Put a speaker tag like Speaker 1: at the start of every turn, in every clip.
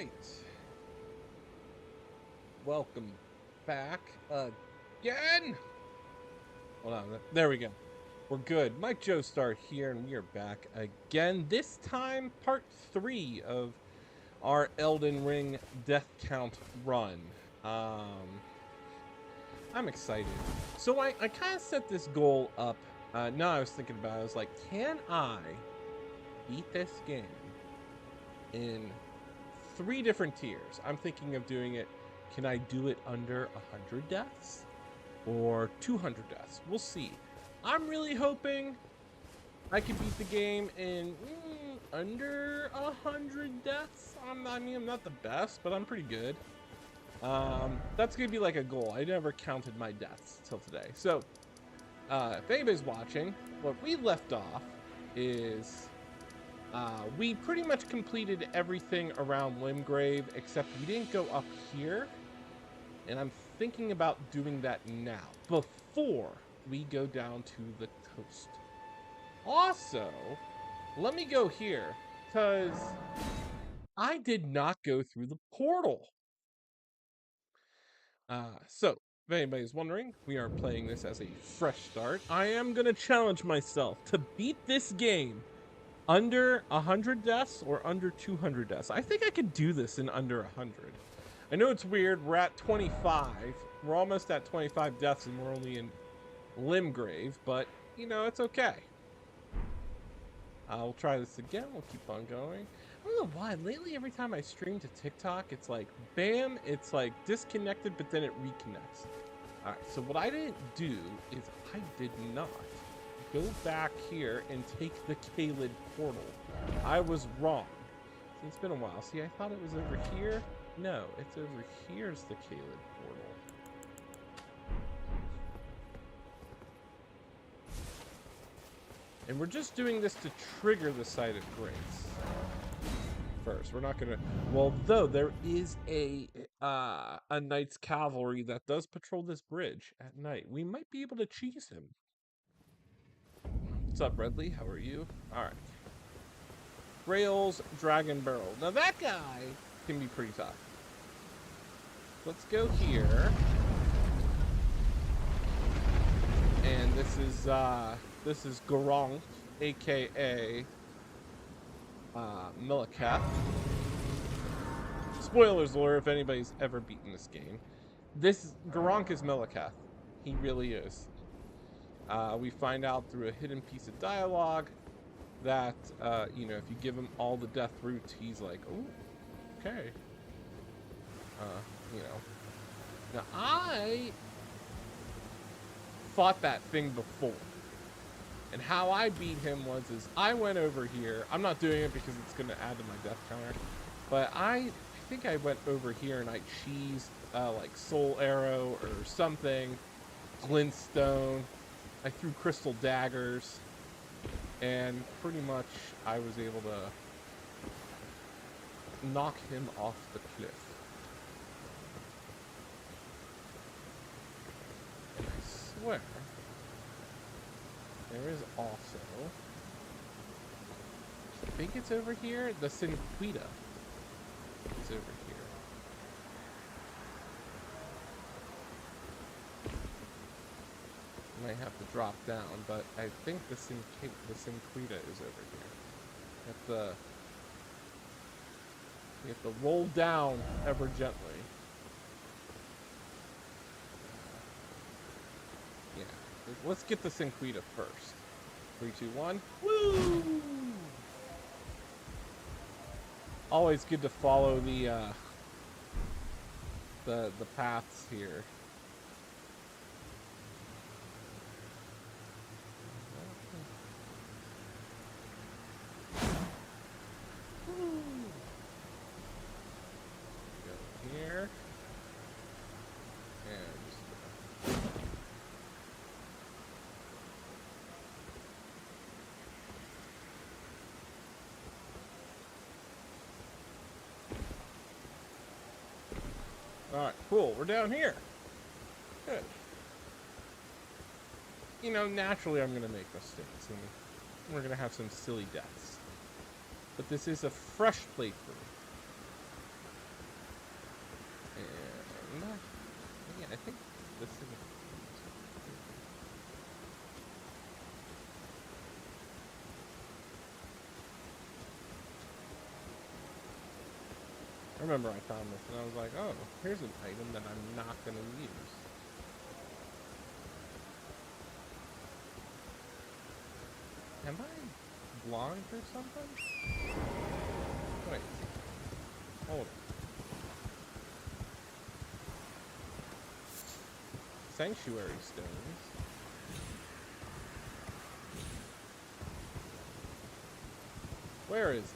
Speaker 1: right. Welcome back again. Hold on. There we go. We're good. Mike Joe Star here, and we are back again. This time, part 3 of our Elden Ring death count run. I'm excited. So I kind of set this goal up. No, I was thinking about it. I was like, can I beat this game in 3 different tiers? I'm thinking of doing it. Can I do it under 100 deaths or 200 deaths? We'll see. I'm really hoping I can beat the game in under 100 deaths. I'm not the best, but I'm pretty good. That's gonna be like a goal. I never counted my deaths till today. So, if anybody's watching, what we left off is we pretty much completed everything around Limgrave, except we didn't go up here. And I'm thinking about doing that now, before we go down to the coast. Also, let me go here, because I did not go through the portal. So, if anybody's wondering, we are playing this as a fresh start. I am going to challenge myself to beat this game under 100 deaths or under 200 deaths. I think I could do this in under 100. I know it's weird. We're at 25. We're almost at 25 deaths and we're only in Limgrave, but, you know, it's okay. I'll try this again. We'll keep on going. I don't know why. Lately, every time I stream to TikTok, it's like, bam, it's like disconnected, but then it reconnects. All right, so what I didn't do is I did not go back here and take the Caelid portal. I was wrong. See, it's been a while. See, I thought it was over here. No, it's over here's the Caelid portal. And we're just doing this to trigger the Site of Grace. First, we're not gonna. Well, though there is a Knight's Cavalry that does patrol this bridge at night, we might be able to cheese him. What's up, Redley? How are you? All right. Grail's Dragon Barrel. Now that guy can be pretty tough. Let's go here. And this is Garong, aka Milikath. Spoilers alert if anybody's ever beaten this game. This Garong is Milikath. He really is. We find out through a hidden piece of dialogue that you know, if you give him all the death roots, he's like, oh, okay. You know. Now I fought that thing before. And how I beat him was I went over here. I'm not doing it because it's gonna add to my death counter. But I think I went over here and I cheesed like Soul Arrow or something. Glintstone. I threw crystal daggers. And pretty much I was able to knock him off the cliff. And I swear, there is also, I think it's over here, the Sinquita is over here. Might have to drop down, but I think the Sinquita is over here. You have to roll down ever gently. Yeah, let's get the Sinquita first. 3, 2, 1. Woo! Always good to follow the paths here. Alright, cool. We're down here. Good. You know, naturally I'm going to make mistakes, and we're going to have some silly deaths. But this is a fresh playthrough. And yeah, I think this is. I remember I found this and I was like, oh, here's an item that I'm not going to use. Am I blind or something? Wait. Hold on. Sanctuary stones. Where is this?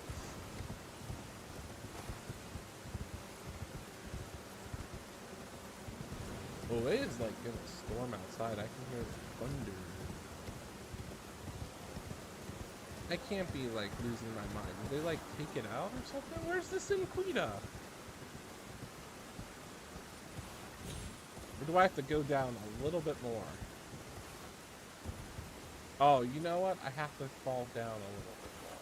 Speaker 1: Oh, it is like in a storm outside. I can hear the thunder. I can't be like losing my mind. Did they like take it out or something? Where's the Sinquita? Or do I have to go down a little bit more? Oh, you know what? I have to fall down a little bit more.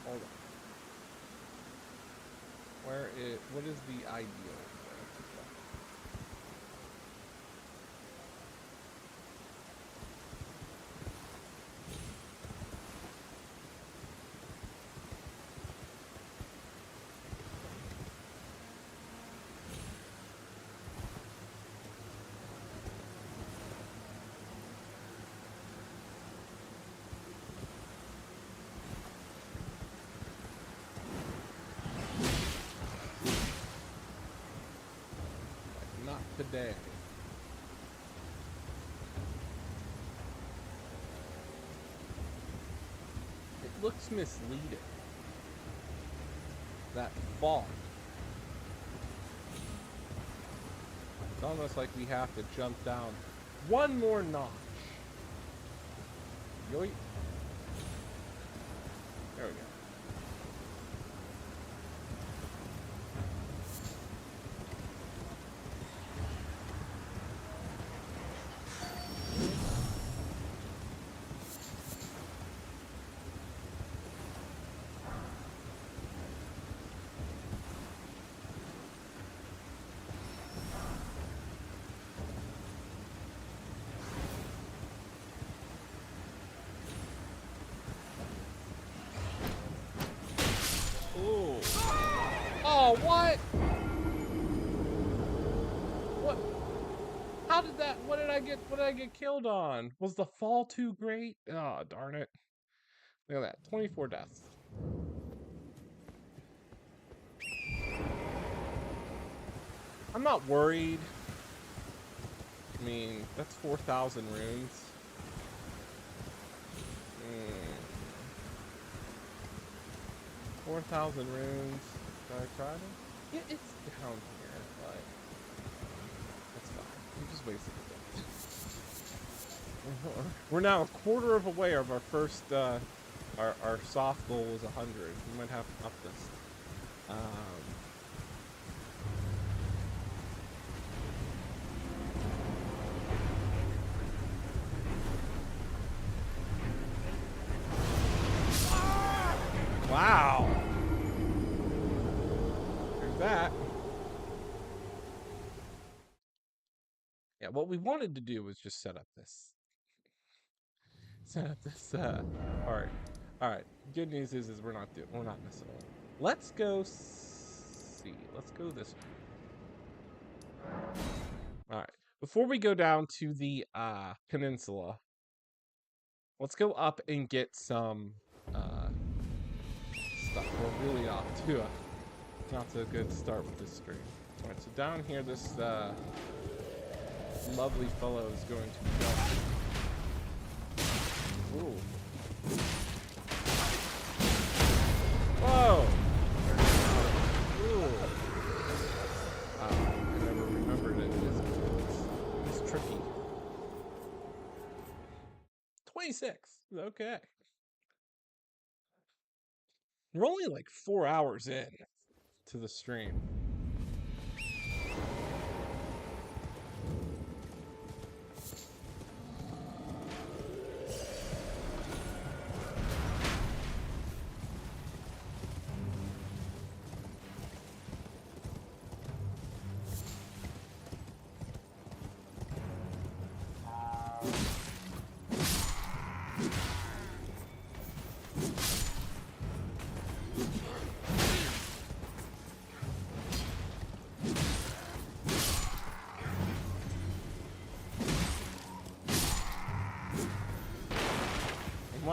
Speaker 1: Hold on. What is the ideal? Not today. It looks misleading. That fog. It's almost like we have to jump down one more notch. Yoink. There we go. Ooh. Oh, what? What? How did that? What did I get killed on? Was the fall too great? Oh, darn it. Look at that. 24 deaths. I'm not worried. I mean, that's 4,000 runes. 4,000 runes. Can I try to? Yeah, it's down here, but that's fine. We just wasted a bit. We're now a quarter of a way of our first, our soft goal was 100. We might have to up this. Wow. There's that. Yeah, what we wanted to do was just set up this. All right. Good news is we're not missing it. Let's go see. Let's go this way. All right. Before we go down to the peninsula, let's go up and get some stuff. We're really off to a not so good start with this stream. All right, so down here, this lovely fellow is going to jump. Ooh. Whoa! Ooh. I never remembered it. It's tricky. 26. Okay. We're only like 4 hours in to the stream.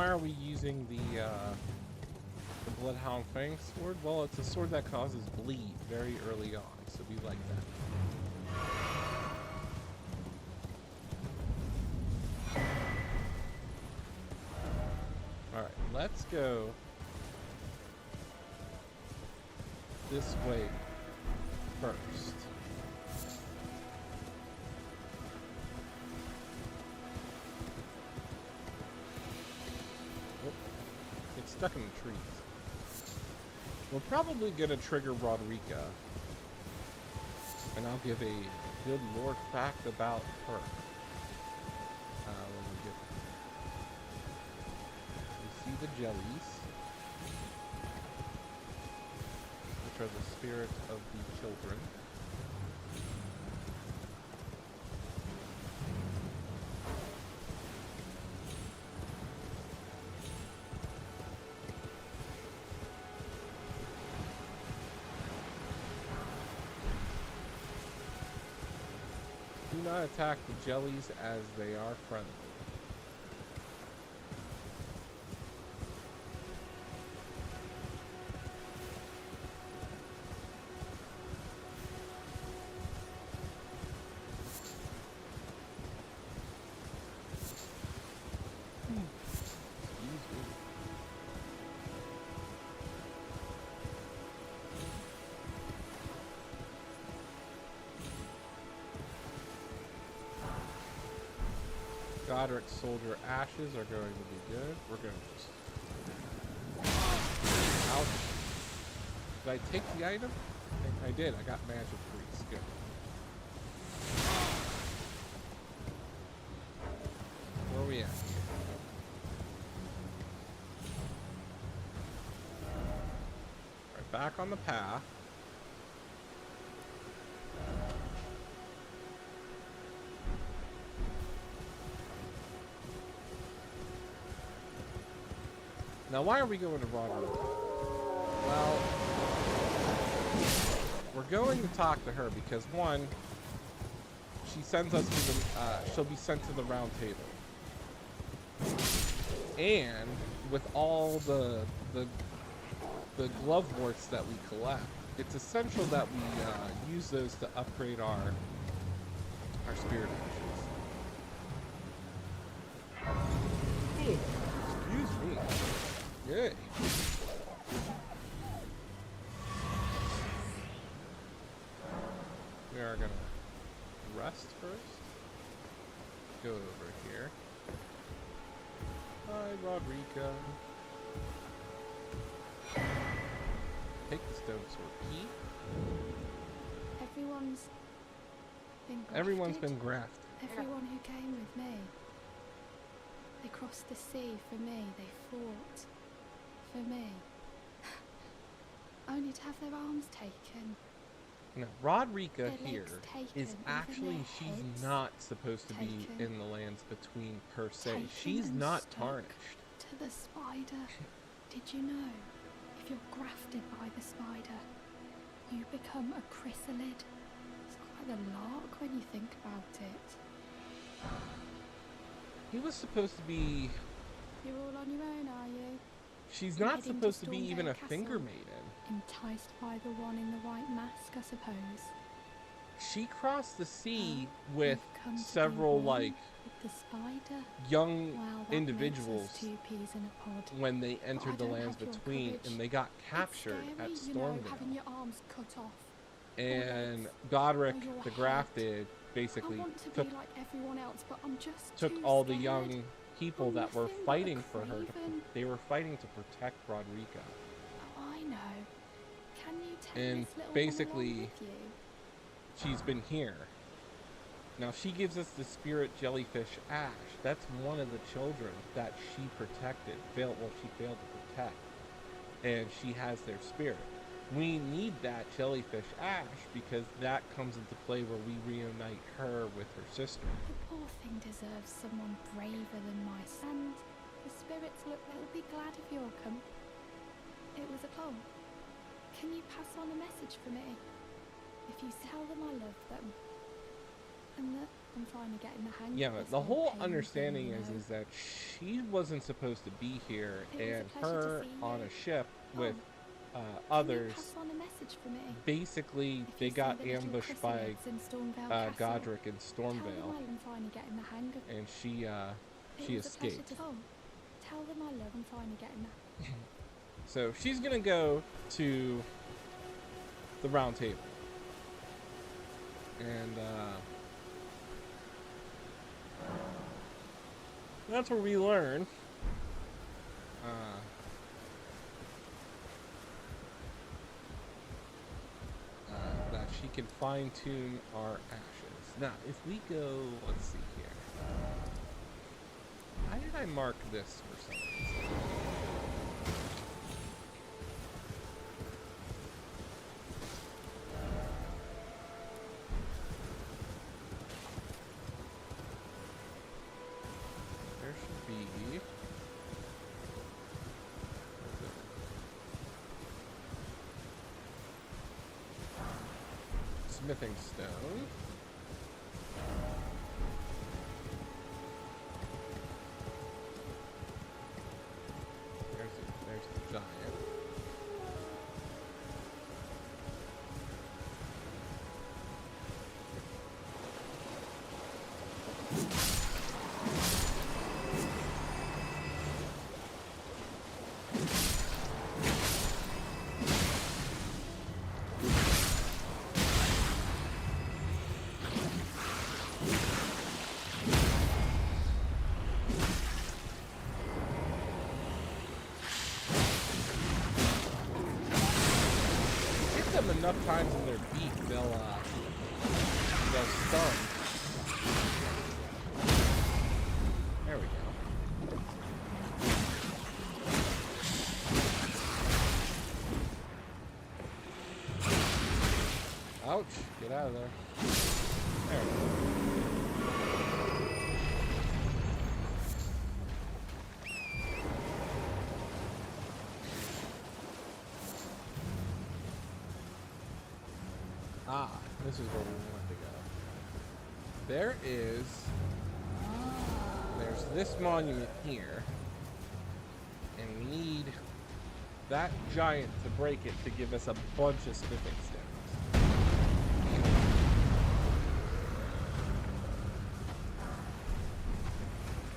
Speaker 1: why are we using the Bloodhound Fang sword? Well, it's a sword that causes bleed very early on, so we like that. Alright, let's go this way first. Oh, it's stuck in the trees. We're probably gonna trigger Rodrika, and I'll give a good lore fact about her. When we get there. We see the jellies, which are the spirit of the children. Do not attack the jellies as they are friendly. Godric's soldier ashes are going to be good. We're going to just... Ouch. Did I take the item? I think I did. I got magic freeze. Good. Where are we at? Alright, back on the path. Now, why are we going to Rodrika? Well, we're going to talk to her because, one, she sends us to the, she'll be sent to the round table. And with all the glove warts that we collect, it's essential that we use those to upgrade our spirit actions. Excuse me. Yay. We are gonna rest first. Go over here. Hi, Rodrika. Take the stone sword key.
Speaker 2: Everyone's been grafted.
Speaker 3: Everyone who came with me. They crossed the sea for me. They fought for me. Only to have their arms taken.
Speaker 1: No, Rodrika
Speaker 3: Their
Speaker 1: here
Speaker 3: legs taken,
Speaker 1: is
Speaker 3: even
Speaker 1: actually,
Speaker 3: their
Speaker 1: she's
Speaker 3: heads
Speaker 1: not supposed to be
Speaker 3: taken.
Speaker 1: in the lands between per se.
Speaker 3: Taken
Speaker 1: She's
Speaker 3: and
Speaker 1: not
Speaker 3: stuck
Speaker 1: tarnished.
Speaker 3: To the spider. Did you know? If you're grafted by the spider, you become a chrysalid. It's quite a lark when you think about it.
Speaker 1: He was supposed to be...
Speaker 3: You're all on your own, are you?
Speaker 1: She's
Speaker 3: You're
Speaker 1: not
Speaker 3: heading
Speaker 1: supposed to be
Speaker 3: Stormgate
Speaker 1: even a
Speaker 3: Castle.
Speaker 1: finger maiden.
Speaker 3: Enticed by the one in the white mask, I suppose.
Speaker 1: She crossed the sea
Speaker 3: Oh,
Speaker 1: with
Speaker 3: you've come to be
Speaker 1: several,
Speaker 3: one
Speaker 1: like,
Speaker 3: with the spider.
Speaker 1: young
Speaker 3: Well, that
Speaker 1: individuals
Speaker 3: makes us two peas in a pod.
Speaker 1: when they
Speaker 3: But I
Speaker 1: entered the
Speaker 3: don't
Speaker 1: lands
Speaker 3: have your
Speaker 1: between,
Speaker 3: courage.
Speaker 1: and they got
Speaker 3: It's
Speaker 1: captured
Speaker 3: scary,
Speaker 1: at
Speaker 3: you know, having
Speaker 1: Stormvale.
Speaker 3: your arms cut off.
Speaker 1: And
Speaker 3: legs,
Speaker 1: Godric,
Speaker 3: or your
Speaker 1: the
Speaker 3: head.
Speaker 1: grafted,
Speaker 3: I
Speaker 1: basically
Speaker 3: want to
Speaker 1: took
Speaker 3: be like everyone else, but I'm just
Speaker 1: took
Speaker 3: too
Speaker 1: all the
Speaker 3: scared.
Speaker 1: young people
Speaker 3: I'm
Speaker 1: that were
Speaker 3: nothing but a
Speaker 1: fighting for her.
Speaker 3: craven.
Speaker 1: They were fighting to protect Rodrika.
Speaker 3: Oh, I know. Can you take
Speaker 1: And
Speaker 3: this little
Speaker 1: basically,
Speaker 3: one along with you?
Speaker 1: she's been here. Now she gives us the spirit jellyfish Ash. That's one of the children that she protected. She failed to protect. And she has their spirit. We need that jellyfish Ash because that comes into play where we reunite her with her sister.
Speaker 3: The poor thing deserves someone braver than my son. The spirits will be glad of your company. It was a call. Can you pass on a message for me? If you tell them I love them, and that I'm finally getting the hang
Speaker 1: Yeah,
Speaker 3: of this
Speaker 1: the whole
Speaker 3: pain
Speaker 1: understanding
Speaker 3: thing, you know.
Speaker 1: is that she wasn't supposed to be here,
Speaker 3: It was a
Speaker 1: and
Speaker 3: pleasure to
Speaker 1: her
Speaker 3: see
Speaker 1: on
Speaker 3: you.
Speaker 1: a ship with
Speaker 3: Can you
Speaker 1: others.
Speaker 3: pass on a message for me?
Speaker 1: Basically,
Speaker 3: If
Speaker 1: they
Speaker 3: you see
Speaker 1: got
Speaker 3: the little
Speaker 1: ambushed by
Speaker 3: chrysalids in Stormvale Castle,
Speaker 1: Godric and
Speaker 3: tell them
Speaker 1: Stormvale,
Speaker 3: I'm finally getting the hang of.
Speaker 1: and
Speaker 3: It
Speaker 1: she
Speaker 3: was a pleasure
Speaker 1: escaped.
Speaker 3: to. Oh, tell them I love. I'm finally getting that.
Speaker 1: So she's gonna go to the round table, and that's where we learn that she can fine-tune our ashes. Now, if we go, let's see here. Why did I mark this for some reason? There should be... smithing stone. There's the giant. Enough times in their beak, they'll stun. There we go. Ouch! Get out of there. There we go. Ah, this is where we want to go. There's this monument here, and we need that giant to break it to give us a bunch of smithing stones. There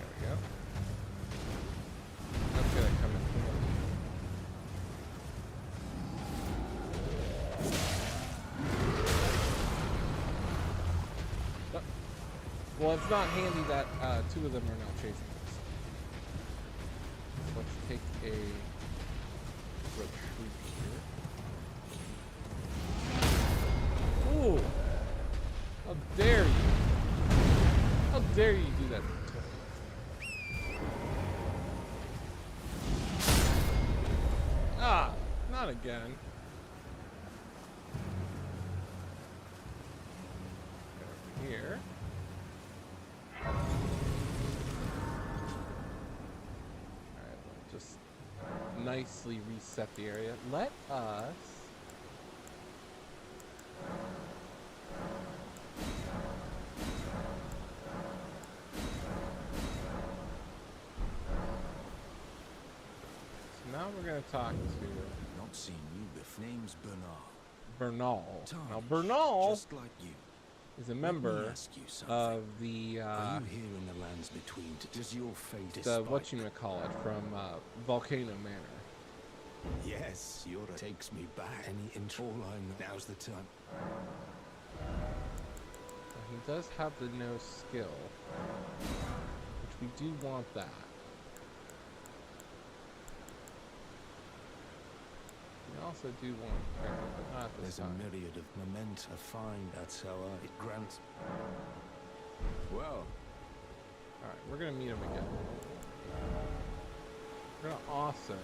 Speaker 1: we go. That's gonna come in handy. Well, it's not handy that two of them are now chasing us. Let's take a retreat here. Ooh! How dare you! How dare you do that to me? Ah! Not again. Over here. Just nicely reset the area. Let us so now we're gonna talk to
Speaker 2: Not seen you before. Name's Bernal.
Speaker 1: Bernal. Now
Speaker 2: Tarnished,
Speaker 1: Bernal
Speaker 2: just like you.
Speaker 1: is a
Speaker 2: Let me
Speaker 1: member
Speaker 2: ask you something.
Speaker 1: of the
Speaker 2: Are you here in the lands between? Does your fate
Speaker 1: the
Speaker 2: despite?
Speaker 1: whatchamacallit from Volcano Manor.
Speaker 2: Yes, your takes me back. Any intro? All I know. Now's the time.
Speaker 1: He does have the no skill, which we do want that. We also do want character, but not this
Speaker 2: There's
Speaker 1: time.
Speaker 2: a myriad of memento find. That's how it grants. Well,
Speaker 1: Alright, we're gonna meet him again. We're gonna also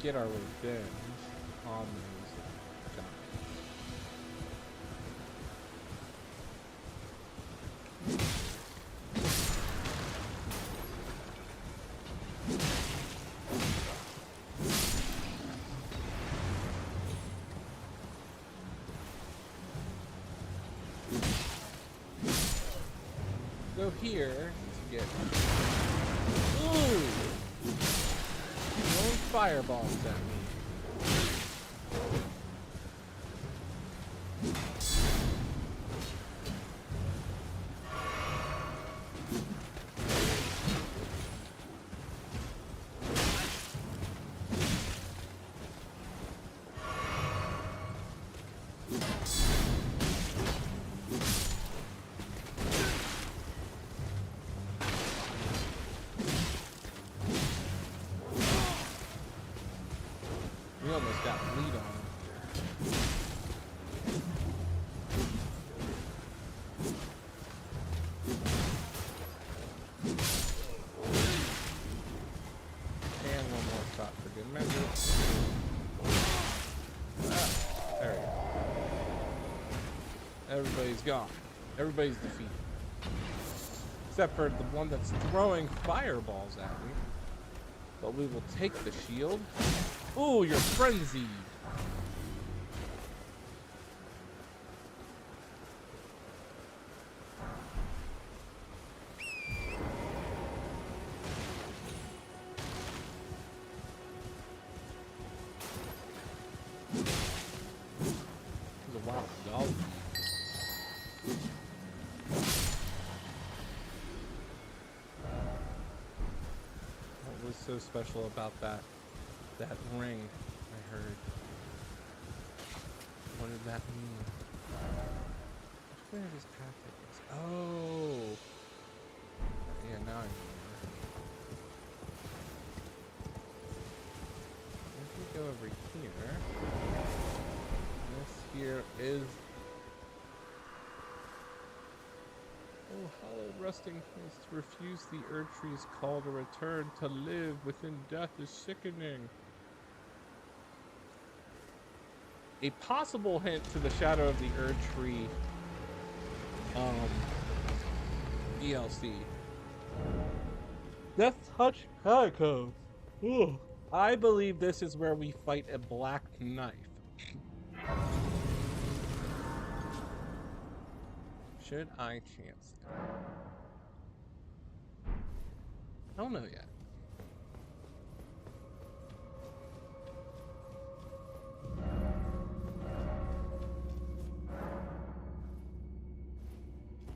Speaker 1: get our revenge on those giants. Go here to get. Ooh! Throwing fireballs at me. We almost got bleed on him. And one more shot for good measure. Ah, there we go. Everybody's gone. Everybody's defeated. Except for the one that's throwing fireballs at me. But we will take the shield. Ooh, you're frenzied. There's a wild dog. What was so special about that ring I heard? What did that mean? Where this path is? Oh! Yeah, now I remember. If we go over here, this here is... Oh, hallowed resting place. To refuse the Erd Tree's call to return to live within death is sickening. A possible hint to the Shadow of the Erd Tree DLC. Death Touch Catacombs. Ooh. I believe this is where we fight a black knife. Should I chance it? I don't know yet.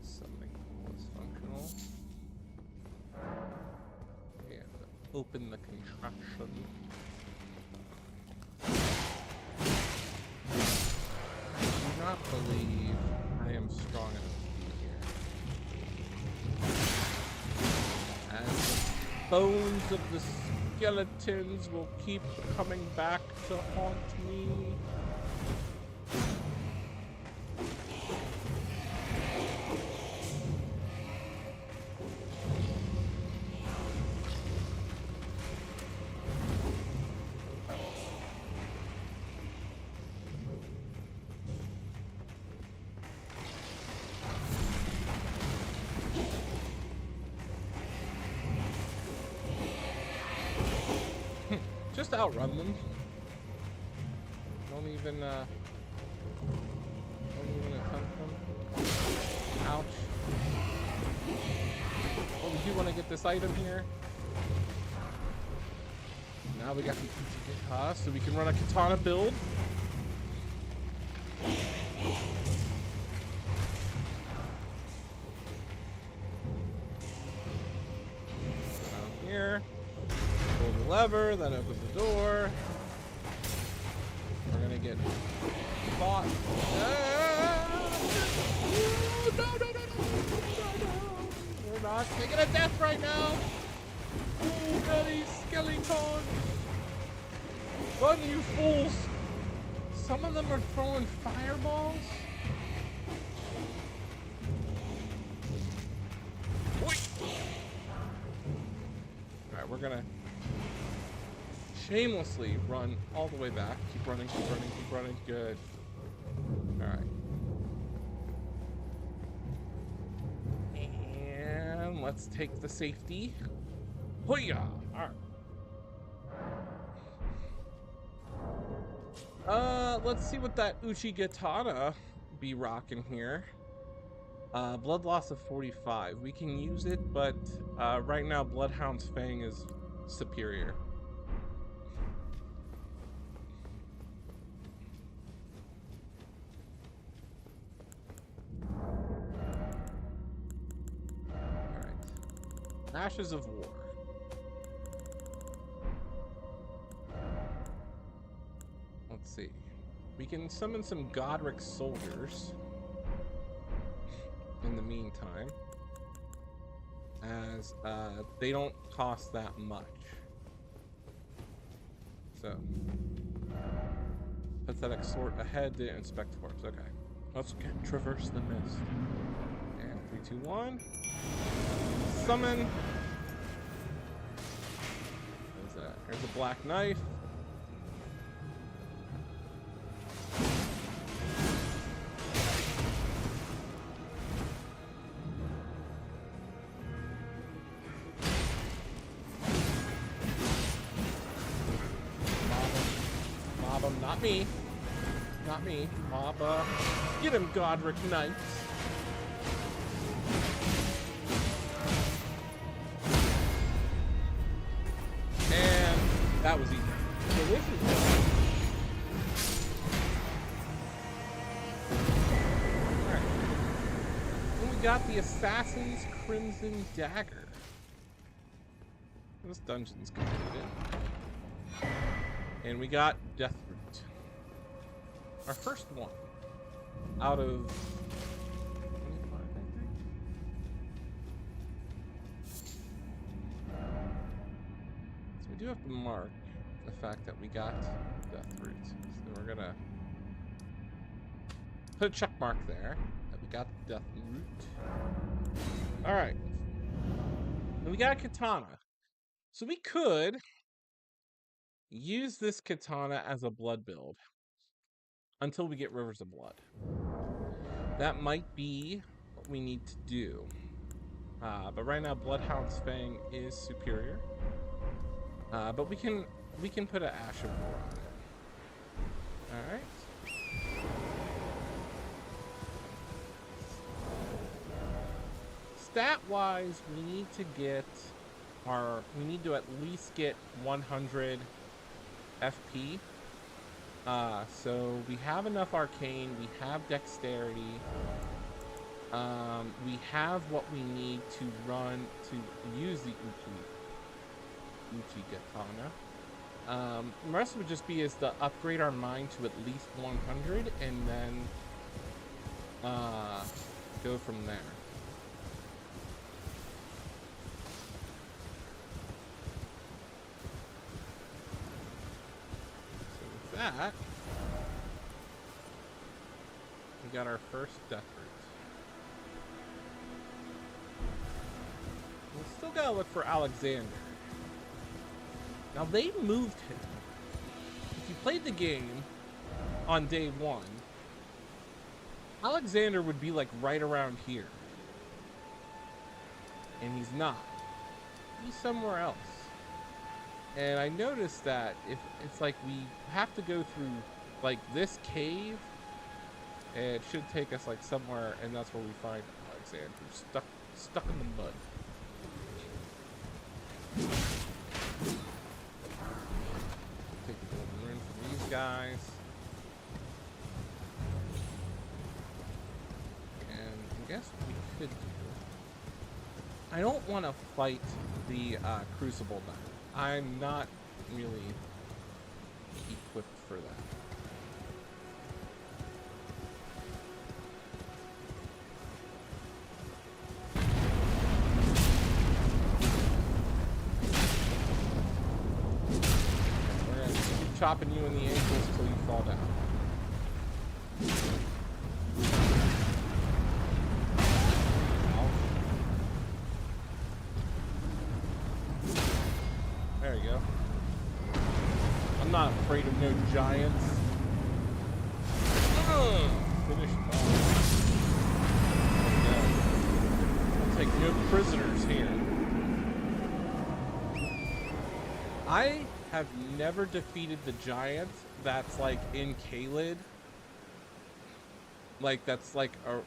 Speaker 1: Something was functional. And open the contraption. I do not believe I am strong enough to be here. As the bones of the skeletons will keep coming back to haunt me. Just outrun them. Don't even attempt them. Ouch. Oh, we do want to get this item here. Now we got the katana, so we can run a katana build. Down here. Pull the lever, that opens the door. We're gonna get fought. No, no, no, no, no, no, no. We're not taking a death right now. Oh, bloody skeleton. Run, you fools. Some of them are throwing fireballs. Alright, we're gonna shamelessly run all the way back. Keep running, keep running, keep running. Good. Alright. And let's take the safety. Hoya! Alright. Let's see what that Uchi Katana be rocking here. Blood loss of 45. We can use it, but right now Bloodhound's Fang is superior. Alright. Ashes of War. Let's see. We can summon some Godric soldiers in the meantime, as they don't cost that much. So, pathetic sort ahead to inspect corpse. Okay, let's traverse the mist. And 3, 2, 1. Summon. Here's a black knife. Not me. Not me. Mob, get him, Godric Knights. And that was easy. Delicious. Alright. Then we got the Assassin's Crimson Dagger. This dungeon's completed. And we got Death Root. Our first one out of 25, I think. So we do have to mark the fact that we got Death Root. So we're gonna put a check mark there that we got Death Root. Alright. And we got a katana. So we could use this katana as a blood build until we get Rivers of Blood. That might be what we need to do. But right now Bloodhound's Fang is superior. But we can put an Ash of War on it. Alright. Stat wise, we need to at least get 100 FP. So we have enough arcane, we have dexterity, we have what we need to run to use the Uchi Katana. The rest would just be is to upgrade our mind to at least 100 and then go from there. That, we got our first Death Root. We still gotta look for Alexander. Now they moved him. If you played the game on day 1, Alexander would be like right around here. And he's not. He's somewhere else. And I noticed that if it's like we have to go through like this cave, and it should take us like somewhere, and that's where we find Alexander stuck in the mud. Take the golden rune from these guys. And I guess what we could do, I don't want to fight the Crucible Knight. I'm not really equipped for that. We're gonna keep chopping you in the ankles till you fall down. There you go. I'm not afraid of no giants. Finish them off. I'll take no prisoners here. I have never defeated the giant that's like in Caelid. Like that's like where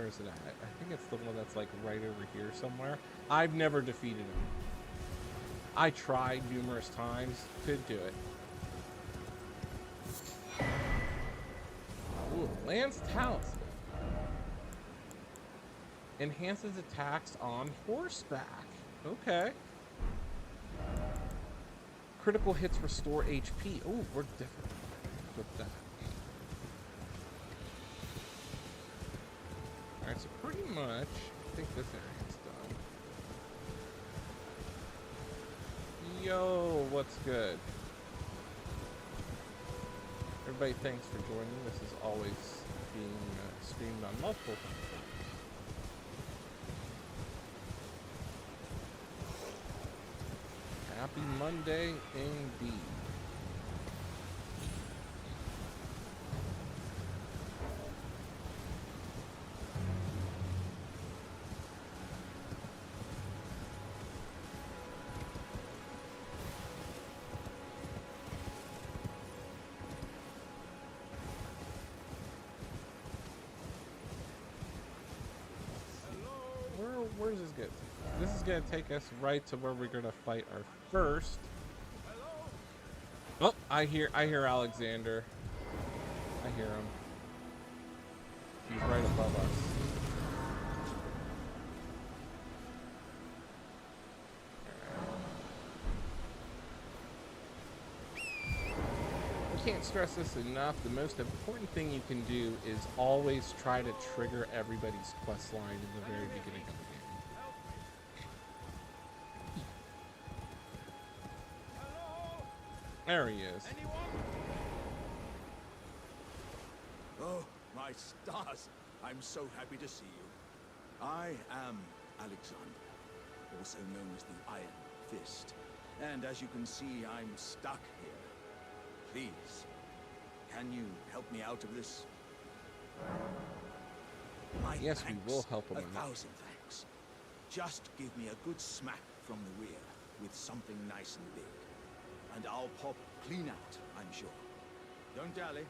Speaker 1: is it at? I think it's the one that's like right over here somewhere. I've never defeated him. I tried numerous times, couldn't do it. Ooh, Lance Talisman. Enhances attacks on horseback. Okay. Critical hits restore HP. Oh, we're different with that. Alright, so pretty much, I think this area's done. Yo, what's good? Everybody, thanks for joining. This is always being streamed on multiple platforms. Happy Monday indeed. Where's this get? This is gonna take us right to where we're gonna fight our first. Oh, I hear Alexander. I hear him. He's right above us. I can't stress this enough. The most important thing you can do is always try to trigger everybody's quest line in the very beginning of the game. There he is.
Speaker 2: Oh, my stars. I'm so happy to see you. I am Alexander, also known as the Iron Fist. And as you can see, I'm stuck here. Please, can you help me out of this?
Speaker 1: Yes, we will help him.
Speaker 2: 1,000 thanks. Just give me a good smack from the rear with something nice and big. And I'll pop clean out, I'm sure. Don't dally.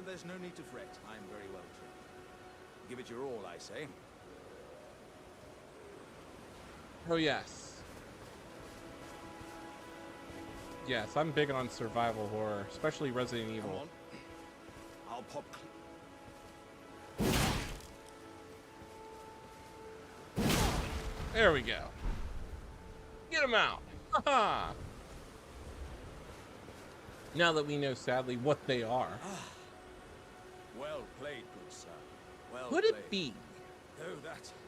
Speaker 2: There's no need to fret. I'm very well trained. Give it your all, I say.
Speaker 1: Oh, yes. Yes, I'm big on survival horror, especially Resident Evil.
Speaker 2: Come on. I'll pop.
Speaker 1: There we go. Get him out. Haha. Now that we know, sadly, what they are.
Speaker 2: Well played, good sir. Well
Speaker 1: Could
Speaker 2: played.
Speaker 1: it be
Speaker 2: Oh,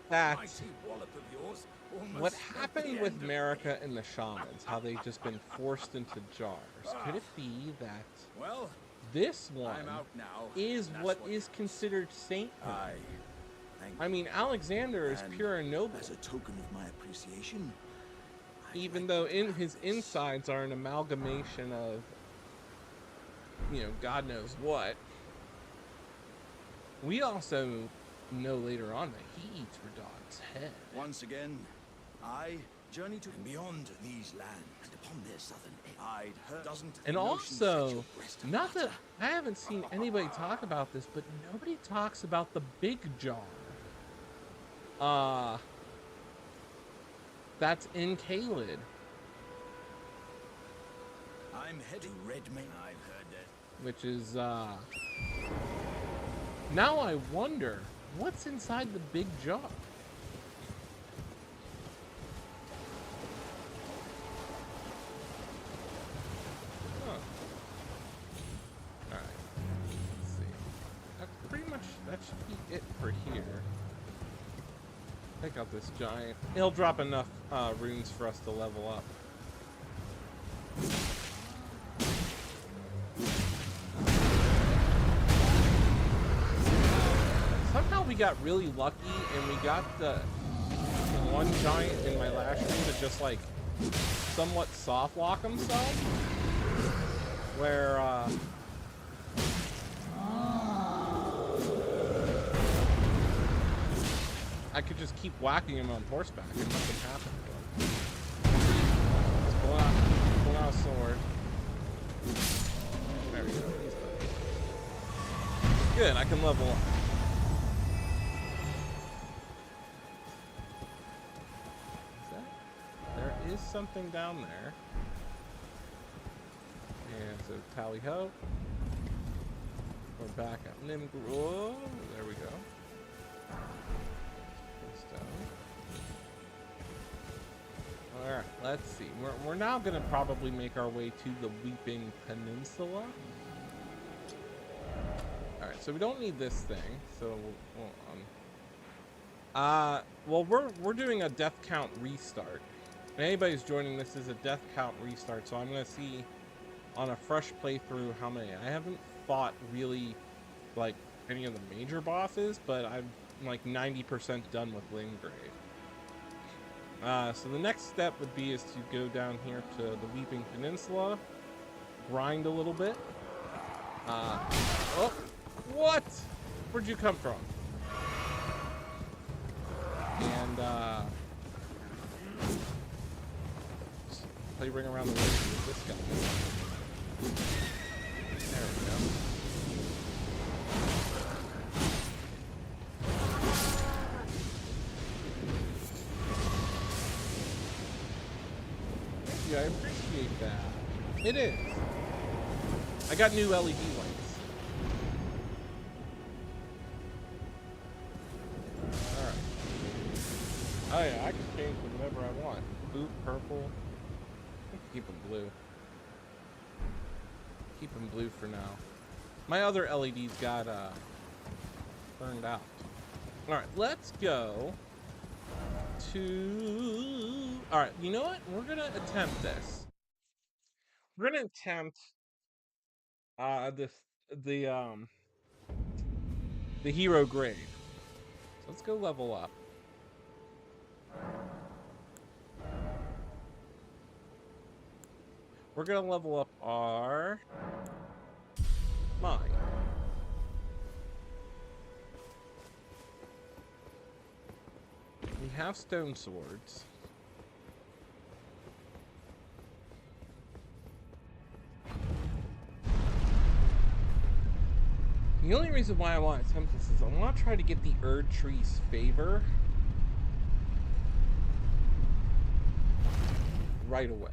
Speaker 1: that
Speaker 2: mighty wallop of yours almost
Speaker 1: what
Speaker 2: at
Speaker 1: happened
Speaker 2: the
Speaker 1: with
Speaker 2: end of-
Speaker 1: America and the shamans, how they've just been forced into jars? Could it be that
Speaker 2: Well,
Speaker 1: this one
Speaker 2: I'm out now.
Speaker 1: is
Speaker 2: and that's
Speaker 1: what is considered sainthood?
Speaker 2: I thank
Speaker 1: I mean, Alexander is
Speaker 2: And
Speaker 1: pure and noble,
Speaker 2: as a token of my appreciation, I'd
Speaker 1: even
Speaker 2: like
Speaker 1: though
Speaker 2: to
Speaker 1: in
Speaker 2: have
Speaker 1: his
Speaker 2: this.
Speaker 1: insides are an amalgamation of, you know, God knows what. We also know later on that he eats Radon's head.
Speaker 2: Once again, I journey to and beyond these lands, and upon their southern edge. I'd heard doesn't
Speaker 1: And
Speaker 2: the notion set
Speaker 1: also,
Speaker 2: your breast
Speaker 1: not that
Speaker 2: aflutter?
Speaker 1: I haven't seen anybody talk about this, but nobody talks about the big jar. That's in Caelid.
Speaker 2: I'm heading Redmane. I've heard that.
Speaker 1: Which is, now I wonder, what's inside the big jar? Huh. Alright. Let's see. That's pretty much, that should be it for here. Take out this giant. He'll drop enough runes for us to level up. Somehow we got really lucky and we got the one giant in my last stream to just like somewhat soft lock himself. where I could just keep whacking him on horseback and nothing happened to him. Let's pull out a sword. There we go. He's done. Good, I can level up. There is something down there. And so tally ho. We're back at Nimgr. Oh, there we go. Alright, let's see. We're now gonna probably make our way to the Weeping Peninsula. Alright, so we don't need this thing, so hold on. Well, we're doing a death count restart. If anybody's joining, this is a death count restart, so I'm gonna see on a fresh playthrough how many. I haven't fought really like any of the major bosses, but I'm like 90% done with Limgrave. So the next step would be is to go down here to the Weeping Peninsula, grind a little bit. Oh, what? Where'd you come from? And just play ring around the rosy with this guy. There we go. I appreciate that. It is. I got new LED lights. Alright. Oh yeah, I can change them whenever I want. Blue, purple. Keep them blue. Keep them blue for now. My other LEDs got burned out. Alright, let's go to... Alright, you know what? We're gonna attempt this. We're gonna attempt the hero grave. So let's go level up. We're gonna level up our mine. We have stone swords. The only reason why I want to attempt this is I want to try to get the Erd Tree's favor right away.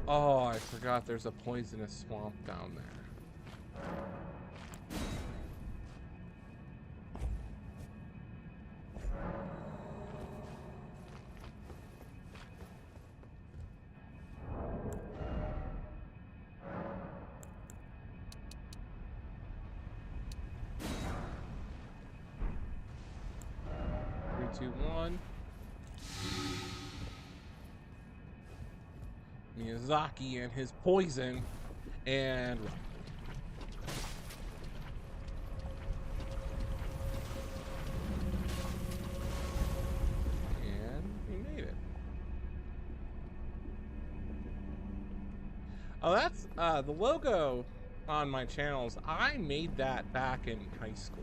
Speaker 1: Oh, I forgot there's a poisonous swamp down there. Three, two, one. Miyazaki and his poison, and we made it. Oh, that's the logo on my channels. I made that back in high school.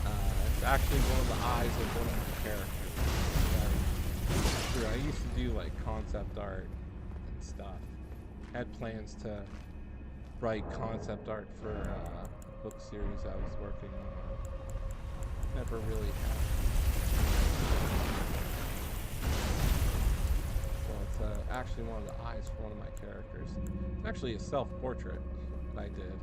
Speaker 1: It's actually one of the eyes of one of my characters. True, I used to do like concept art and stuff. Had plans to write concept art for a book series I was working on. Never really happened. So it's actually one of the eyes for one of my characters. It's actually a self-portrait that I did.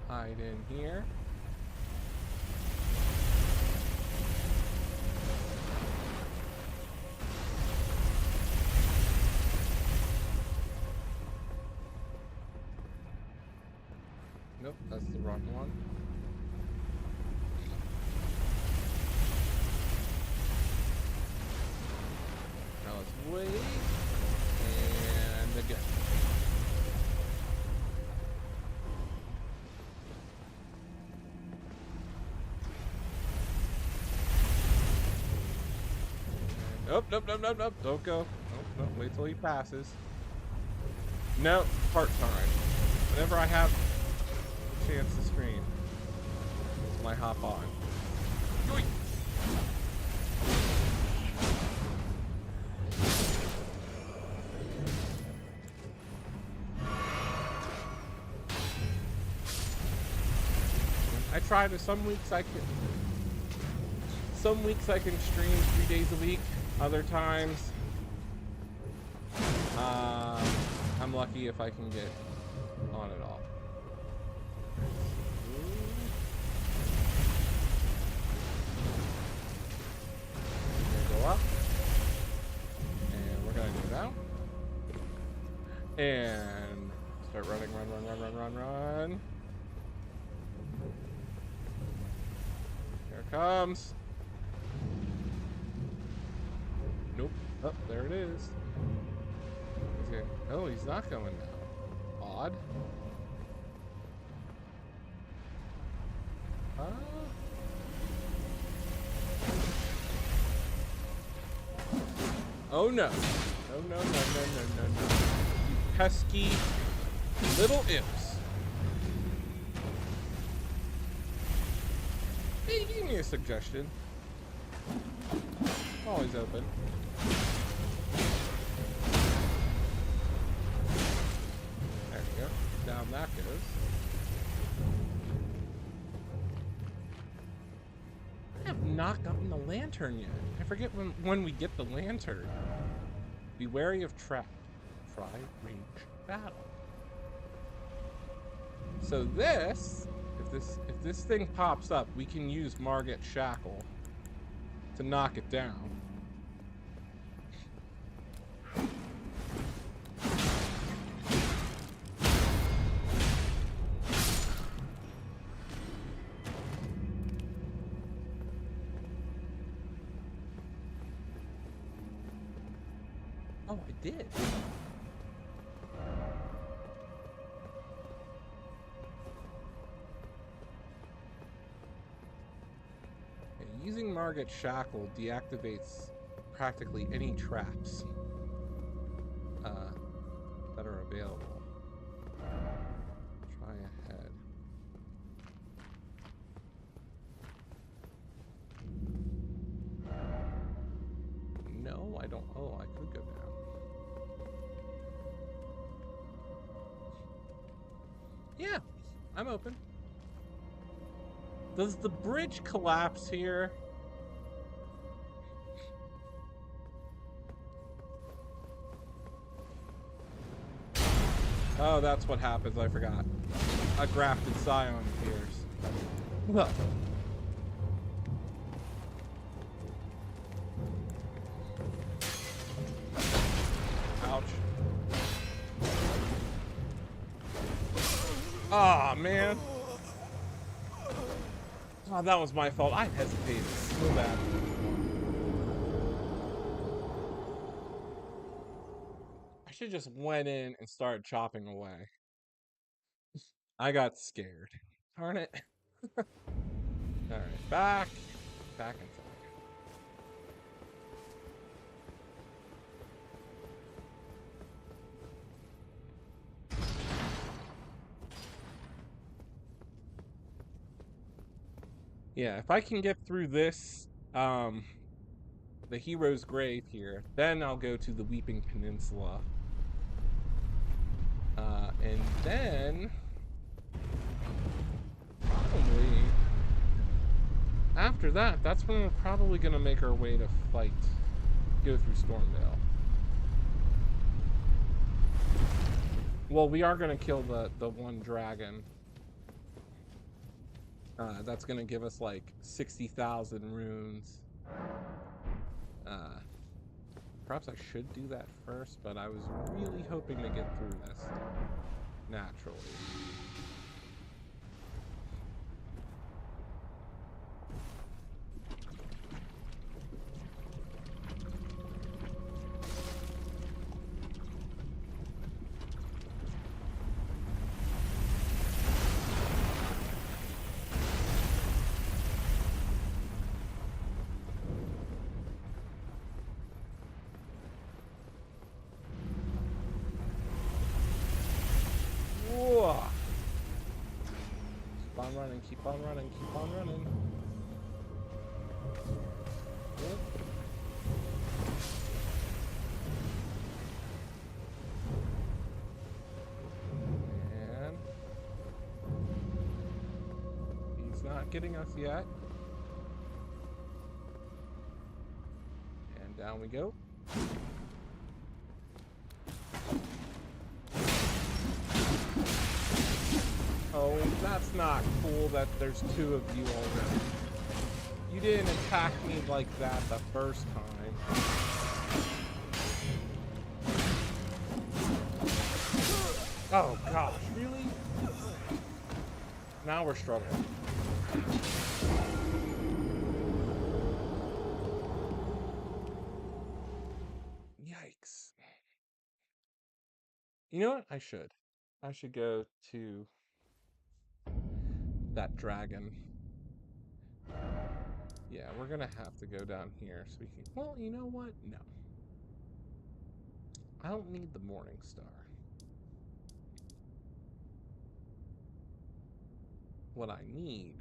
Speaker 1: Hide in here. Nope, that's the wrong one. Nope, nope, nope, nope, nope. Don't go. Nope, nope. Wait till he passes. No, part-time. Whenever I have a chance to stream, it's my hop on. Yoink. I try to. Some weeks I can stream 3 days a week. Other times, I'm lucky if I can get on at all. We're gonna go up, and we're gonna go down, and start running, run. Here it comes. Nope. Oh, there it is. He's going. Oh, he's not going now. Odd. Oh no. No. You pesky little imps. Hey, give me a suggestion. Always open. There we go. Down that goes. I have not gotten the lantern yet. I forget when we get the lantern. Be wary of trap. Try range battle. So this, if this thing pops up, we can use Margit Shackle to knock it down. Oh, I did. Using Margit Shackle deactivates practically any traps that are available. Try ahead. No, I don't. Oh, I could go down. Yeah, I'm open. Does the bridge collapse here? Oh, that's what happens. I forgot. A grafted scion appears. Well. Ouch. Aw, oh, man. Oh, that was my fault. I hesitated so bad. I should just went in and started chopping away. I got scared. Darn it. Alright, back inside. Yeah, if I can get through this, the hero's grave here, then I'll go to the Weeping Peninsula. And then probably after that, that's when we're probably gonna make our way to fight, go through Stormdale. Well, we are gonna kill the one dragon. That's gonna give us like 60,000 runes. Perhaps I should do that first, but I was really hoping to get through this naturally. keep on running, keep on running. Good. And he's not getting us yet. And down we go. Oh, that's not cool that there's two of you already. You didn't attack me like that the first time. Oh gosh, really? Now we're struggling. Yikes. You know what? I should go to that dragon. Yeah, we're gonna have to go down here so we can. Well, you know what? No. I don't need the Morning Star. What I need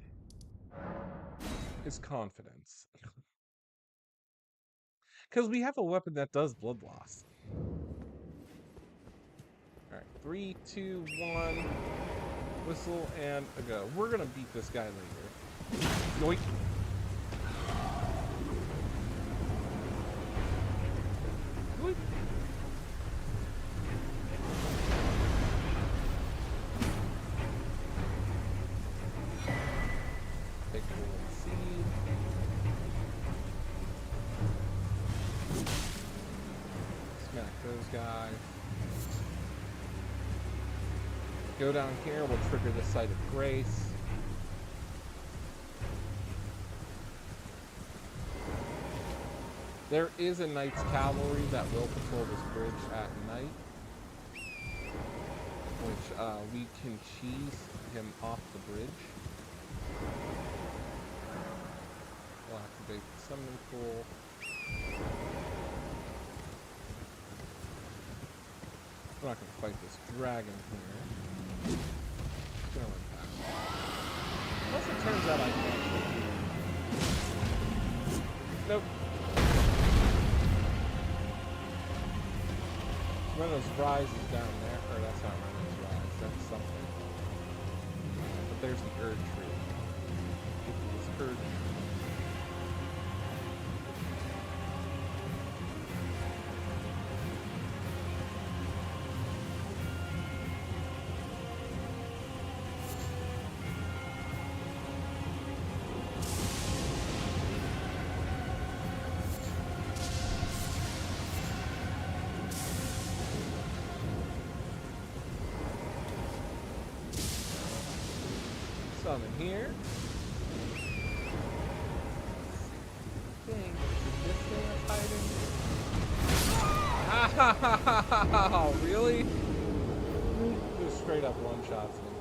Speaker 1: is confidence. Because we have a weapon that does blood loss. Alright, 3, 2, 1. Whistle and a go. We're gonna beat this guy later. Yoink. Yoink. Take a little seed. Smack those guys. Go down here, we'll trigger the Site of Grace. There is a Knight's Cavalry that will patrol this bridge at night, which we can cheese him off the bridge. We'll activate the summoning pool. We're not going to fight this dragon here. Just going to run past. Unless it turns out I can. Nope. Rena's Rise is down there. Or that's not Rena's Rise. That's something. But there's the Erd tree. Get to this Erd tree. Summon here. Dang, is this thing hiding? Oh, really? Just straight up one-shots me.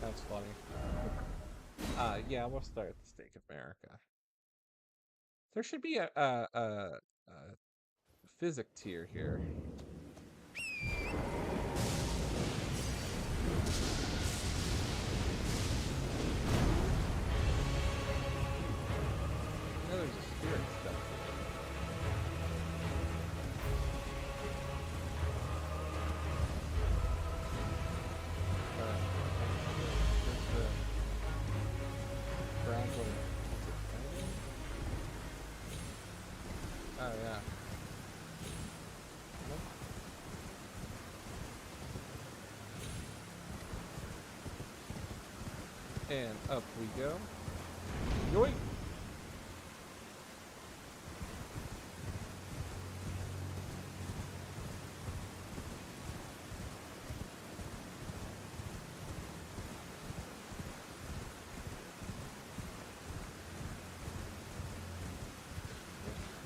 Speaker 1: That's funny. Yeah, we'll start at the Stake of America. There should be a physic tier here. I know there's a spirit stuff. There's the fragile. What's it? Dragon? Oh yeah. Nope. And up we go. Yoink!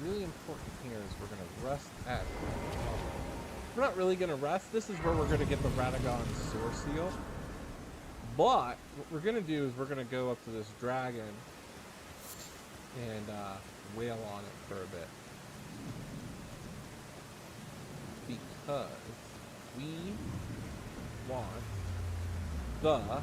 Speaker 1: Really important here is we're going to rest at... We're not really going to rest. This is where we're going to get the Radagon Source Seal. But what we're going to do is we're going to go up to this dragon and wail on it for a bit. Because we want the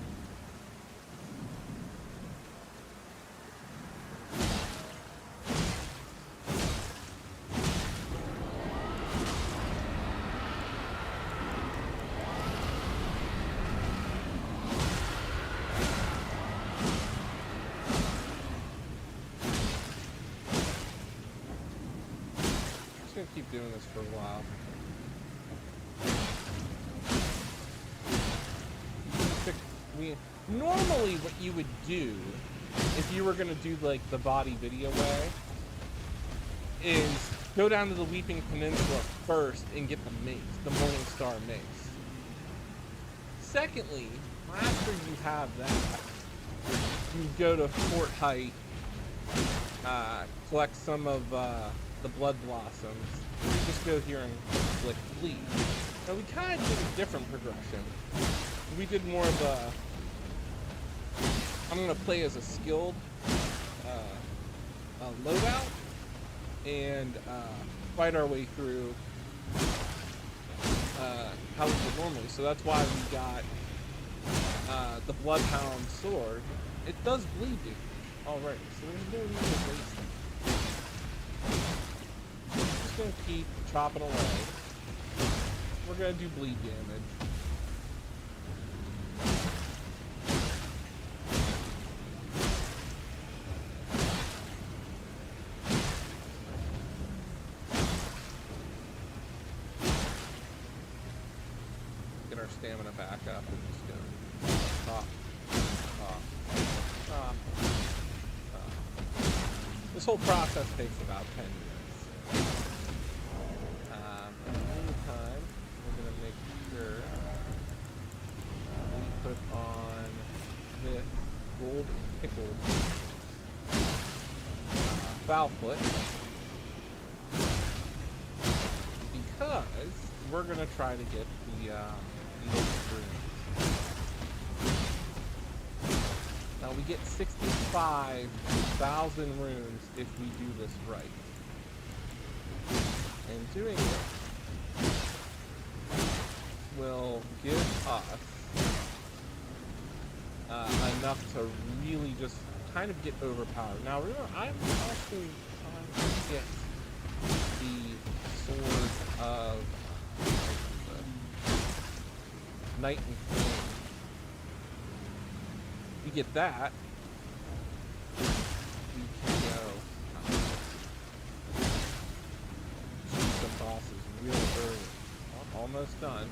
Speaker 1: gonna keep doing this for a while. Normally what you would do if you were gonna do like the body video way is go down to the Weeping Peninsula first and get the mace, the Morningstar mace. Secondly, after you have that, you go to Fort Height, collect some of the blood blossoms. You just go here and click bleed. Now we kind of did a different progression. We did more of a, I'm gonna play as a skilled loadout and fight our way through how we would normally. So that's why we got the Bloodhound sword. It does bleed you already, so there's no need to waste it. Just gonna keep chopping away. We're gonna do bleed damage. Get our stamina back up and just go chop, chop, chop, chop. This whole process takes about 10 minutes. In the meantime, we're gonna make sure we put on this gold pickled foul foot because we're gonna try to get the most runes. Now we get 65,000 runes if we do this right. And doing it will give us enough to really just kind of get overpowered. Now remember, I'm also trying to get the sword of Night and Flame. We get that, we can go shoot some bosses real early. Well, almost done.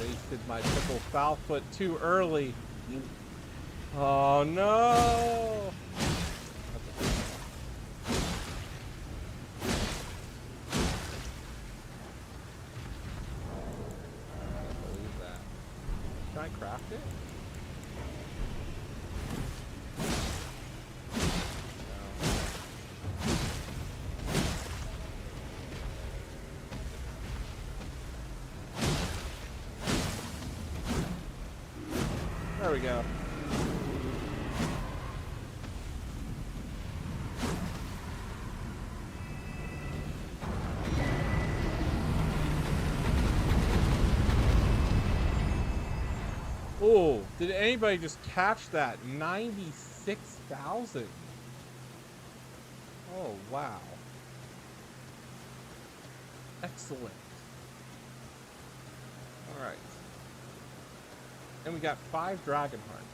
Speaker 1: Wasted my triple foul foot too early. Oh no! I can't believe that. Can I craft it? There we go. Oh, did anybody just catch that? 96,000. Oh, wow. Excellent. All right. And we got 5 dragon hearts.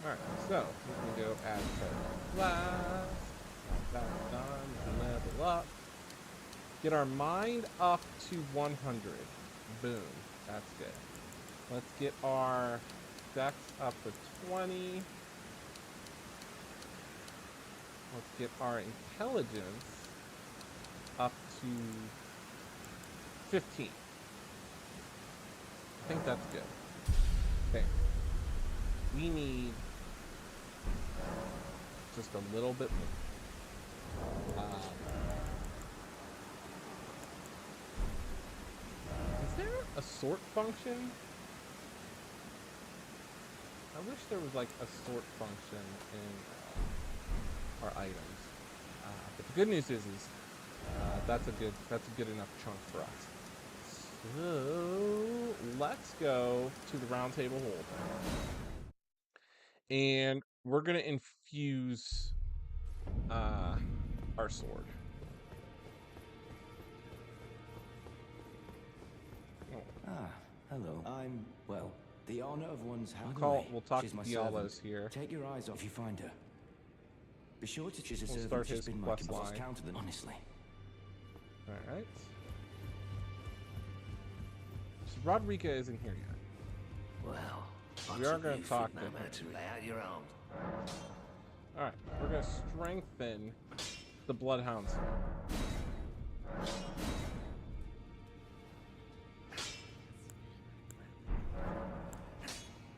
Speaker 1: Alright, so we can go add to blast. That's done. Level up. Get our mind up to 100. Boom. That's good. Let's get our dex up to 20. Let's get our intelligence up to 15. I think that's good. Okay. We need just a little bit more. Is there a sort function? I wish there was like a sort function in our items. But the good news is that's a good enough chunk for us. So let's go to the round table hold. And we're gonna infuse our sword. Oh.
Speaker 4: Ah, hello. I'm, well, the honor of one's house.
Speaker 1: We'll talk
Speaker 4: She's
Speaker 1: to
Speaker 4: my
Speaker 1: Diallo's
Speaker 4: servant.
Speaker 1: here.
Speaker 4: Take your eyes off if you find her. Be sure to choose a
Speaker 1: We'll
Speaker 4: servant
Speaker 1: start
Speaker 4: who's
Speaker 1: his
Speaker 4: been my
Speaker 1: quest
Speaker 4: lost
Speaker 1: line.
Speaker 4: count of them, honestly.
Speaker 1: Alright. So Rodrika isn't here yet.
Speaker 5: Well,
Speaker 1: We are going to talk to him.
Speaker 5: to lay out your arms.
Speaker 1: Alright, we're going to strengthen the Bloodhounds.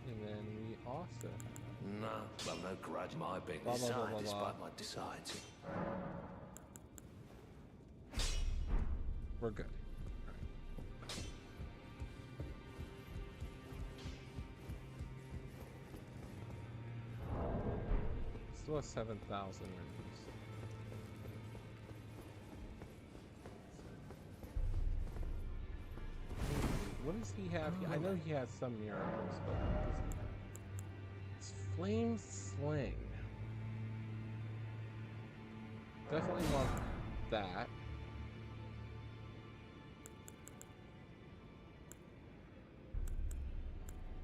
Speaker 1: And then we also...
Speaker 5: No, well, no grudge my being
Speaker 1: Blah, blah, blah,
Speaker 5: inside,
Speaker 1: blah, blah.
Speaker 5: despite my decides.
Speaker 1: We're good. Still has 7,000 rings. What does he have? I know he has some miracles, but what does he have? It's Flame Sling. Definitely want that.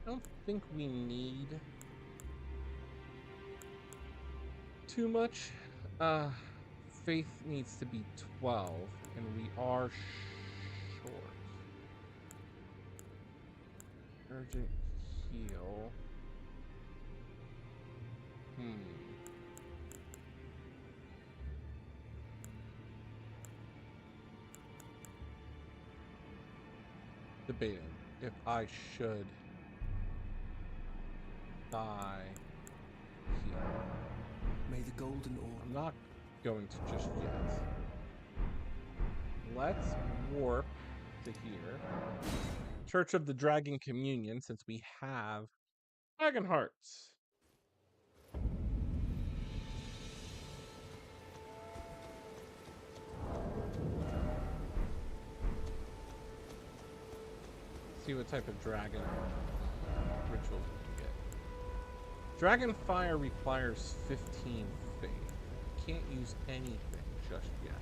Speaker 1: I don't think we need too much. Faith needs to be 12, and we are short. Urgent heal. Debating if I should die here.
Speaker 4: May the golden orb.
Speaker 1: I'm not going to just yet. Let's warp to here. Church of the Dragon Communion, since we have Dragon Hearts. See what type of dragon rituals we can get. Dragon Fire requires 15 faith. Can't use anything just yet.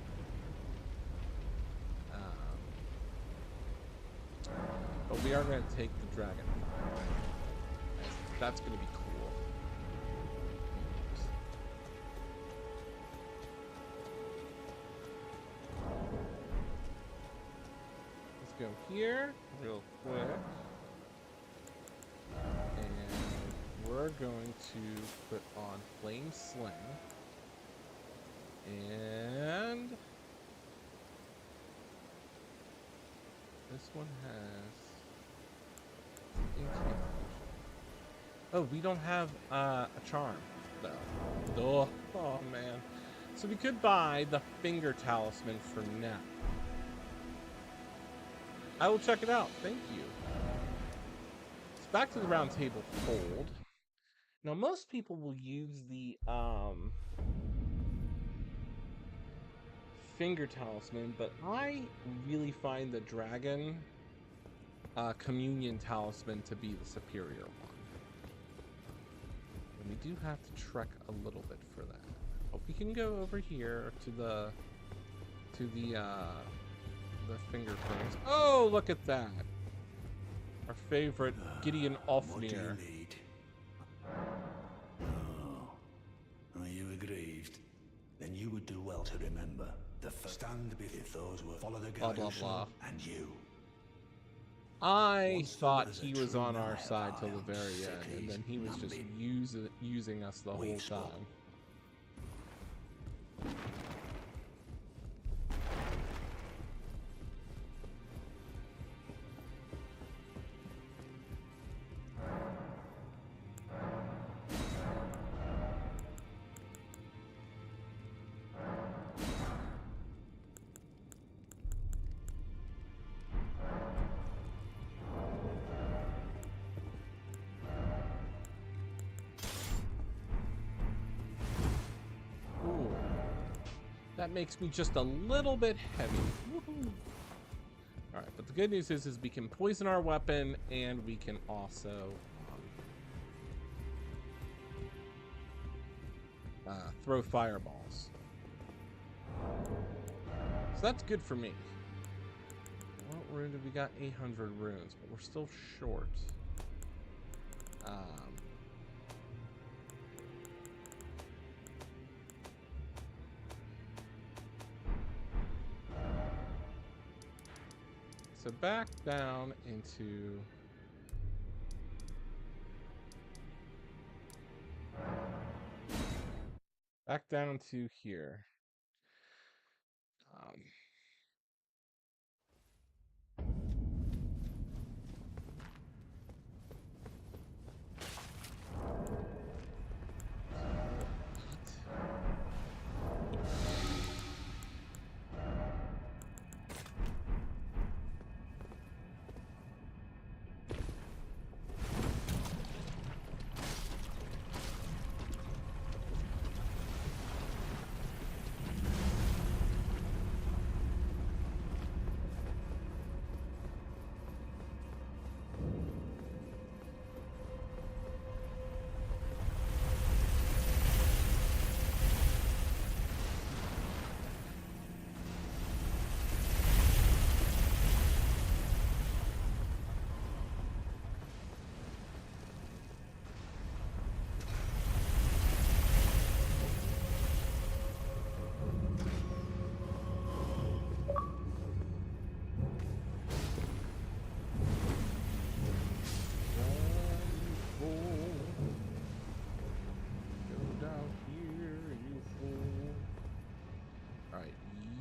Speaker 1: But we are going to take the Dragon Fire. That's going to be cool. Let's go here real quick. And we're going to put on Flame Sling. And this one has incantation. Oh, we don't have a charm though. Duh. Oh man. So we could buy the finger talisman for now. I will check it out. Thank you. So back to the round table fold. Now most people will use the finger talisman, but I really find the dragon communion talisman to be the superior one. And we do have to trek a little bit for that. But we can go over here to the finger prints. Oh, look at that! Our favorite Gideon
Speaker 6: What do you
Speaker 1: Ofnir.
Speaker 6: need? Oh, are you aggrieved? Then you would do If those were follow the
Speaker 1: Blah,
Speaker 6: guy
Speaker 1: blah,
Speaker 6: who saw
Speaker 1: blah.
Speaker 6: and you.
Speaker 1: I
Speaker 6: Once there
Speaker 1: thought
Speaker 6: was a
Speaker 1: he was
Speaker 6: true
Speaker 1: on our
Speaker 6: knight of
Speaker 1: side till the
Speaker 6: iron,
Speaker 1: very end, and
Speaker 6: cities,
Speaker 1: then he was just
Speaker 6: numbing.
Speaker 1: using us the whole
Speaker 6: We've spoken.
Speaker 1: time. Ooh. That makes me just a little bit heavy. Woohoo. All right, but the good news is we can poison our weapon, and we can also throw fireballs. So that's good for me. What rune did we got? 800 runes, but we're still short. So back down into... Back down to here.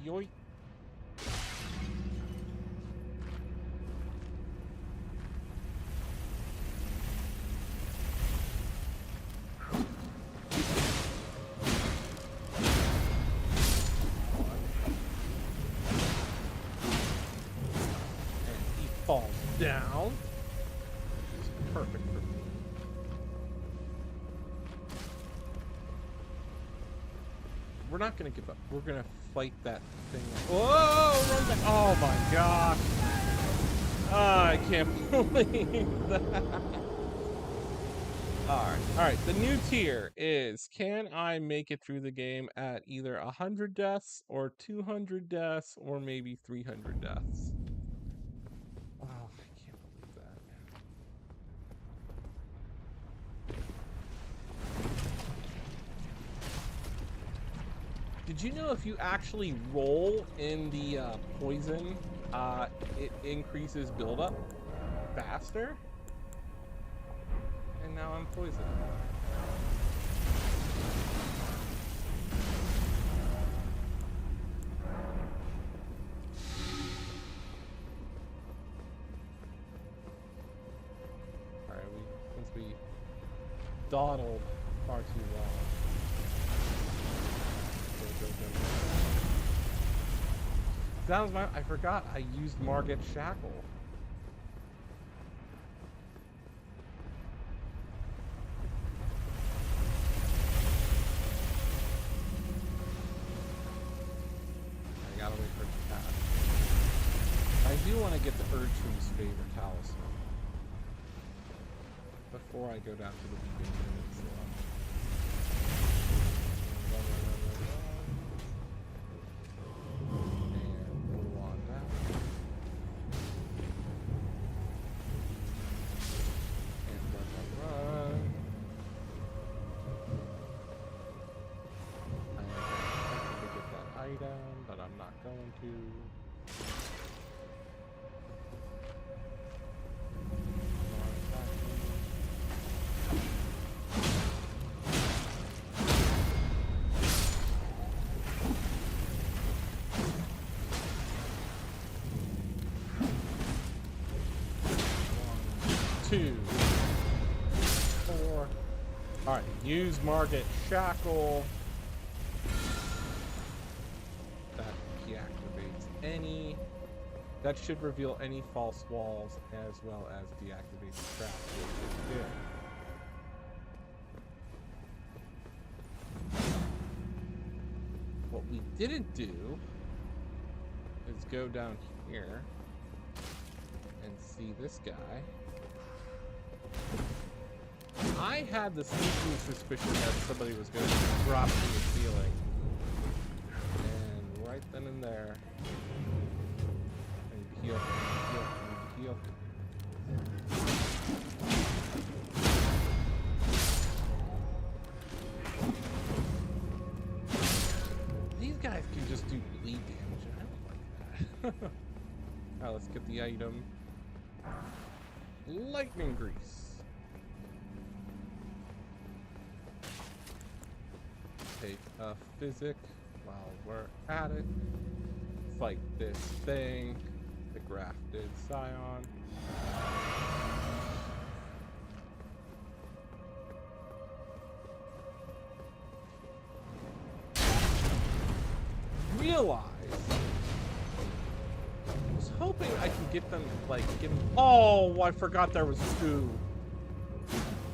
Speaker 1: Yoink. And he falls down. Which is perfect for me. We're not gonna give up. We're gonna fight that thing. Whoa! Run back. Oh my gosh! I can't believe that. Alright. The new tier is, can I make it through the game at either 100 deaths or 200 deaths or maybe 300 deaths? Oh, I can't believe that. Did you know if you actually roll in the poison, it increases buildup faster? And now I'm poisoned. Alright, since we dawdled far too long. That was I forgot I used Margit Shackle. I gotta wait for it to pass. I do want to get the Urchin's favorite talisman before I go down to the Weeping Peninsula. But I'm not going going to... Two, four. All right, use Market Shackle. That deactivates any. That should reveal any false walls as well as deactivate the trap, which is good. What we didn't do is go down here and see this guy. I had the sneaking suspicion that somebody was going to drop from the ceiling. And right then and there, and heal, heal. These guys can just do bleed damage, and I don't like that. Alright, let's get the item. Lightning Grease. Take a physic while we're at it. Fight this thing, the grafted scion. Realize I was hoping I could get them, like, get them. Oh, I forgot there was two.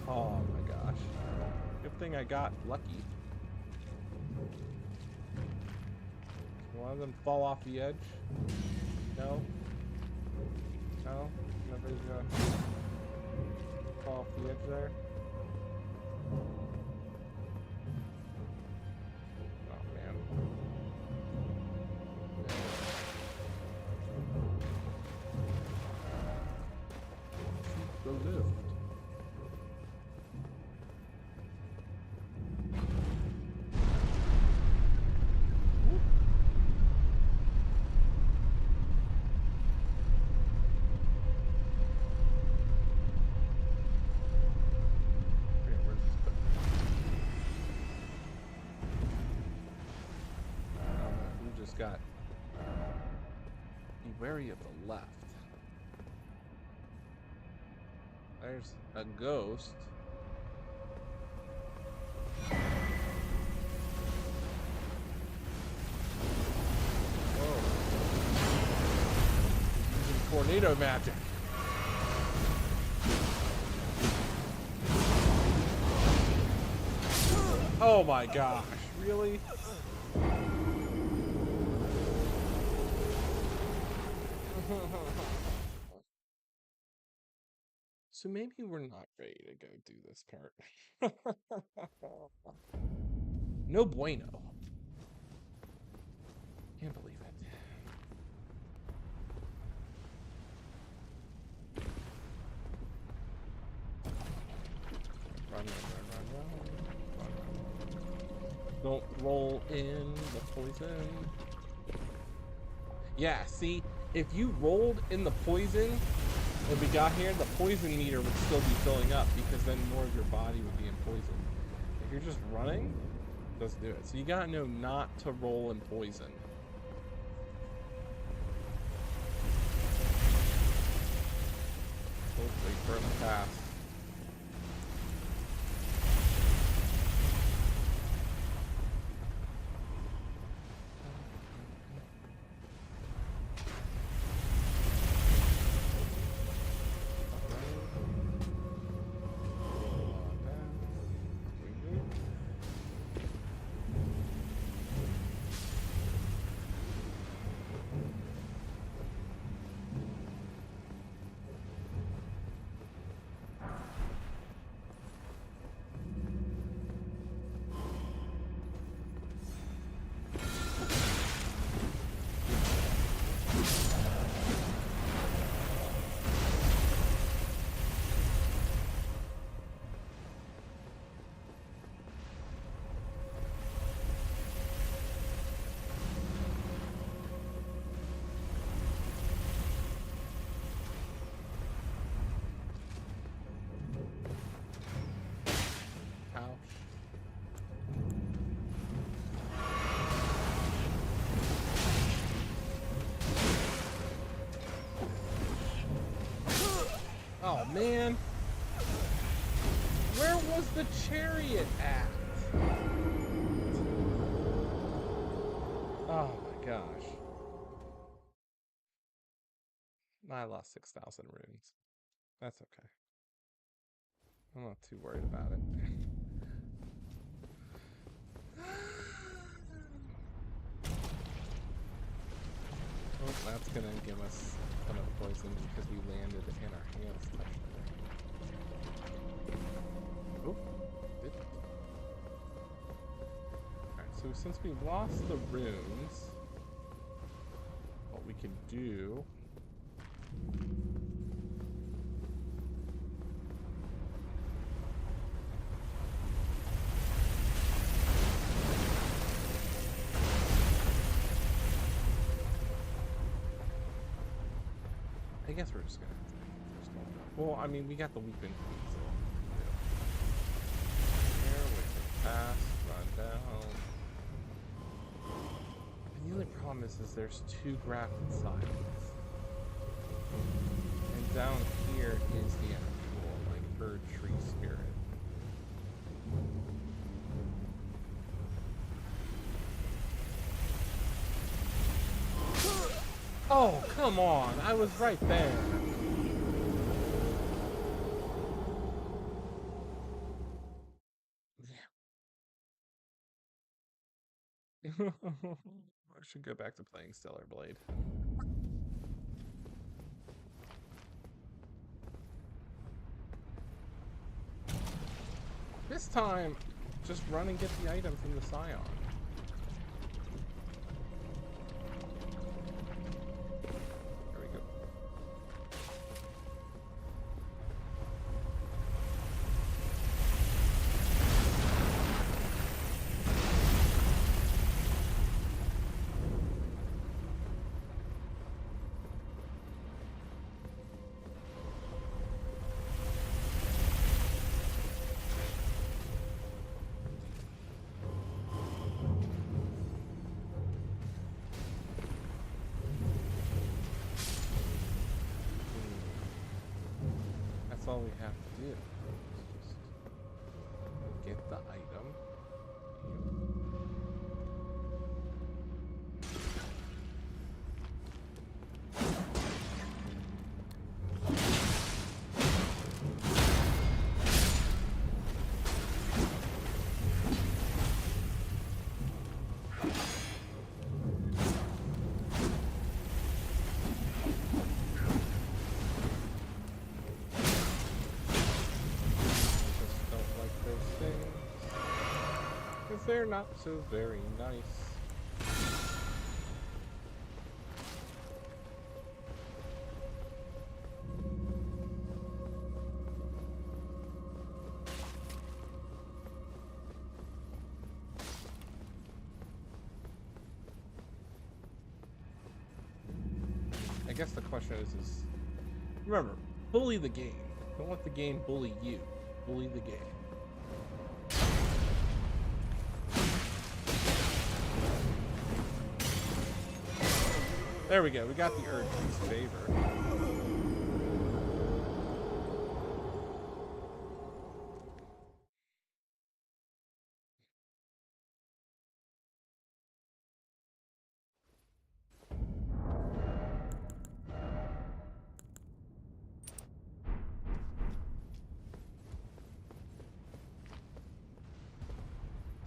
Speaker 1: Oh my gosh. Good thing I got lucky. One of them fall off the edge? No? No? Nobody's gonna fall off the edge there? Oh man. Keep the lift. Got be wary of the left. There's a ghost. Whoa. He's using tornado magic. Oh my gosh, really? So maybe we're not ready to go do this part. No bueno. Can't believe it. Run, run, run, run, run. Don't roll in the poison. Yeah, see, if you rolled in the poison when we got here, the poison meter would still be filling up because then more of your body would be in poison. If you're just running, it doesn't do it. So you gotta know not to roll in poison. Hopefully first pass. man. Where was the chariot at? Oh my gosh. I lost 6,000 runes. That's okay. I'm not too worried about it. Oh, that's gonna give us a ton of poison because we landed and our hands touched it. Oh, didn't. Alright, so since we lost the runes, what we can do... I guess we're just gonna have to make it first one. Well, I mean, we got the weeping queen, so here we can pass, run down. And the only problem is there's 2 grafted silence. And down here is the actual, like, bird tree spirit. Oh, come on. I was right there. I should go back to playing Stellar Blade. This time, just run and get the item from the Scion. That's all we have to do. Is just get the item. They're not so very nice. I guess the question is remember, bully the game. Don't let the game bully you. Bully the game. There we go. We got the urgen's favor.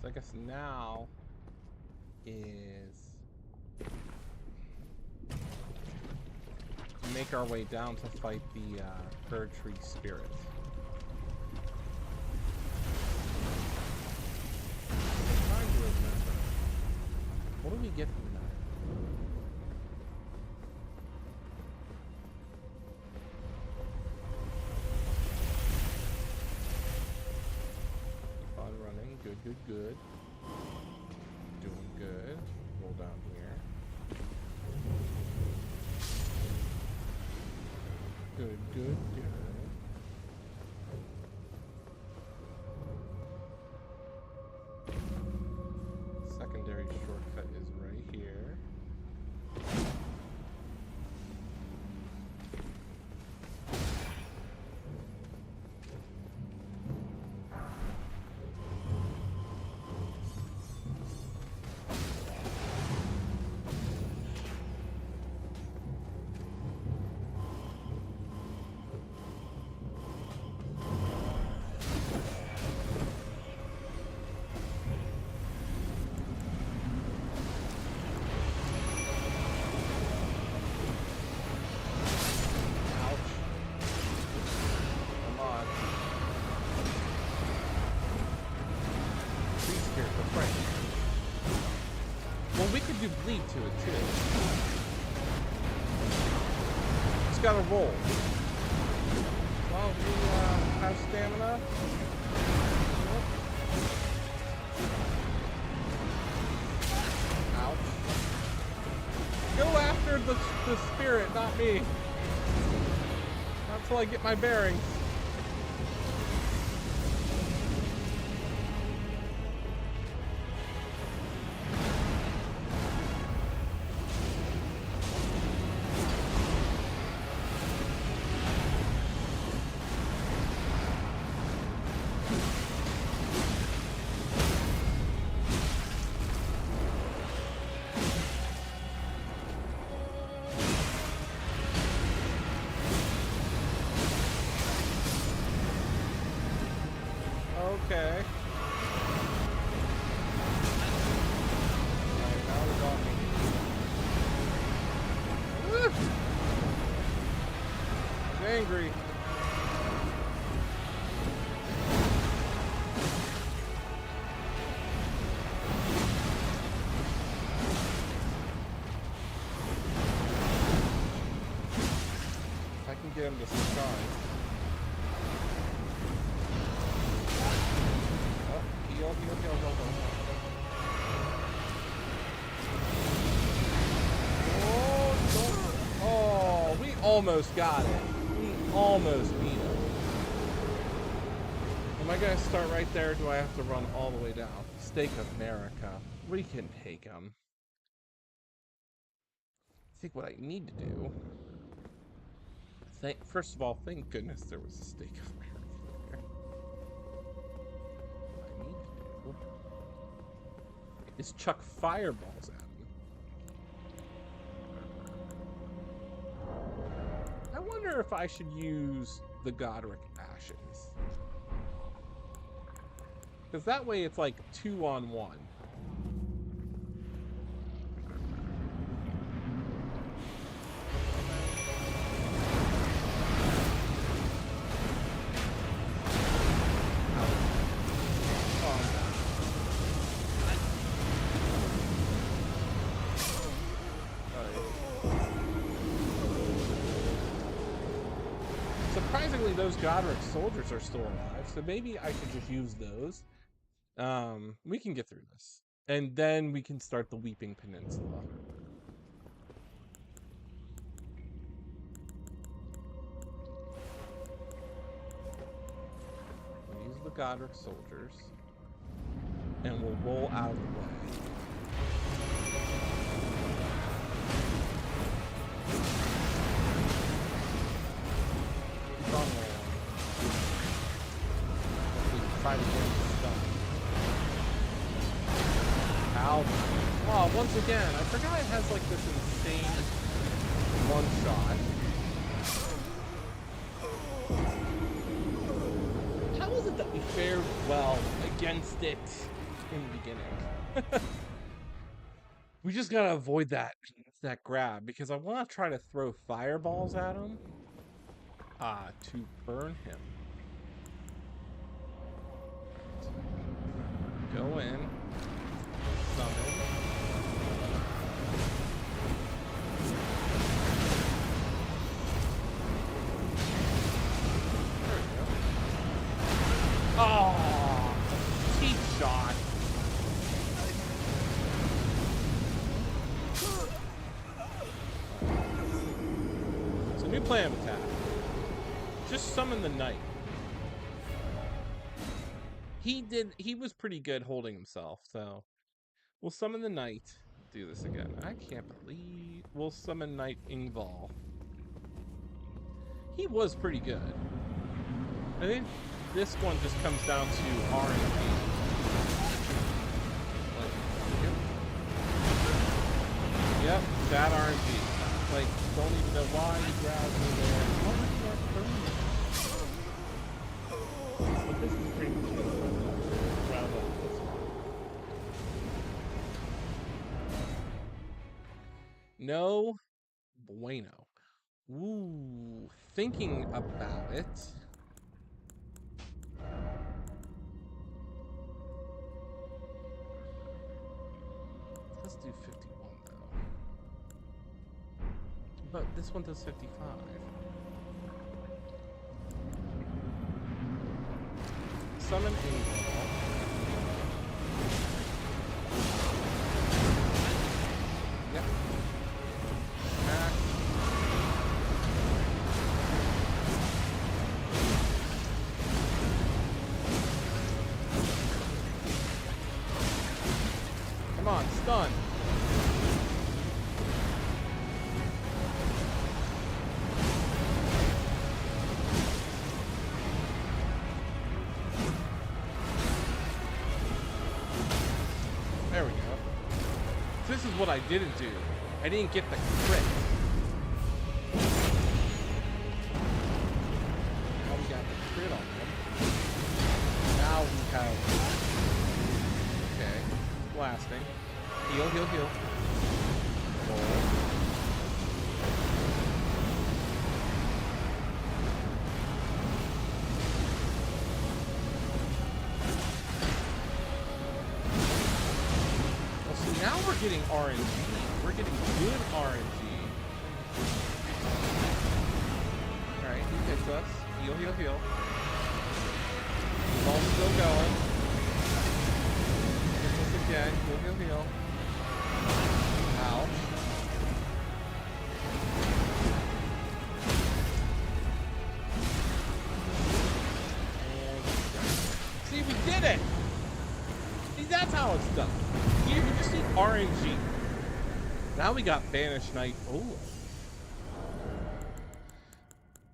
Speaker 1: So I guess now is make our way down to fight the bird tree spirit. I'm trying to remember. What do we get from that? Keep on running. Good, good, good. Doing good. Roll down here. Good, good, good. Secondary shortcut is right here. do bleed to it too. Just gotta roll. Well, we have stamina. Ouch. Go after the spirit, not me. Not until I get my bearings. Okay. Alright, now we got me. Woo! I'm angry. I can get him to shine. Heal. Oh, we almost got it. We almost beat him. Am I gonna start right there, or do I have to run all the way down? Stake of America. We can take him. I think what I need to do... First of all, thank goodness there was a Stake of America there. What I need to do is chuck fireballs at him. I wonder if I should use the Godric Ashes. Because that way it's like 2-on-1. Surprisingly, those Godric soldiers are still alive, so maybe I should just use those. We can get through this. And then we can start the Weeping Peninsula. We'll use the Godric soldiers. And we'll roll out of the way. Try to get stuff. Ow. Oh, once again, I forgot it has like this insane one shot. How is it that we fared well against it in the beginning? We just gotta avoid that grab, because I want to try to throw fireballs at him to burn him. Go in, summon. There we go. Oh, cheap shot. So new plan of attack. Just summon the knight. He was pretty good holding himself, so we'll summon the knight. Do this again. I can't believe we'll summon Knight Ingval. He was pretty good. I think this one just comes down to RNG. Yep, that RNG. Like, don't even know why he grabbed me there. But this is pretty much it. Round up. No bueno. Ooh, thinking about it. Let's do 51 But this one does 55. Summon Angel. Yep. Attack. Come on, stun. There we go. This is what I didn't do. I didn't get the crit. Now we got the crit on them. Now we have... Okay. Blasting. Heal, heal, heal. Roll. Well, see, now we're getting RNG. We're getting good RNG. Alright, he hits us. Heal, heal, heal. Ball's still going. Hits us again. Heal, heal, heal. Ouch. And see, we did it! See, that's how it's done. You just need RNG. Now we got Banished Knight Oleg.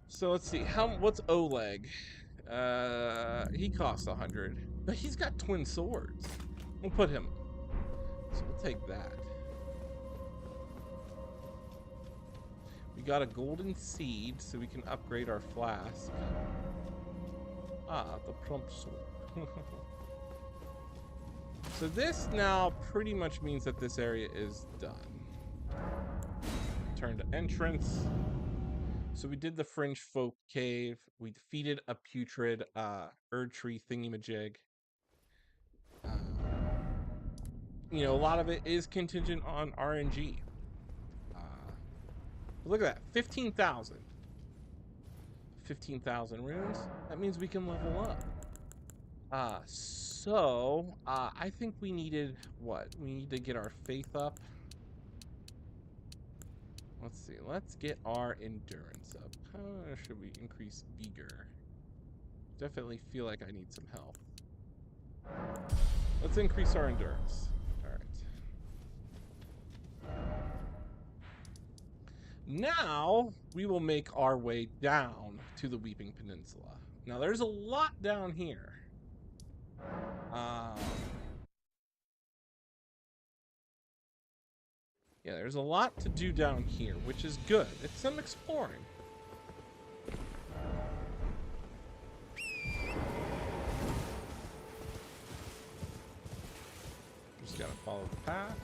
Speaker 1: So let's see. What's Oleg? He costs 100. But he's got twin swords. We'll put him. So we'll take that. We got a golden seed, so we can upgrade our flask. Ah, the plump sword. So this now pretty much means that this area is done. Turn to entrance. So we did the Fringe Folk Cave. We defeated a putrid Erdtree thingamajig. You know, a lot of it is contingent on RNG. Look at that, 15,000. 15,000 runes. That means we can level up. I think we needed what? We need to get our faith up. Let's see. Let's get our endurance up. How should we increase vigor? Definitely feel like I need some help. Let's increase our endurance. All right. Now we will make our way down to the Weeping Peninsula. Now there's a lot down here. Yeah, there's a lot to do down here, which is good. It's some exploring. Just gotta follow the path.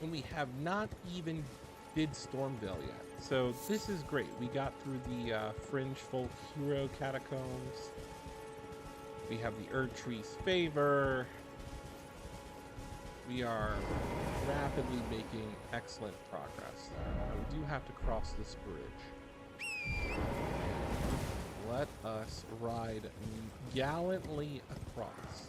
Speaker 1: And we have not even did Stormvale yet. So this is great. We got through the Fringe Folk Hero Catacombs. We have the Erdtree's Favor. We are rapidly making excellent progress. Now, we do have to cross this bridge. Let us ride gallantly across.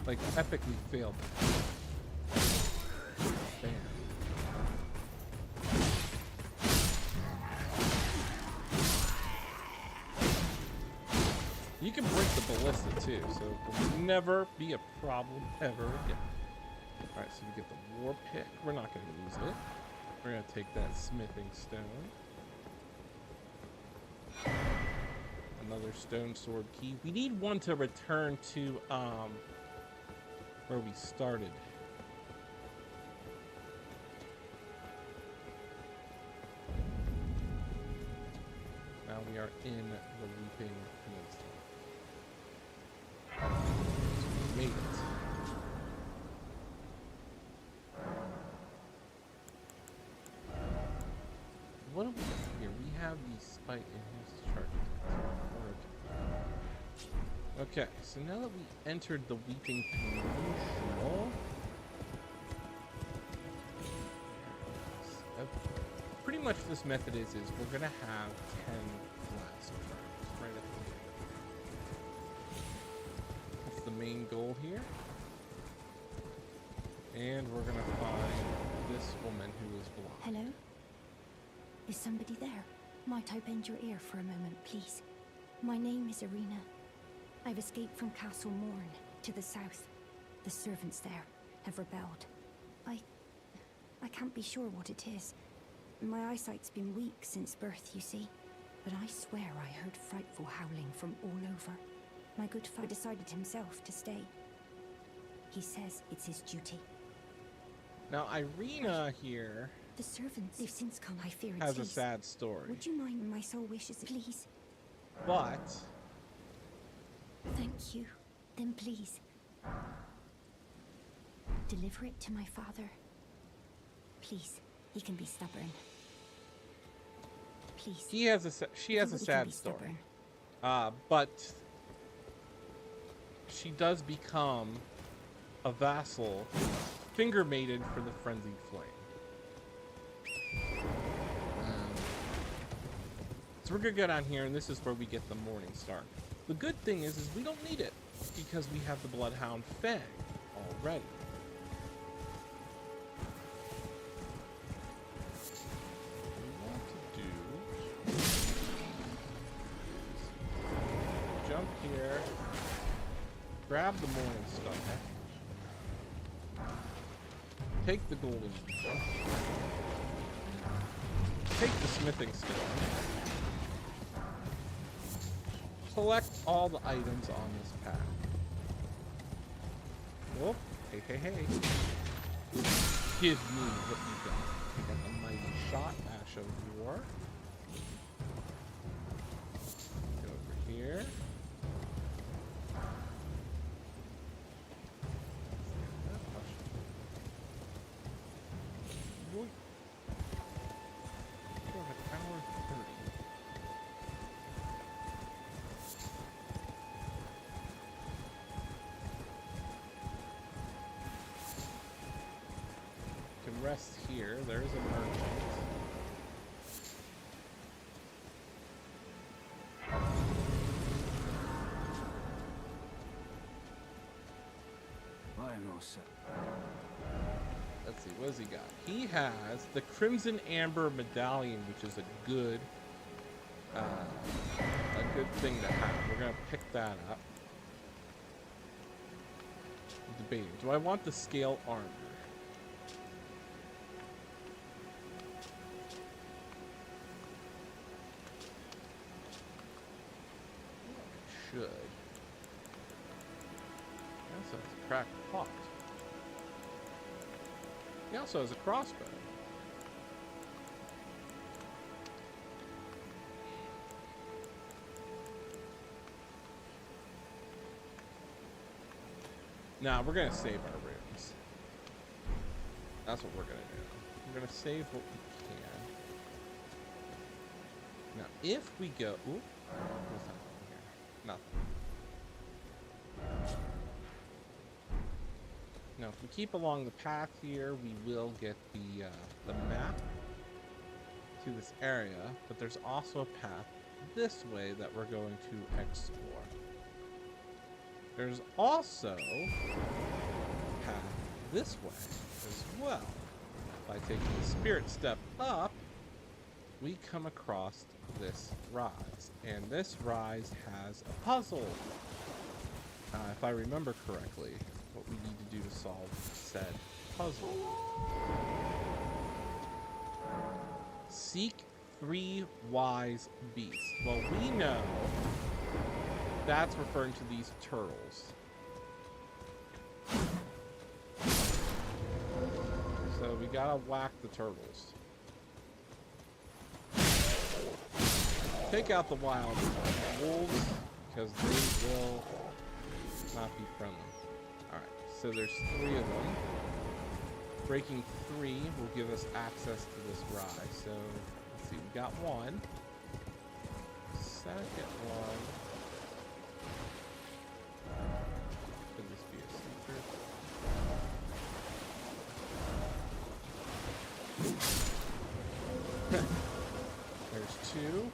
Speaker 1: Like, epically failed. Bam. You can break the ballista too, so it will never be a problem ever again. Alright, so we get the war pick. We're not going to lose it. We're going to take that smithing stone. Another stone sword key. We need one to return to, where we started. Now we are in the Weeping Peninsula. So we made it. What do we got here? We have the spike in his charge attacks. Okay, so now that we entered the Weeping Peninsula, pretty much this method is we're gonna have 10 blast charges right at the end. That's the main goal here. And we're gonna find this woman who is blind.
Speaker 6: Hello? Is somebody there? Might I bend your ear for a moment, please? My name is Irina. I've escaped from Castle Morn to the south. The servants there have rebelled. I can't be sure what it is. My eyesight's been weak since birth, you see. But I swear I heard frightful howling from all over. My good father decided himself to stay. He says it's his duty.
Speaker 1: Now, Irina here
Speaker 6: The servants, they've since come, I fear, in
Speaker 1: has a
Speaker 6: haste.
Speaker 1: sad story.
Speaker 6: Would you mind my soul wishes, please?
Speaker 1: But
Speaker 6: Thank you. Then please, deliver it to my father. Please, he can be stubborn. Please.
Speaker 1: she has a
Speaker 6: Everybody can
Speaker 1: sad
Speaker 6: be
Speaker 1: story.
Speaker 6: stubborn.
Speaker 1: But she does become a vassal, finger mated for the Frenzied Flame. So we're gonna go down here, and this is where we get the Morning Star. The good thing is we don't need it because we have the Bloodhound Fang already. What we want to do is jump here, grab the Morning Star, take the Golden Needle, take the Smithing Stone, collect all the items on this path. Whoop. Hey, hey, hey. Give me what you got. We got the Mighty Shot, Ash of War. Go over here. Yoink. We have an hour 30. Can rest here. There's a merchant.
Speaker 2: I am all set.
Speaker 1: Let's see, what does he got? He has the Crimson Amber Medallion, which is a good thing to have. We're gonna pick that up. Debating. Do I want the scale armor? Should. He also has a cracked pot. He also has a crossbow. Nah, we're gonna save our runes. That's what we're gonna do. We're gonna save what we can. Now, if we go... Ooh, what's happening here? Nothing. Now, if we keep along the path here, we will get the map to this area, but there's also a path this way that we're going to explore. There's also a path this way as well. By taking the spirit step up, we come across this rise, and this rise has a puzzle. If I remember correctly, what we need to do to solve said puzzle. Seek 3 wise beasts. Well, we know that's referring to these turtles. So we gotta whack the turtles. take out the wild wolves because they will not be friendly. Alright, so there's 3 of them. Breaking 3 will give us access to this rye. So, let's see, we got 1. Second one. Could this be a secret? There's 2.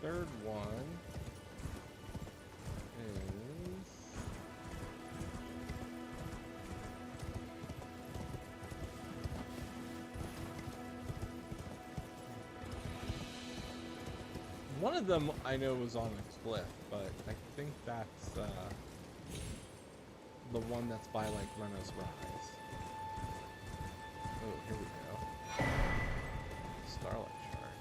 Speaker 1: The third one is... One of them I know was on a cliff, but I think that's the one that's by like Rena's Rise. Oh, here we go. Starlight Shard.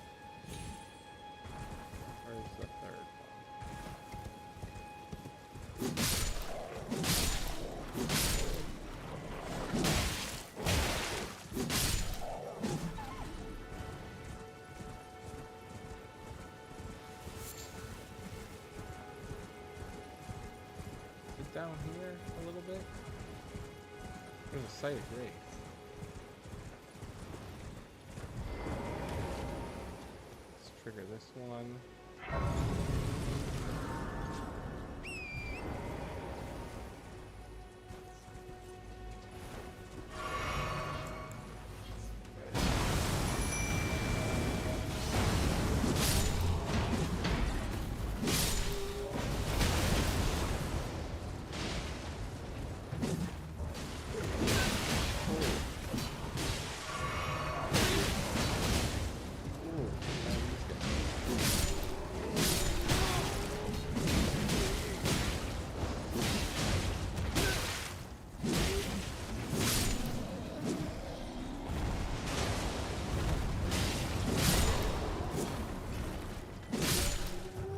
Speaker 1: Where's the third down here a little bit? There's a site of grace. Let's trigger this one.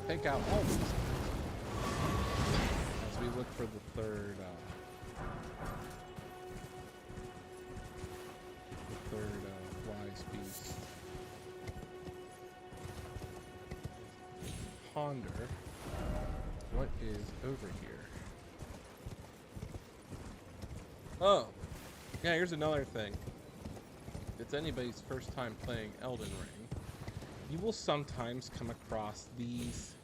Speaker 1: Take out all these guys as we look for the third wise beast. Ponder what is over here. Oh, yeah, here's another thing. If it's anybody's first time playing Elden Ring, you will sometimes come across these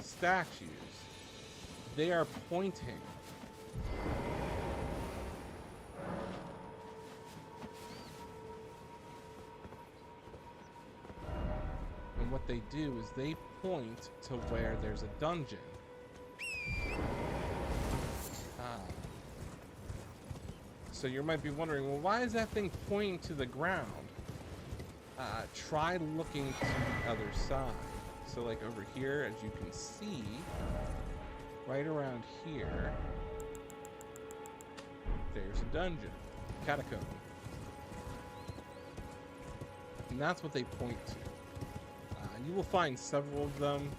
Speaker 1: statues. They are pointing. And what they do is they point to where there's a dungeon. So you might be wondering, well, why is that thing pointing to the ground? Try looking to the other side. So like over here, as you can see, right around here, there's a dungeon, catacomb. And that's what they point to. You will find several of them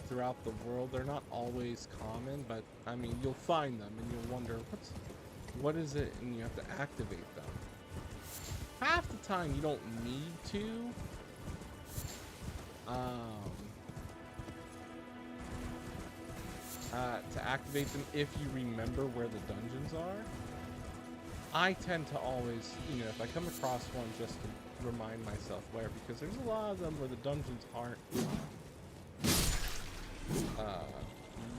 Speaker 1: throughout the world. They're not always common, but I mean, you'll find them and you'll wonder, what is it? And you have to activate them. Half the time you don't need to. To activate them if you remember where the dungeons are. I tend to always, you know, if I come across one, just to remind myself where, because there's a lot of them where the dungeons aren't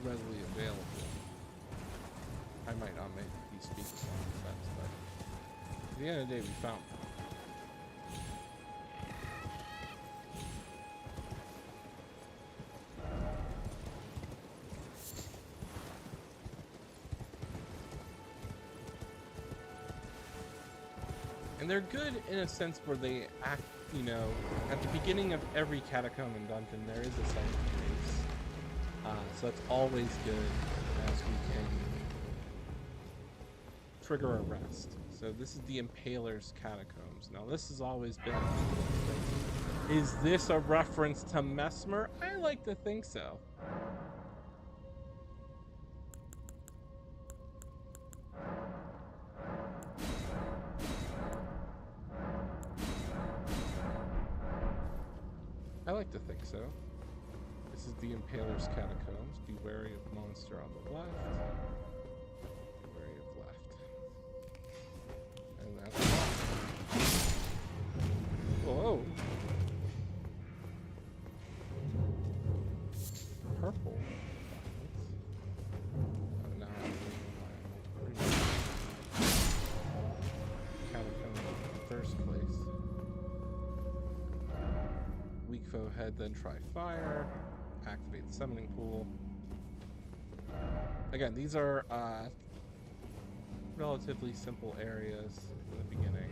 Speaker 1: readily available. I might not be speaking on defense, but at the end of the day, we found them. And they're good in a sense where they act, you know, at the beginning of every catacomb and dungeon, there is a site of grace. So that's always good as we can trigger a rest. So this is the Impaler's Catacombs. Now this has always been... Is this a reference to Mesmer? I like to think so. I like to think so. This is the Impaler's Catacombs. Be wary of monster on the left. Be wary of left. And that's all. Whoa. Purple. Oh, now I'm catacomb in the first place. Weak foe head, then try fire. Activate the summoning pool. Again, these are relatively simple areas in the beginning.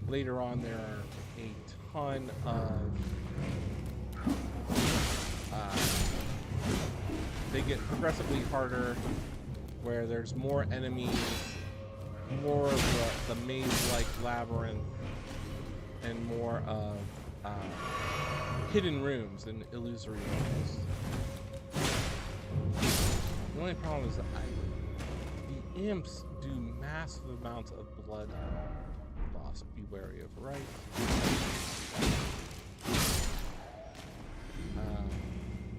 Speaker 1: Later on, there are a ton of they get progressively harder, where there's more enemies, more of the maze-like labyrinth, and more of hidden rooms and illusory levels. The only problem is that the imps do massive amounts of blood loss. Be wary of right.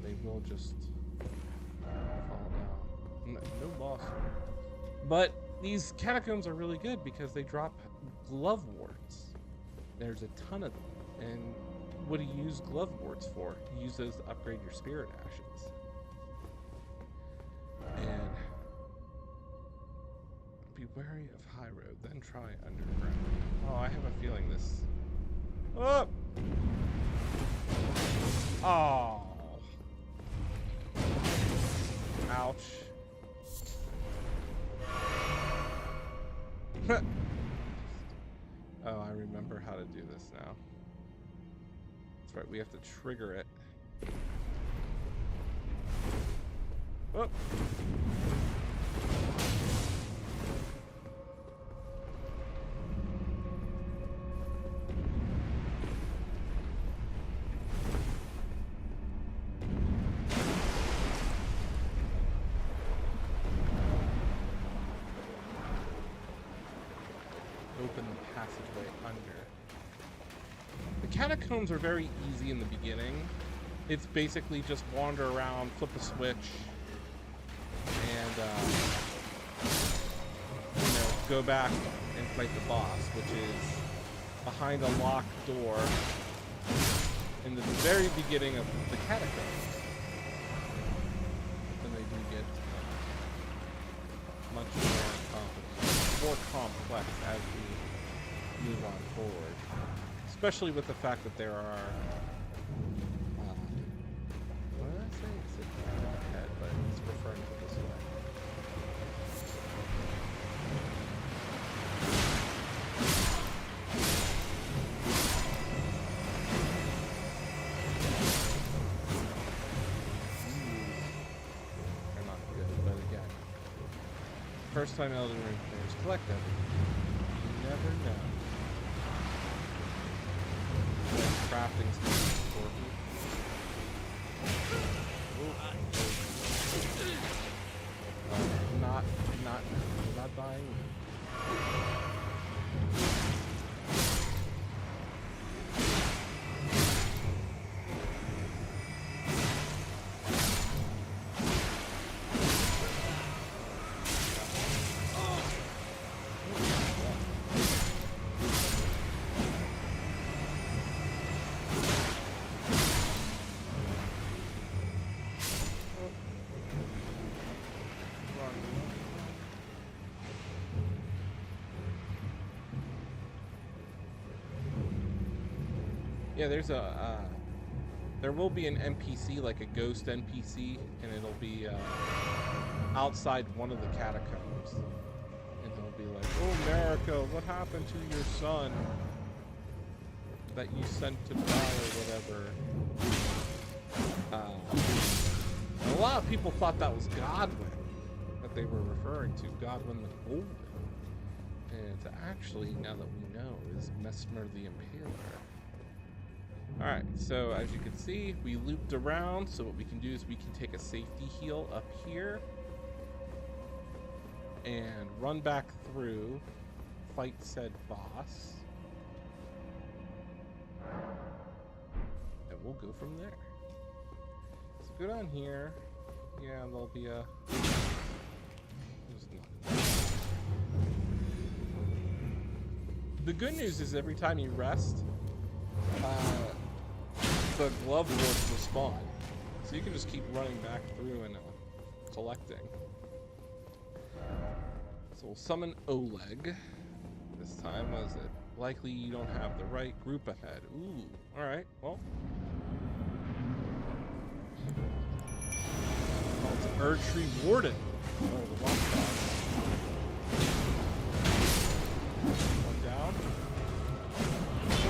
Speaker 1: They will just fall down. No boss. But these catacombs are really good because they drop glove warts. There's a ton of them. And what do you use glove warts for? You use those to upgrade your spirit ashes. And be wary of high road, then try underground. Oh, I have a feeling this. Oh! Oh! Ouch. Oh, I remember how to do this now. That's right, we have to trigger it. Oh! Open the passageway under. The catacombs are very easy in the beginning. It's basically just wander around, flip a switch, and go back and fight the boss, which is behind a locked door in the very beginning of the catacombs. Then they do get much more complex as we move on forward, especially with the fact that there are what did I say? It's ahead, but it's referring to this way. They're not good, but again, first time Elden Ring players collect everything. You never know. Crafting stuff for me. Not buying. Yeah, there's there will be an NPC, like a ghost NPC, and it'll be outside one of the catacombs. And he'll be like, "Oh, America, what happened to your son that you sent to die or whatever?" A lot of people thought that was Godwin that they were referring to, Godwin the Golden. And it's actually, now that we know, is Mesmer the Impaler. Alright, so as you can see, we looped around, so what we can do is we can take a safety heal up here and run back through, fight said boss, and we'll go from there. So go down here. Yeah, there'll be a... The good news is every time you rest, the glove wards will spawn. So you can just keep running back through and collecting. So we'll summon Oleg. This time, was it likely you don't have the right group ahead? Ooh, alright, well. Oh, it's an Erdtree Warden. Oh, the watchdog. One down.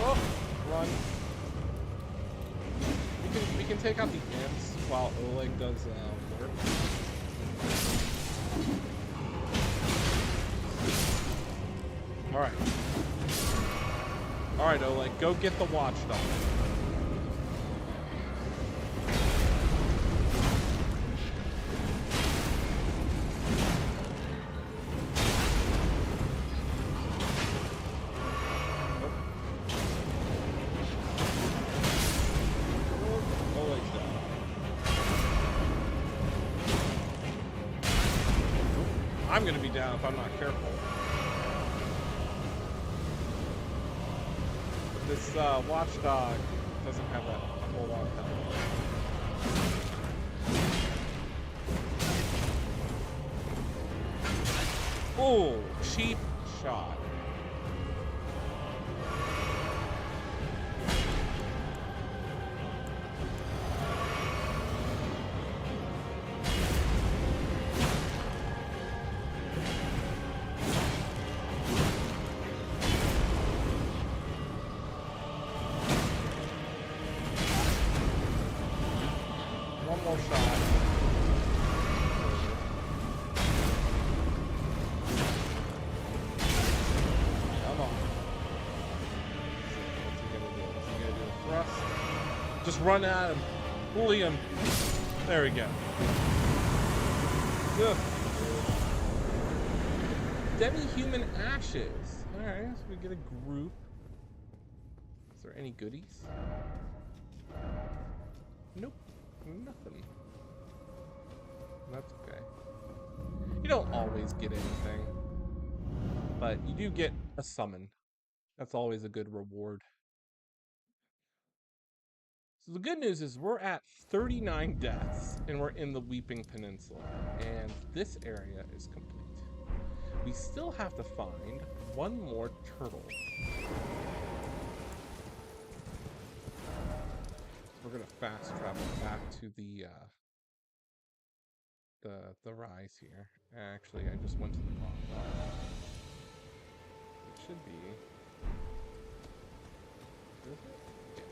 Speaker 1: Oh, run. We can take out the imps while Oleg does work. Alright. Alright, Oleg, go get the watchdog. Oleg's down. I'm gonna be down if I'm not careful. This watchdog doesn't have that whole lot of health. Oh, cheap shot. One more shot. Come on. What's he gonna do? Is he gonna do a thrust? Just run at him. Bully him. There we go. Ugh. Demi-human ashes. Alright, so we get a group. Is there any goodies? Nope. Nothing. That's okay. You don't always get anything, but you do get a summon. That's always a good reward. So the good news is we're at 39 deaths and we're in the Weeping Peninsula, and this area is complete. We still have to find one more turtle. We're gonna fast travel back to the rise here. Actually, I just went to the wrong one. It should be. Is it? Yeah.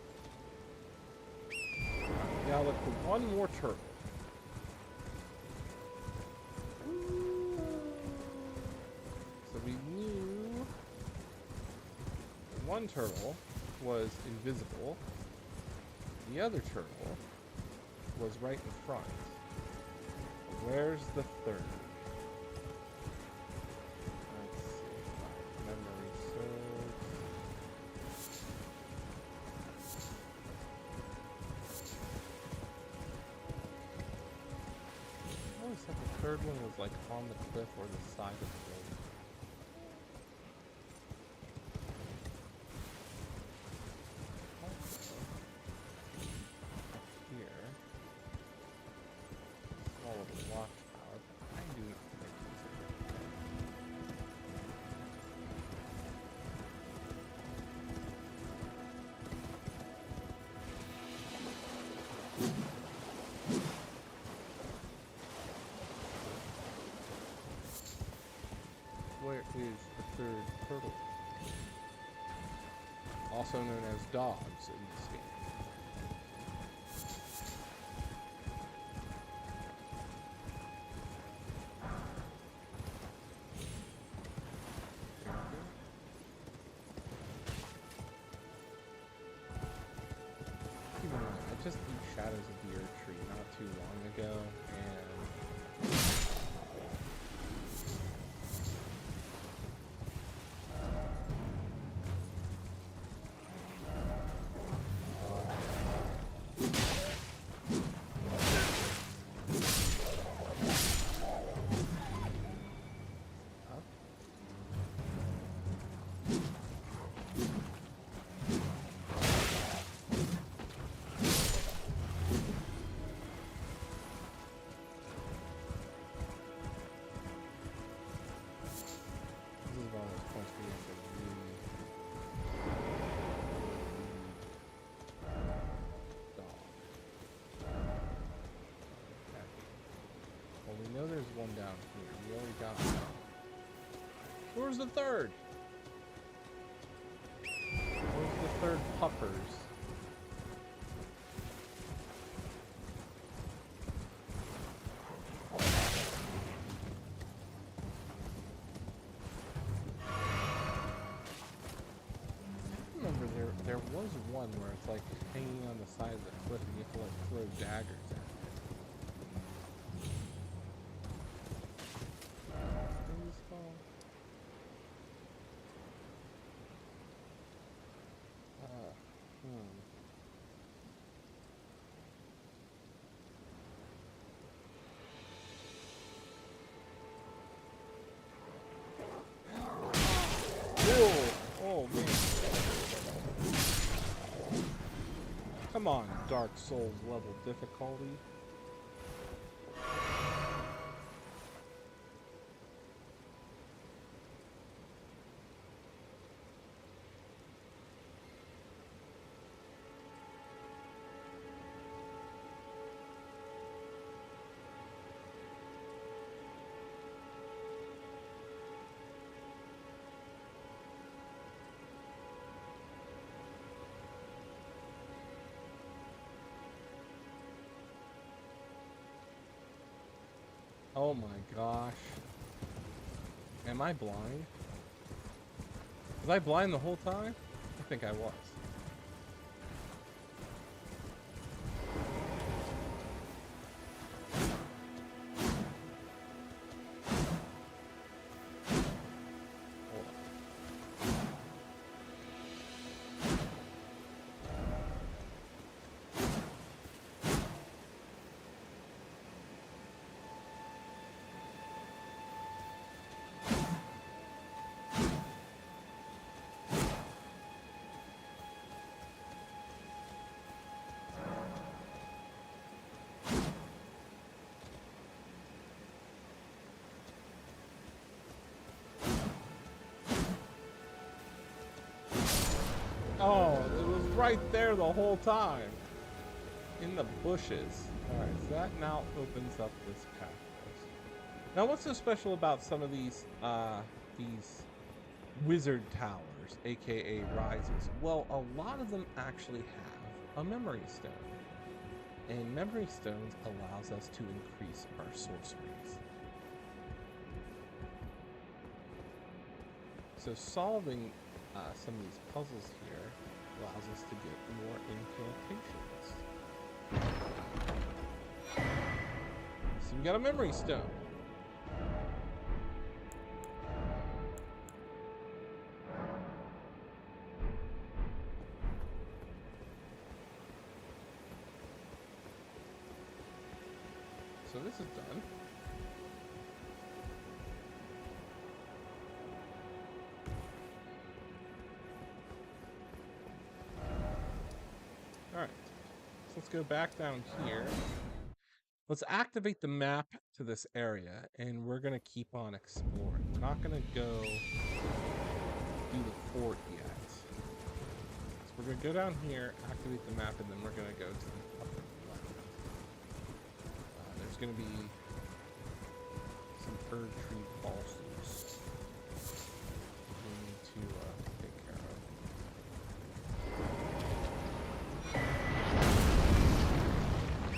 Speaker 1: Alright, we gotta look for one more turtle. So we knew one turtle was invisible. The other turtle was right in front. Where's the third? Let's see if my memory serves. I always thought the third one was like on the cliff or the side of the building. Here. All of the watchtower, but I do not think it's a good thing. Where is the third turtle? Also known as dogs in this game. I just beat Shadows of the Erdtree not too long ago, and Where's the third? Where's the third puppers? There was one where it's like hanging on the side of the cliff and you have to like throw daggers at it. Who's called? Whoa! Oh man. Come on, Dark Souls level difficulty. Oh my gosh. Am I blind? Was I blind the whole time? I think I was. Hold on. Oh, it was right there the whole time. In the bushes. Alright, so that now opens up this path. Now what's so special about some of these wizard towers, aka rises? Well, a lot of them actually have a memory stone. And memory stones allows us to increase our sorceries. So solving some of these puzzles here allows us to get more incantations. So we got a memory stone. So this is done. Alright, so let's go back down here. Let's activate the map to this area, and we're going to keep on exploring. We're not going to go do the fort yet. So we're going to go down here, activate the map, and then we're going to go to the upper left. There's going to be some Erd tree bosses we need to take care of.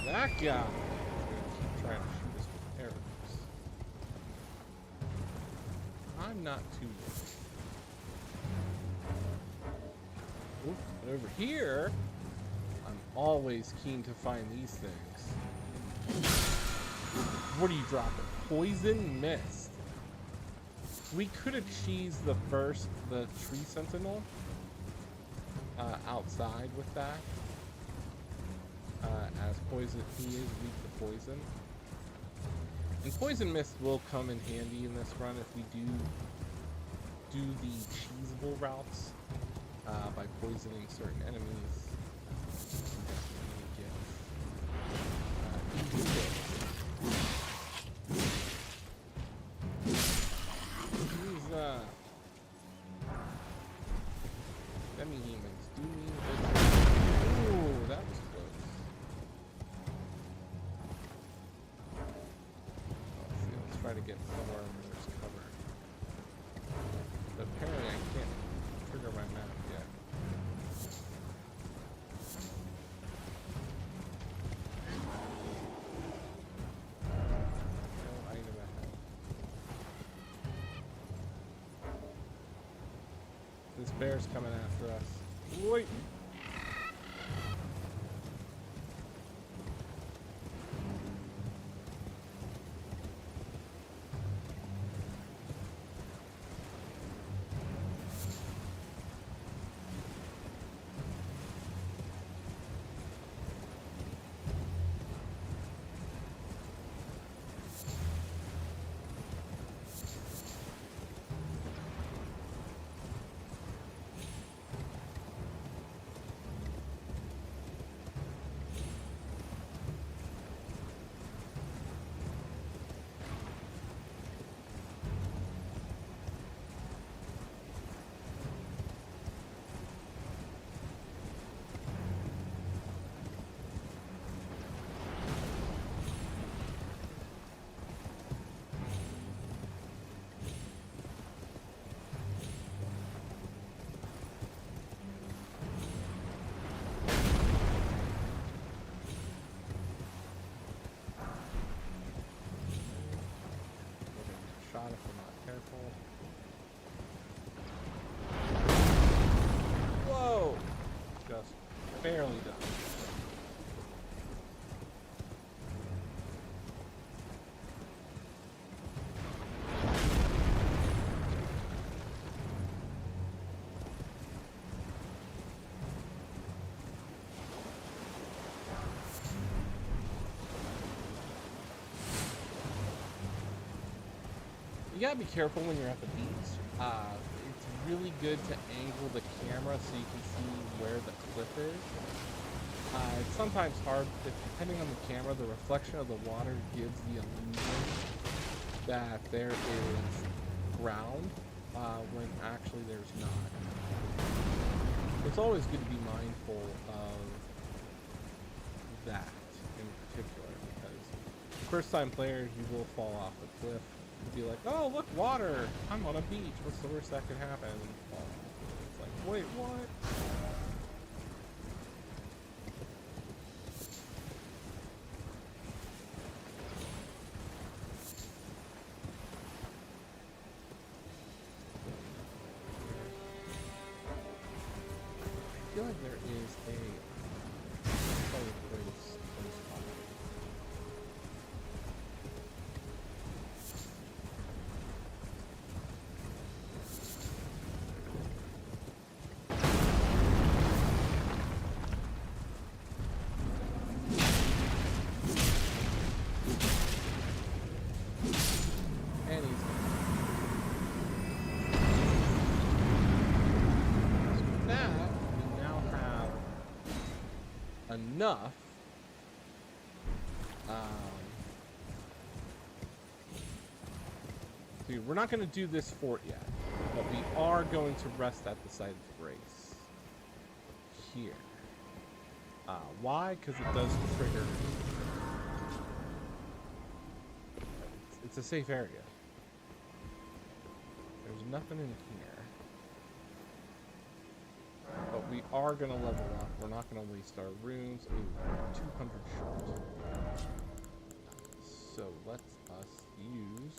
Speaker 1: That guy is going to keep trying to shoot us with arrows. I'm not too worried. Oof, but over here, I'm always keen to find these things. What are you dropping? Poison mist. We could have cheesed the tree sentinel outside with that. As poison, he is weak to poison. And poison mist will come in handy in this run if we do the cheesable routes by poisoning certain enemies. Demi-humans do mean business. Ooh, that was close. Let's see, let's try to get somewhere where there's cover. bear's coming after us. Wait. Shot if we're not careful. Whoa! Just barely done. You gotta be careful when you're at the beach. It's really good to angle the camera so you can see where the cliff is. It's sometimes hard, depending on the camera, the reflection of the water gives the illusion that there is ground when actually there's not. It's always good to be mindful of that in particular, because first time players, you will fall off the cliff. Be like, oh, look, water. I'm on a beach. What's the worst that could happen? And fall off. It's like, wait, what? I feel like there is a place close by. Enough dude, we're not going to do this fort yet, but we are going to rest at the site of grace here. Why? Because it does trigger. It's a safe area. There's nothing in here. But we are going to level up. We're not going to waste our runes. Ooh, 200 short. So let's us use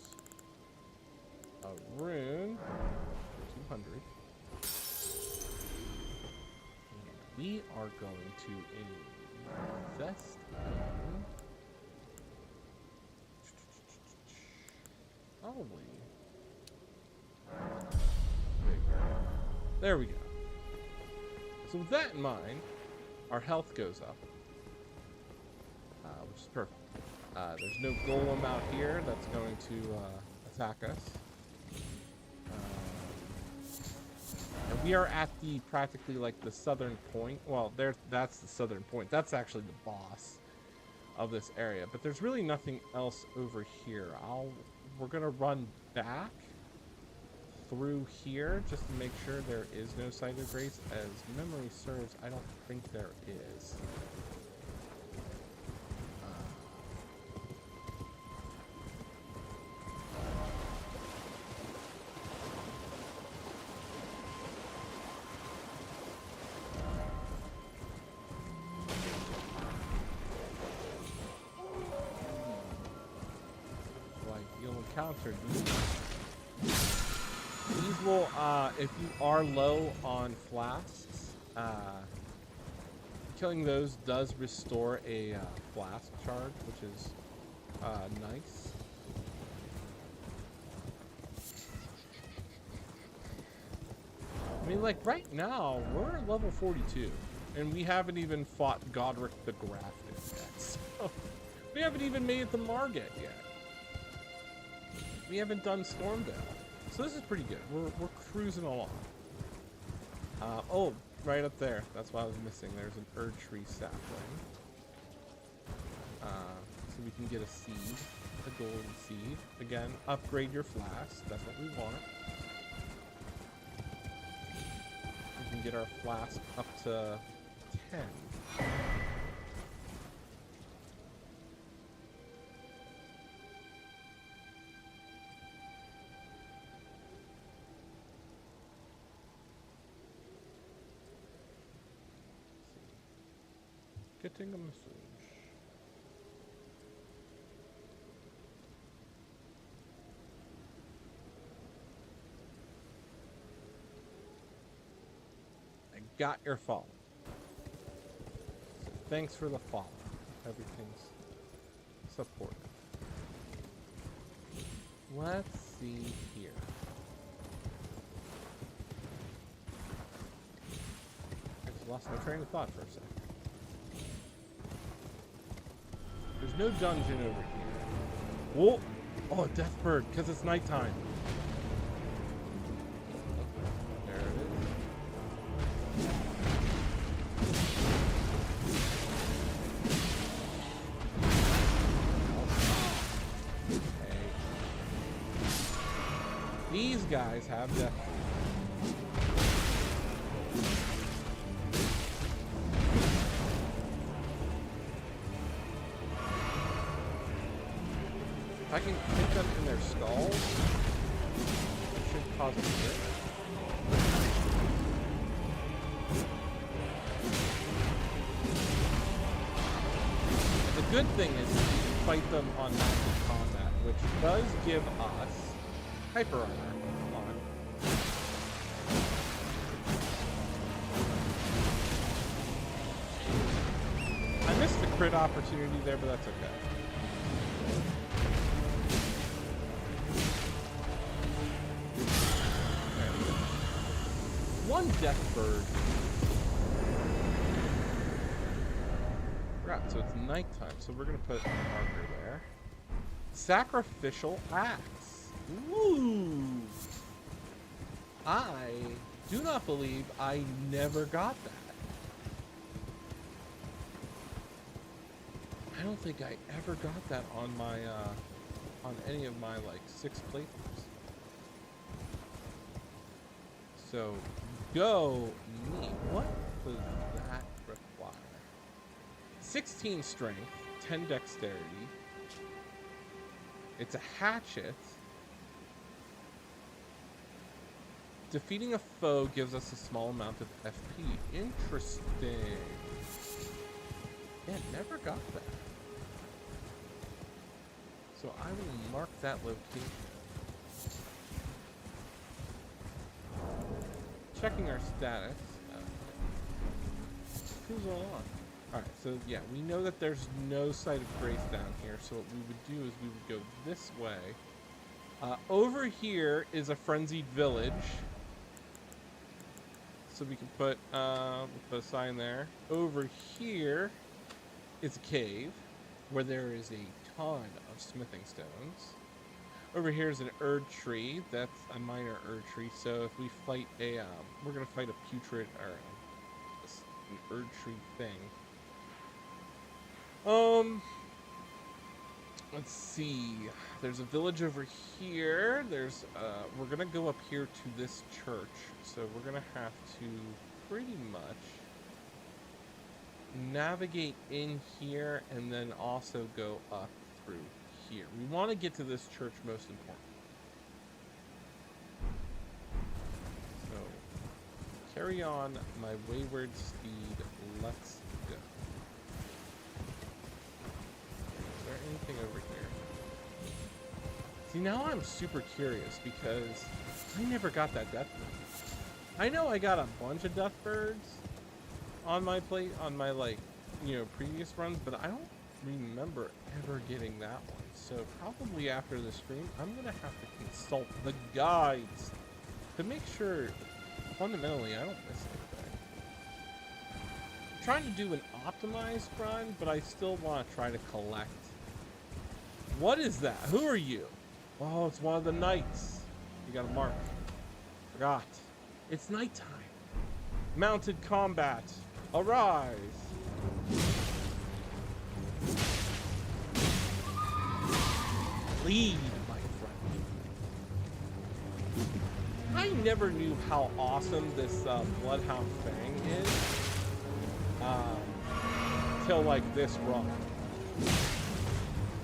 Speaker 1: a rune for 200. And we are going to invest in probably. There we go. So with that in mind, our health goes up, which is perfect. There's no golem out here that's going to attack us. And we are at the practically like the southern point. Well, that's the southern point. That's actually the boss of this area. But there's really nothing else over here. We're gonna run back through here just to make sure there is no site of grace. As memory serves, I don't think there is. Like, you'll encounter these. These will, if you are low on flasks, killing those does restore a flask charge, which is nice. I mean, like, right now, we're at level 42, and we haven't even fought Godric the Grafted yet, so we haven't even made it to Margit yet. We haven't done Stormvale, so this is pretty good. We're cruising along. Oh, right up there. That's what I was missing. There's an Erd Tree sapling. So we can get a seed, a golden seed. Again, upgrade your flask. That's what we want. We can get our flask up to 10. Getting a message. I got your follow. So thanks for the follow. Everything's supported. Let's see here. I just lost my train of thought for a second. There's no dungeon over here. Whoa! Oh, Deathbird, because it's nighttime. There it is. Okay. These guys have Deathbird. If I can hit them in their skulls, it should cause a hit. The good thing is you can fight them on mounted combat, which does give us hyper armor. Come on. I missed the crit opportunity there, but that's okay. One Deathbird. Right, so it's nighttime, so we're gonna put a marker there. Sacrificial axe. Ooh. I do not believe I never got that. I don't think I ever got that on my on any of my like 6 playthroughs. So go me. What does that require? 16 strength, 10 dexterity. It's a hatchet. Defeating a foe gives us a small amount of FP. Interesting. Yeah, never got that. So I will mark that location. Checking our status. Cruise along. Alright, so yeah, we know that there's no site of grace down here, so what we would do is we would go this way. Over here is a frenzied village. So we can put, we'll put a sign there. Over here is a cave where there is a ton of smithing stones. Over here is an Erd Tree. That's a minor Erd Tree. So if we fight a, we're gonna fight a putrid or an Erd Tree thing. Let's see. There's a village over here. There's, we're gonna go up here to this church. So we're gonna have to pretty much navigate in here and then also go up through here. We want to get to this church most important. So, carry on my wayward steed. Let's go. Is there anything over here? See, now I'm super curious because I never got that death bird. I know I got a bunch of death birds on my plate, on my, like, you know, previous runs, but I don't remember ever getting that one. So probably after the stream, I'm gonna have to consult the guides to make sure, fundamentally, I don't miss anything. I'm trying to do an optimized run, but I still want to try to collect. What is that? Who are you? Oh, it's one of the knights. You got a mark. Forgot. It's nighttime. Mounted combat. Arise. Lead, my friend. I never knew how awesome this Bloodhound Fang is till like this run.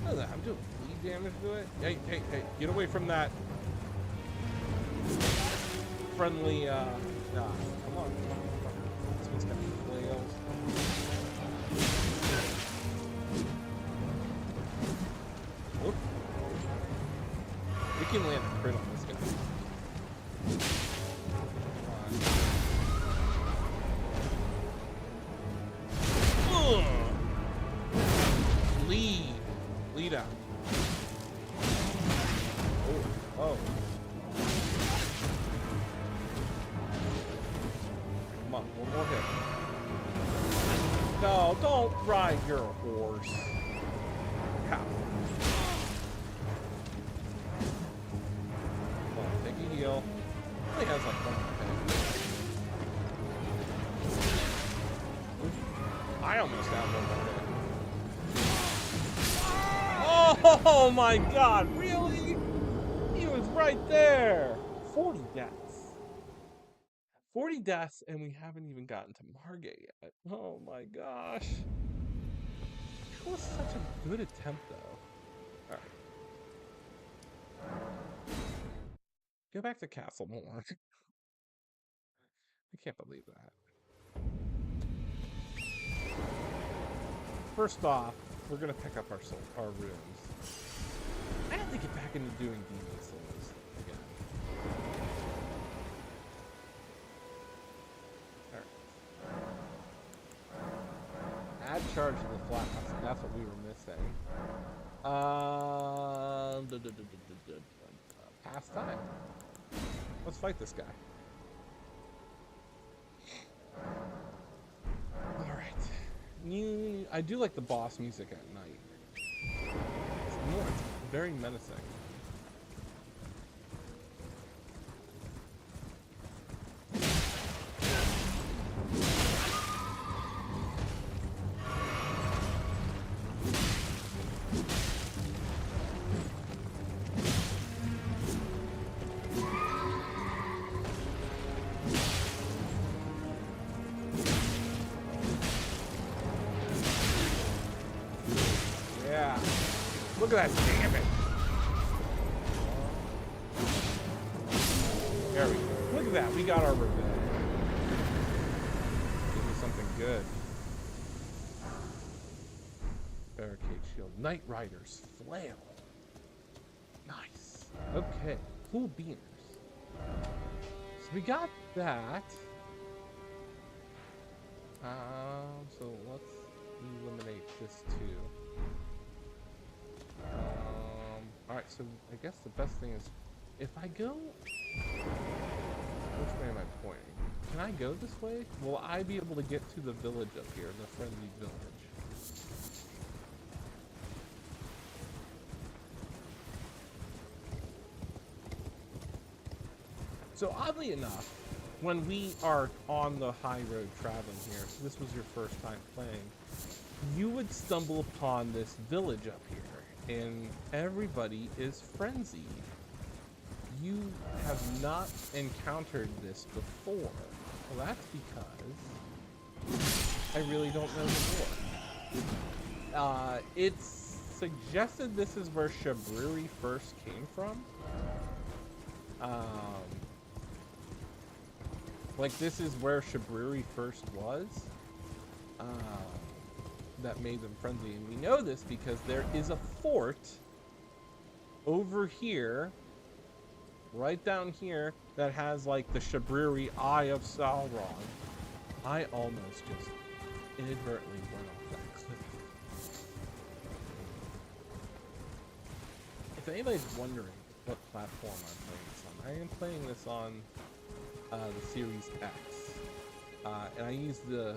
Speaker 1: Look at that, I'm doing bleed damage to it. Hey, hey, hey, get away from that friendly, come on, come on, come on. This one's got flails. Whoop. We can land a crit on this guy. Lead. Lead out. Oh. Oh. Come on, one more hit. No, don't ride your horse. Cow. Come on, take a heal. I think that's like one hit. I almost had one more hit. Oh my god, really? He was right there. 40 deaths. 40 deaths, and we haven't even gotten to Margate yet. Oh my gosh. That was such a good attempt, though. Alright. Go back to Castle Moore. I can't believe that. First off, we're gonna pick up our rooms. I have to get back into doing demon souls again. Alright. Add charge to the flask. That's what we were missing. Past time. Let's fight this guy. Alright. I do like the boss music at night. It's very menacing. Look at that damage. There we go. Look at that. We got our revenge. Give me something good. Barricade shield. Knight Rider's flail. Nice. Okay. Cool beamers. So we got that. So let's eliminate this too. Alright, so I guess the best thing is, if I go, which way am I pointing? Can I go this way? Will I be able to get to the village up here, the friendly village? So oddly enough, when we are on the high road traveling here, so this was your first time playing, you would stumble upon this village up here. And everybody is frenzied. You have not encountered this before. Well, that's because I really don't know the lore. It's suggested this is where Shabriri first came from. Like this is where Shabriri first was. That made them friendly, and we know this because there is a fort over here, right down here, that has like the Shabriri Eye of Sauron. I almost just inadvertently went off that cliff. If anybody's wondering what platform I'm playing this on, I am playing this on the Series X. And I use the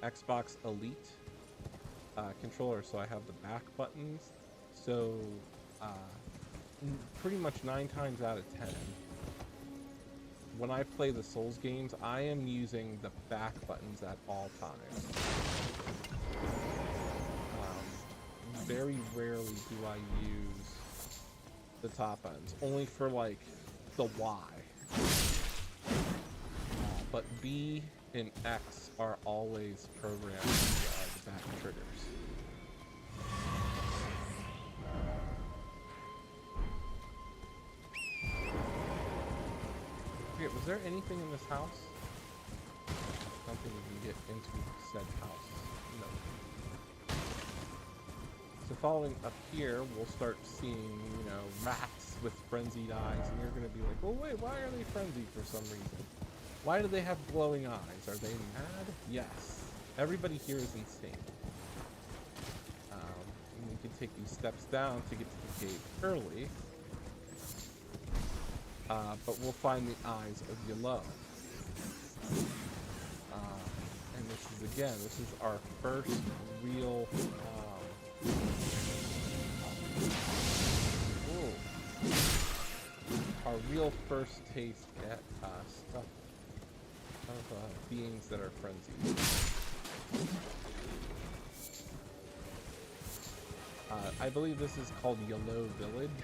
Speaker 1: Xbox Elite controller, so I have the back buttons. So pretty much 9 times out of 10, when I play the Souls games, I am using the back buttons at all times. Very rarely do I use the top buttons, only for like the Y. But B and X are always programmed the back triggers. Was there anything in this house? I don't think we can get into said house. No. So following up here, we'll start seeing, you know, rats with frenzied eyes, and you're going to be like, well, wait, why are they frenzied for some reason? Why do they have glowing eyes? Are they mad? Yes. Everybody here is insane. And we can take these steps down to get to the cave early. But we'll find the eyes of Yellow. And this is our first real, first taste at stuff of beings that are frenzied. I believe this is called Yellow Village.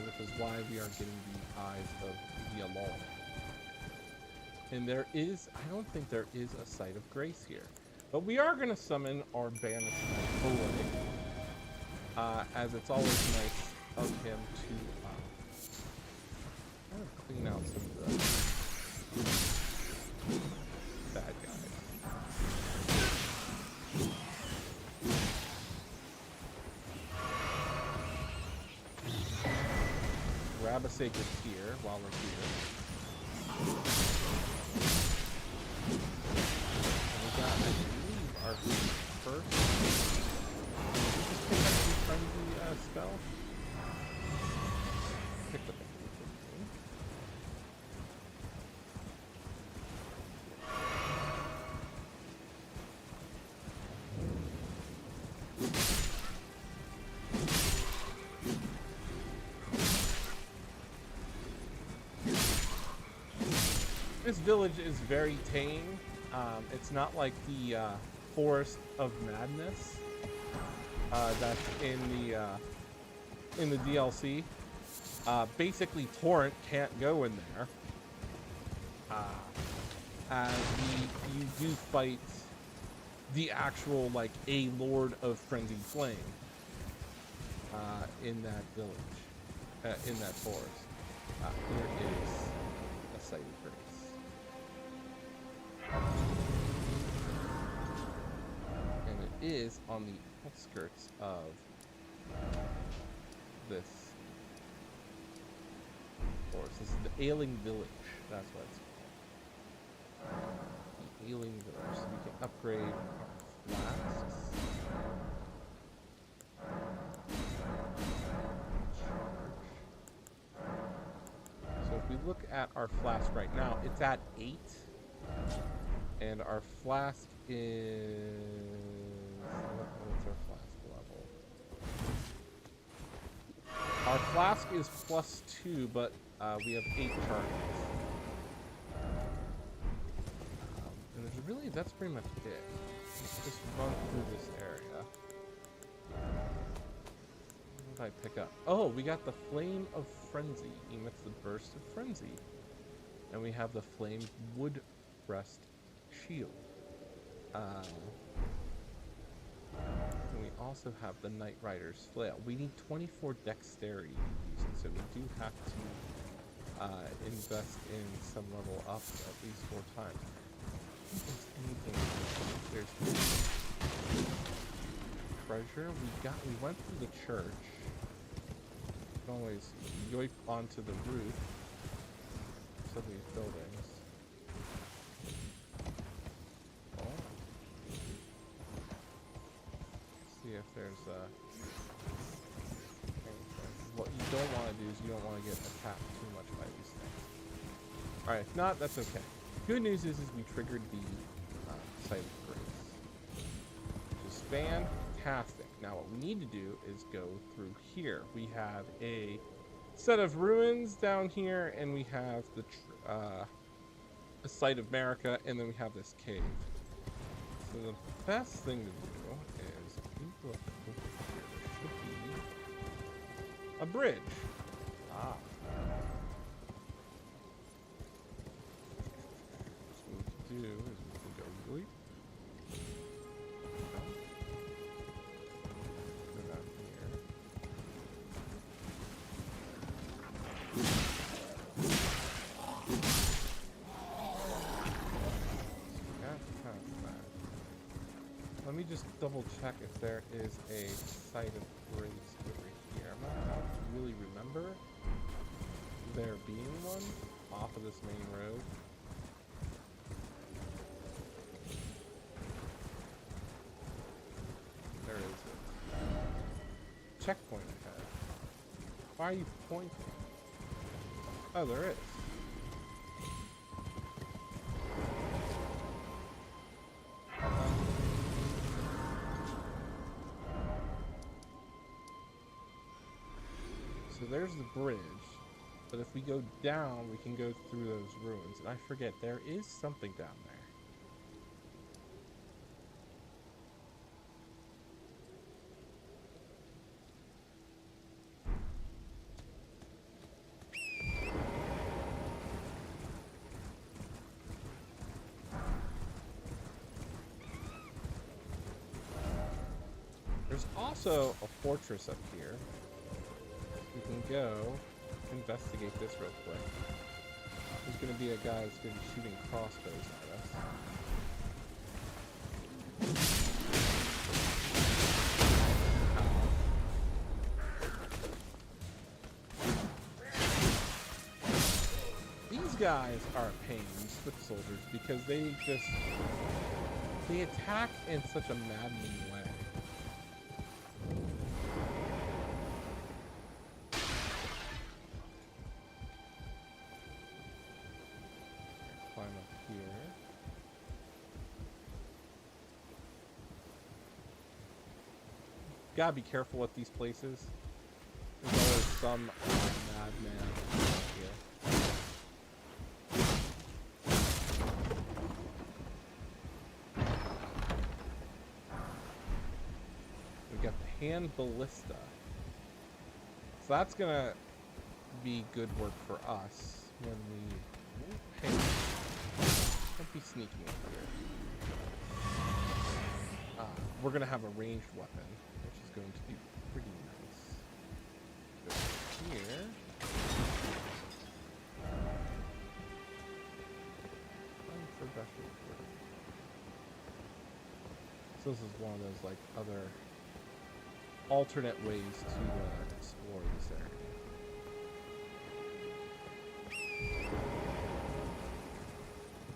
Speaker 1: Which is why we are getting the eyes of Yellow. And there is, I don't think there is a site of grace here. But we are going to summon our banished knight away. As it's always nice of him to kind of clean out some of the bad guys. Grab a sacred tear while we're here. And we got, I believe, our first. Did we just pick up the frenzy spell? Picked up a This village is very tame. It's not like the Forest of Madness that's in the DLC. Basically, Torrent can't go in there, as you do fight the actual like a Lord of Frenzied Flame in that village, in that forest. Here is a site of grace. Is on the outskirts of this forest. This is the Ailing Village. That's what it's called. The Ailing Village. So we can upgrade our flasks. So if we look at our flask right now, it's at 8. And our flask is... What's our flask level? Our flask is +2, but we have 8 charges. And there's really, that's pretty much it. Let's just run through this area. What did I pick up? Oh, we got the Flame of Frenzy. Emits the Burst of Frenzy. And we have the Flame Wood Rest Shield. And we also have the Knight Rider's Flail. We need 24 dexterity to use it, so we do have to invest in some level up at least 4 times. I don't think there's anything. There's treasure. We went through the church. can always yoip onto the roof of some of these buildings. Oh. See if there's what you don't want to do is you don't want to get attacked too much by these things. Alright, if not, that's okay. Good news is we triggered the site of grace. Which is fantastic. Now what we need to do is go through here. We have a set of ruins down here, and we have the site of America, and then we have this cave. So the best thing to do is, if you look over here, there should be a bridge. Ah. So what we can do is we can go yoink. Go down here. Let me just double check if there is a site of grace over here. I don't really remember there being one off of this main road. There is it. Checkpoint ahead. Why are you pointing? Oh, there is. So there's the bridge, but if we go down, we can go through those ruins. And I forget, there is something down there. There's also a fortress up here. We can go investigate this real quick. There's going to be a guy that's going to be shooting crossbows at us. These guys are a pain, these foot soldiers, because they attack in such a maddening way. Gotta be careful with these places. There's always some madman here. We got the hand ballista. So that's gonna be good work for us when we. Hey, don't be sneaking up here. We're gonna have a ranged weapon, which is going to be pretty nice. Go here. So this is one of those like other alternate ways to explore this area.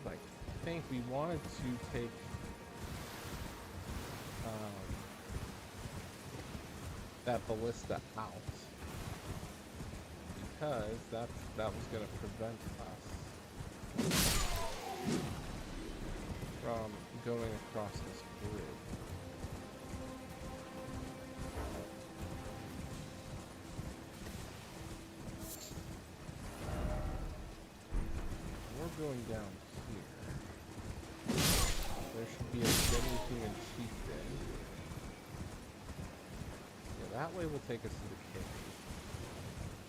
Speaker 1: Like, I think we wanted to take that ballista out because that was going to prevent us from going across this bridge. We're going down here. There should be a deadly human chieftain. Yeah, that way will take us to the cave.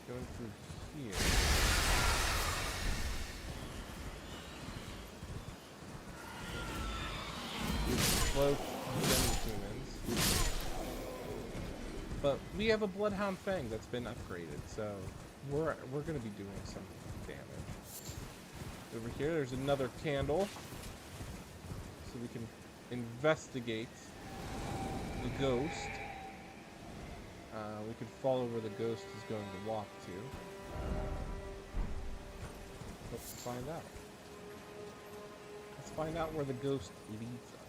Speaker 1: Going through here. Slow humans. But we have a Bloodhound Fang that's been upgraded, so we're gonna be doing some damage. Over here, there's another candle, so we can investigate the ghost. We could follow where the ghost is going to walk to. Let's find out. Let's find out where the ghost leads us.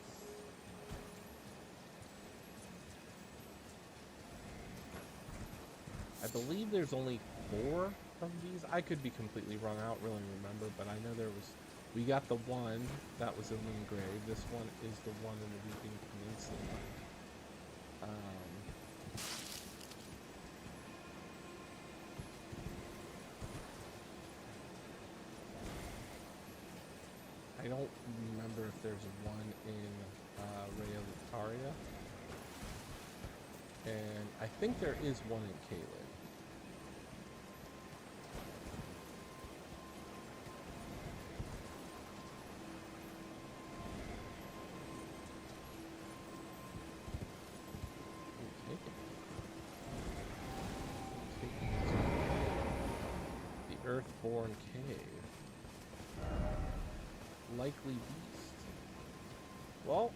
Speaker 1: I believe there's only 4 of these. I could be completely wrong. I don't really remember, but I know there was... We got the one that was in the grave. This one is the one in the Weeping Peninsula. I don't remember if there's one in Raya Lucaria. And I think there is one in Caelid. Earthborn Cave. Likely beast. Well,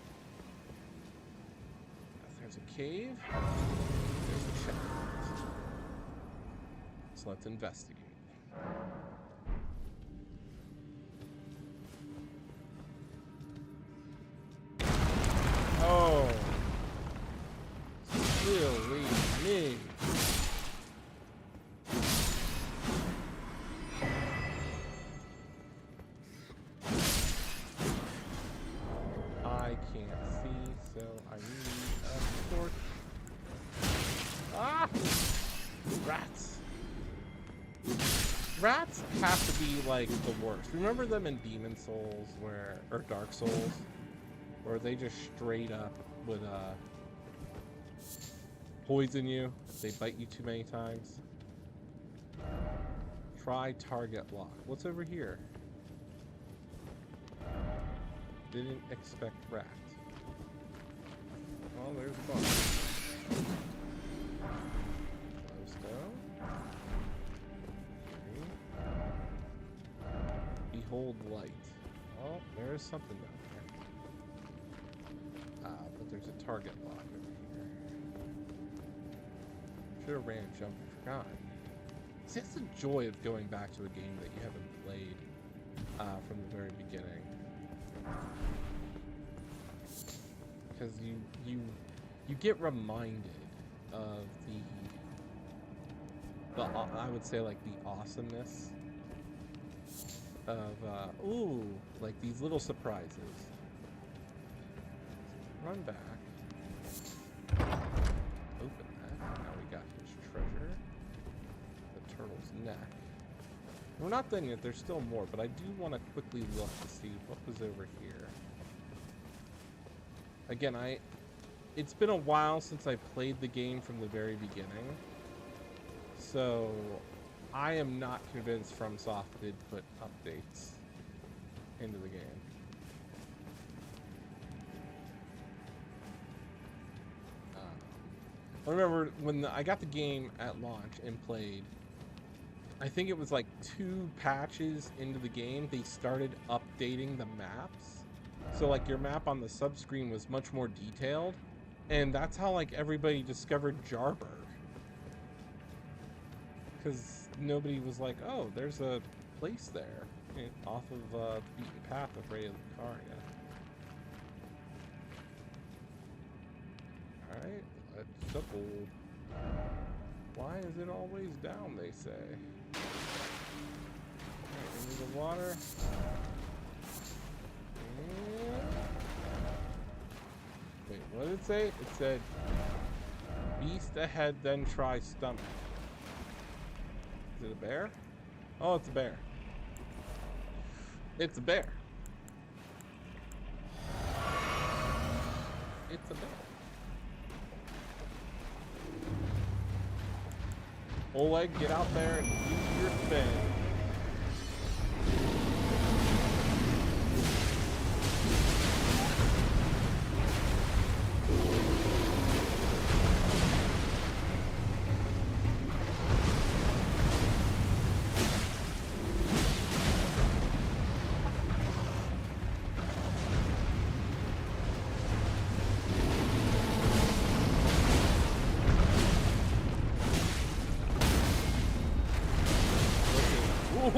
Speaker 1: if there's a cave, there's a checkpoint. So let's investigate. Oh, silly me. I can't see, so I need a torch. Ah! Rats. Rats have to be like the worst. Remember them in Demon Souls or Dark Souls, where they just straight up would poison you if they bite you too many times? Try target lock. What's over here? Didn't expect rats. Oh, there's a box. Glowstone. Behold light. Oh, there's something down there. But there's a target lock over here. Should have ran, jump, and forgot. See, that's the joy of going back to a game that you haven't played from the very beginning. Because you get reminded of the I would say like the awesomeness of ooh, like these little surprises. Run back. Open that. Now we got his treasure. The turtle's neck. We're not done yet. There's still more, but I do want to quickly look to see what was over here. Again, it's been a while since I played the game from the very beginning, so I am not convinced FromSoft did put updates into the game. I remember when I got the game at launch and played, I think it was like 2 patches into the game, they started updating the maps. So like your map on the subscreen was much more detailed, and that's how like everybody discovered Jarburg. Because nobody was like, oh, there's a place there off of the beaten path of Raya Lucaria. Alright, let's double. Why is it always down, they say? Alright, into the water. Wait, what did it say? It said, beast ahead, then try stomach. Is it a bear? Oh, it's a bear. It's a bear. It's a bear. Oleg, get out there and do your thing.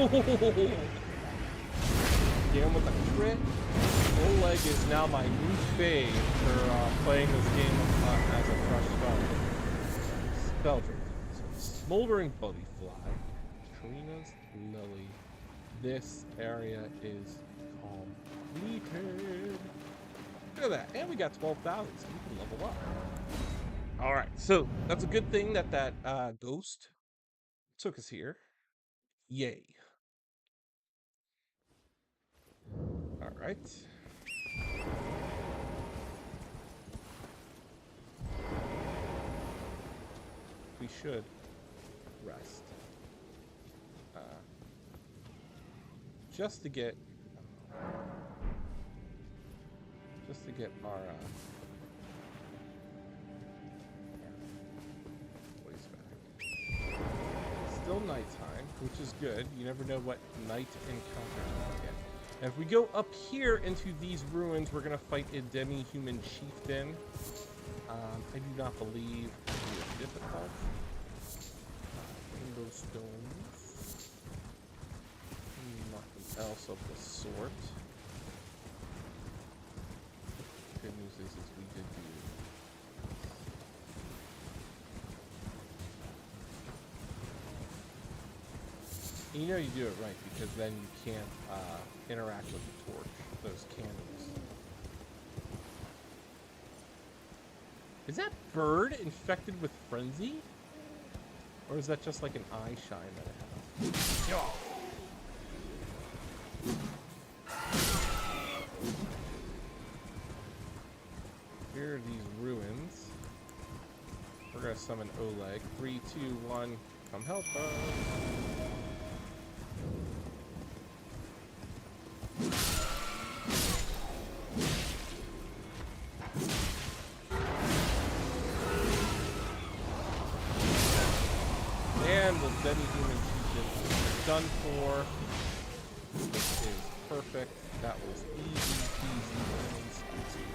Speaker 1: Again with a crit. Oleg is now my new fave for playing this game as a fresh start. Spelldrift. So, Smoldering Buddyfly. Trina's Lily. This area is completed. Look at that. And we got 12,000, so we can level up. Alright, so that's a good thing that ghost took us here. Yay. Alright. We should rest. Just to get our voice back. Still nighttime, which is good. You never know what night encounters we'll get. And if we go up here into these ruins, we're gonna fight a demi-human chieftain. I do not believe it is difficult. Rainbow stones. Nothing else of the sort. Good news is we did do. And you know you do it right because then you can't interact with the torch, those candles. Is that bird infected with frenzy? Or is that just like an eye shine that it has? Yo! Here are these ruins. We're gonna summon Oleg. 3, 2, 1, come help us. And the demi-human chieftain is done for. This is perfect. That was easy peasy lemon squeezy.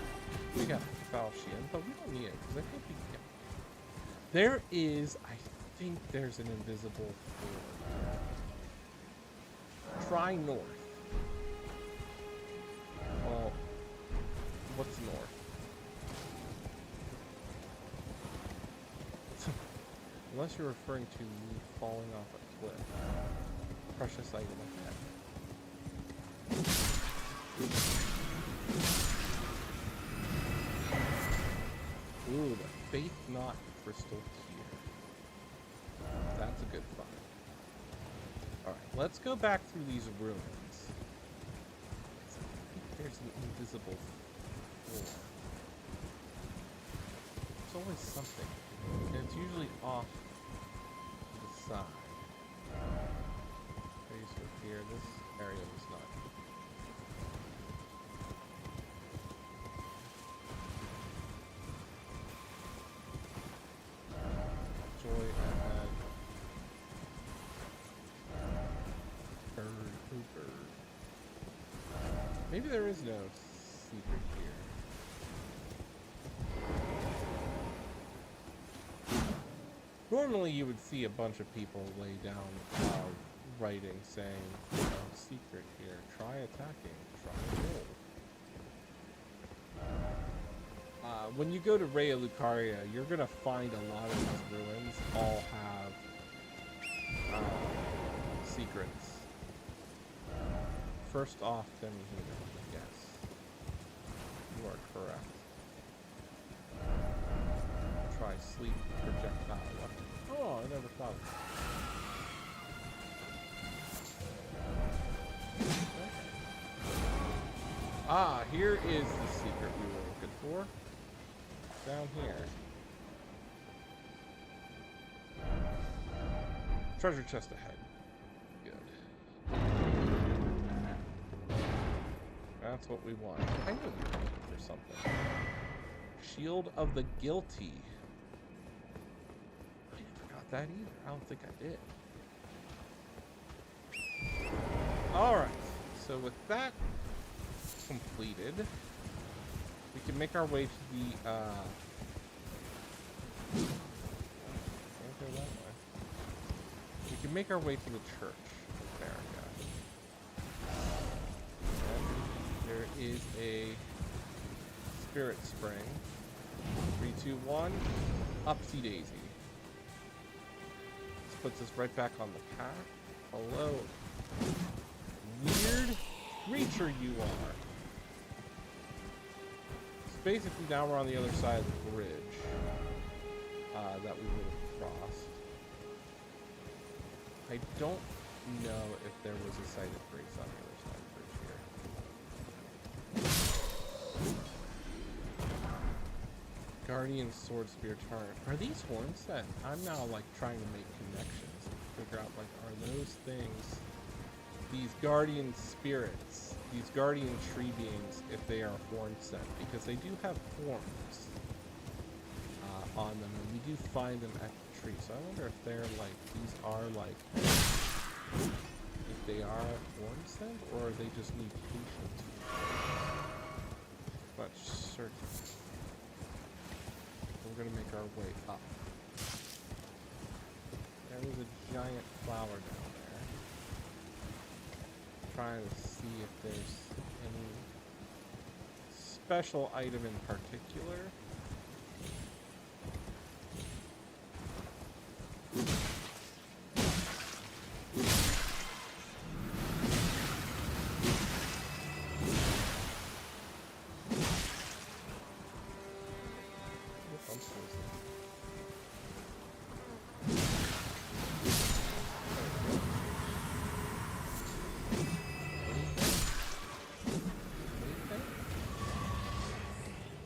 Speaker 1: We got foul shield, but we don't need it because I think we can. There is, I think there's an invisible floor. Try north. Well, what's north? Unless you're referring to me falling off a cliff. Precious item ahead. Ooh, the Faith Knot crystal here. That's a good find. Alright, let's go back through these ruins. I think there's an invisible floor. There's always something. And it's usually off to the side. Okay, so here, this area was not. Joy ahead. Bird, oh bird. Maybe there is no secret here. Normally you would see a bunch of people lay down writing saying, no secret here, try attacking, try roll. When you go to Raya Lucaria, you're going to find a lot of these ruins all have secrets. First off, demi-human, yes. You are correct. Try sleep projectile weapon. Oh, I never thought of that. Okay. Ah, here is the secret we were looking for. Down here. Treasure chest ahead. Good. That's what we want. I knew we were looking for something. Shield of the Guilty. I never got that either. I don't think I did. Alright. So with that completed, we can make our way to the, can't go that way. We can make our way to the church. There we go. is a spirit spring. 3, 2, 1. Upsy daisy. This puts us right back on the path. Hello. Weird creature you are. So basically now we're on the other side of the bridge that we would have crossed. I don't know if there was a site of grace on the other side of the bridge here. Guardian Sword Spear Turret. Are these horns set? I'm now like trying to make connections and figure out like, are those things these guardian spirits, these guardian tree beings, if they are horn set, because they do have horns on them, and we do find them at the tree. So I wonder if they're like, these are like, if they are horn set, or they just need patience. Much certain. We're gonna make our way up. There was a giant flower down there. Trying to see if there's any special item in particular.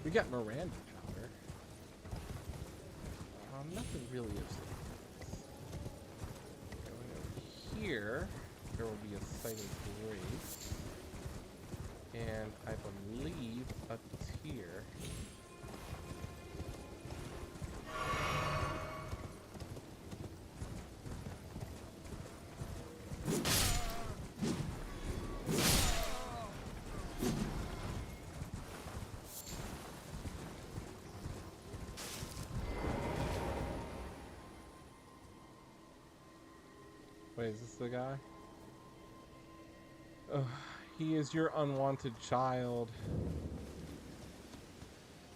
Speaker 1: We got Miranda powder. Nothing really of significance. Going over here, there will be a site of grace. And I believe a tier. Wait, is this the guy? Oh, he is your unwanted child.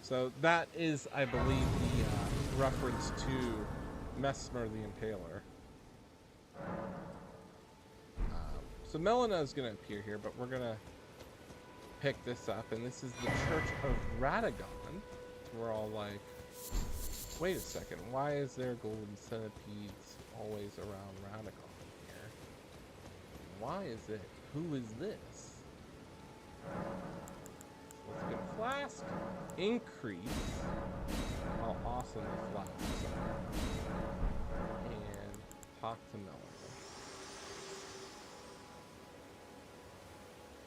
Speaker 1: So that is, I believe, the reference to Mesmer the Impaler. So Melina is going to appear here, but we're going to pick this up. And this is the Church of Radagon. We're all like, wait a second, why is there golden centipedes always around Radagon? Why is it? Who is this? So let's get a flask. Increase how awesome the flasks are. And talk to Melanie.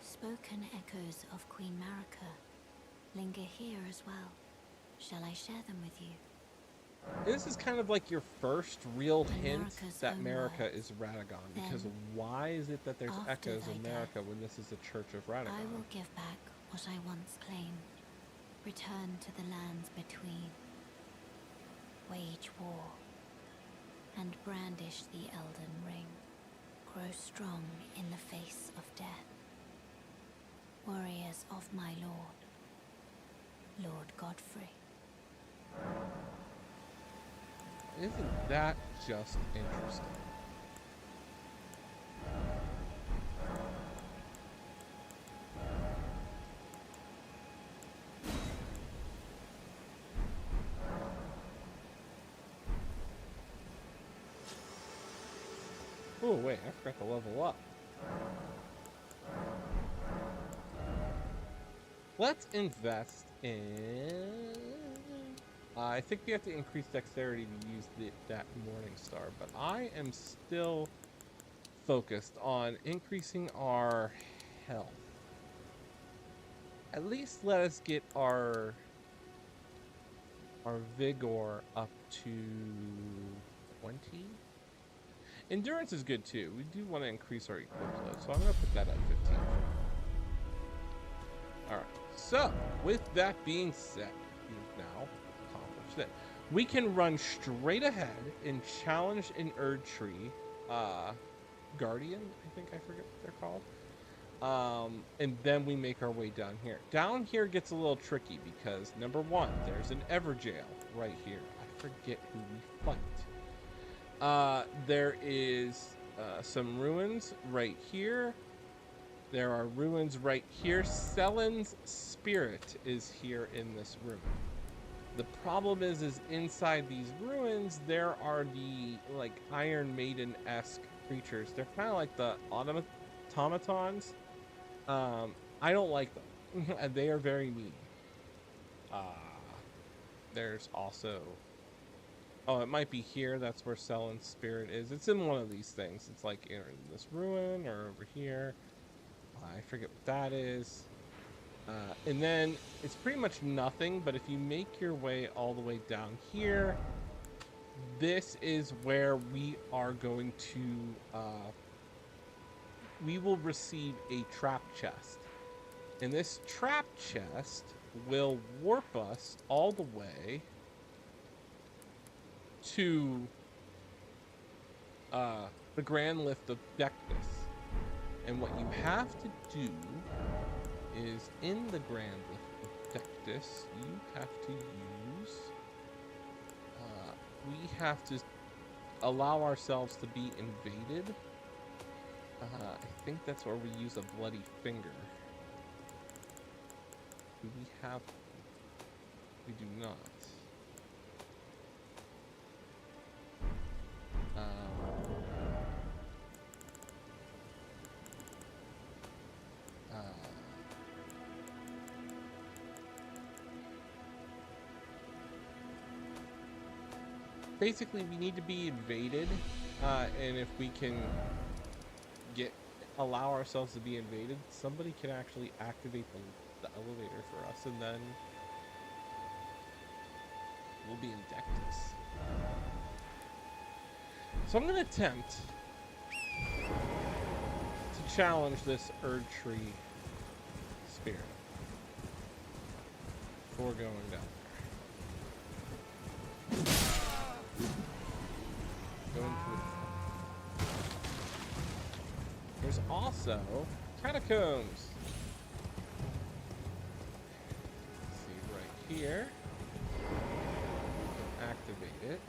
Speaker 6: Spoken echoes of Queen Marika linger here as well. Shall I share them with you?
Speaker 1: This is kind of like your first real hint that
Speaker 6: own
Speaker 1: Marika
Speaker 6: words.
Speaker 1: is Radagon, because
Speaker 6: Then,
Speaker 1: why is it that there's
Speaker 6: after
Speaker 1: echoes
Speaker 6: thy
Speaker 1: of Marika
Speaker 6: death,
Speaker 1: when this is a Church of Radagon?
Speaker 6: I will give back what I once claimed. Return to the lands between. Wage war. And brandish the Elden Ring. Grow strong in the face of death. Warriors of my lord. Lord Godfrey.
Speaker 1: Isn't that just interesting? Oh wait, I forgot to level up. Let's invest in... I think we have to increase dexterity to use that Morning Star, but I am still focused on increasing our health. At least let us get our vigor up to 20. Endurance is good too. We do want to increase our equip load, so I'm going to put that at 15. Alright, so with that being said, we've now accomplished that. We can run straight ahead and challenge an Erdtree Guardian, I think, I forget what they're called. And then we make our way down here. Down here gets a little tricky because, number one, there's an Everjail right here. I forget who we fight. There is some ruins right here. There are ruins right here. Selen's spirit is here in this room. The problem is inside these ruins, there are the, like, Iron Maiden-esque creatures. They're kind of like the automatons. I don't like them. They are very mean. There's also... Oh, it might be here. That's where Selen's spirit is. It's in one of these things. It's like in this ruin or over here. I forget what that is. And then it's pretty much nothing, but if you make your way all the way down here, this is where we are going to... we will receive a trap chest. And this trap chest will warp us all the way to the Grand Lift of Dectus. And what you have to do is, in the Grand Lift of Dectus, you have to use... we have to allow ourselves to be invaded. I think that's where we use a bloody finger. Do we have... We do not. Basically, we need to be invaded, and if we can allow ourselves to be invaded, somebody can actually activate the elevator for us, and then we'll be in Dectus. So I'm going to attempt to challenge this Erd Tree spirit before going down there. Going to it. There's also catacombs. Let's see, right here. We can activate it.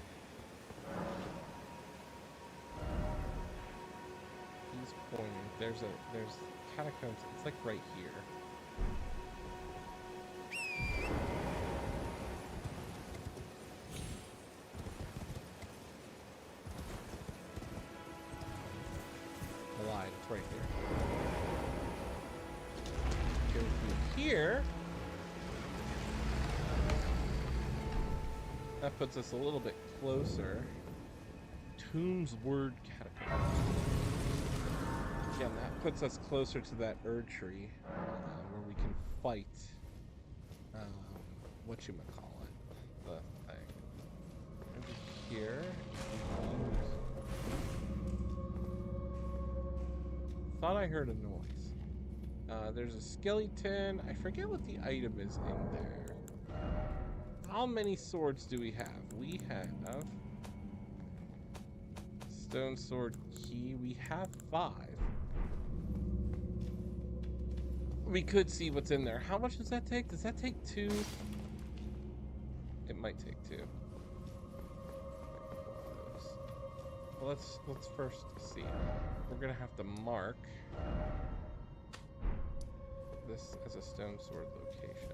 Speaker 1: He's pointing. There's catacombs. It's like right here. Right here. Go through here. That puts us a little bit closer. Tomb's Word Catacomb. Again, that puts us closer to that Erd Tree, where we can fight. Whatchamacallit? The thing. Over here. Thought I heard a noise. There's a skeleton. I forget what the item is in there. How many swords do we have? We have stone sword key. We have 5. We could see what's in there. How much does that take? Does that take 2? It might take 2. Well, let's first see. We're gonna have to mark this as a stone sword location.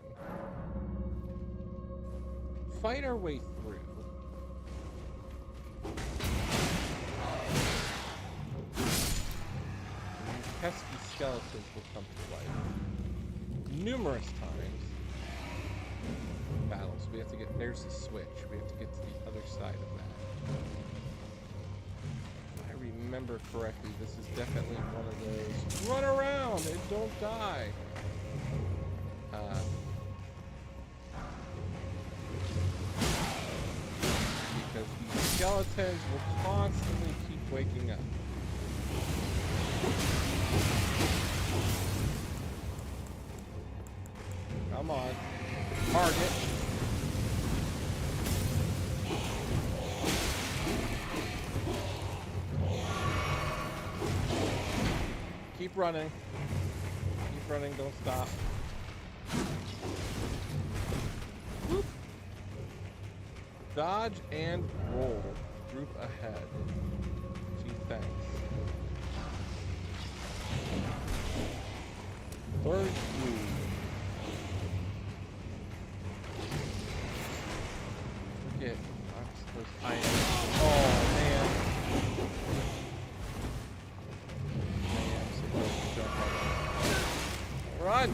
Speaker 1: Fight our way through. And pesky skeletons will come to life numerous times. Battles. We have to get. There's the switch. We have to get to the other side of that. Remember correctly, this is definitely one of those run around and don't die. Because these skeletons will constantly keep waking up. Come on. Target. Keep running. running, don't stop. Whoop. Dodge and roll. Group ahead. Gee, thanks. Third move. Forget. I'm supposed I am. Oh man. I am supposed to jump on that. Run!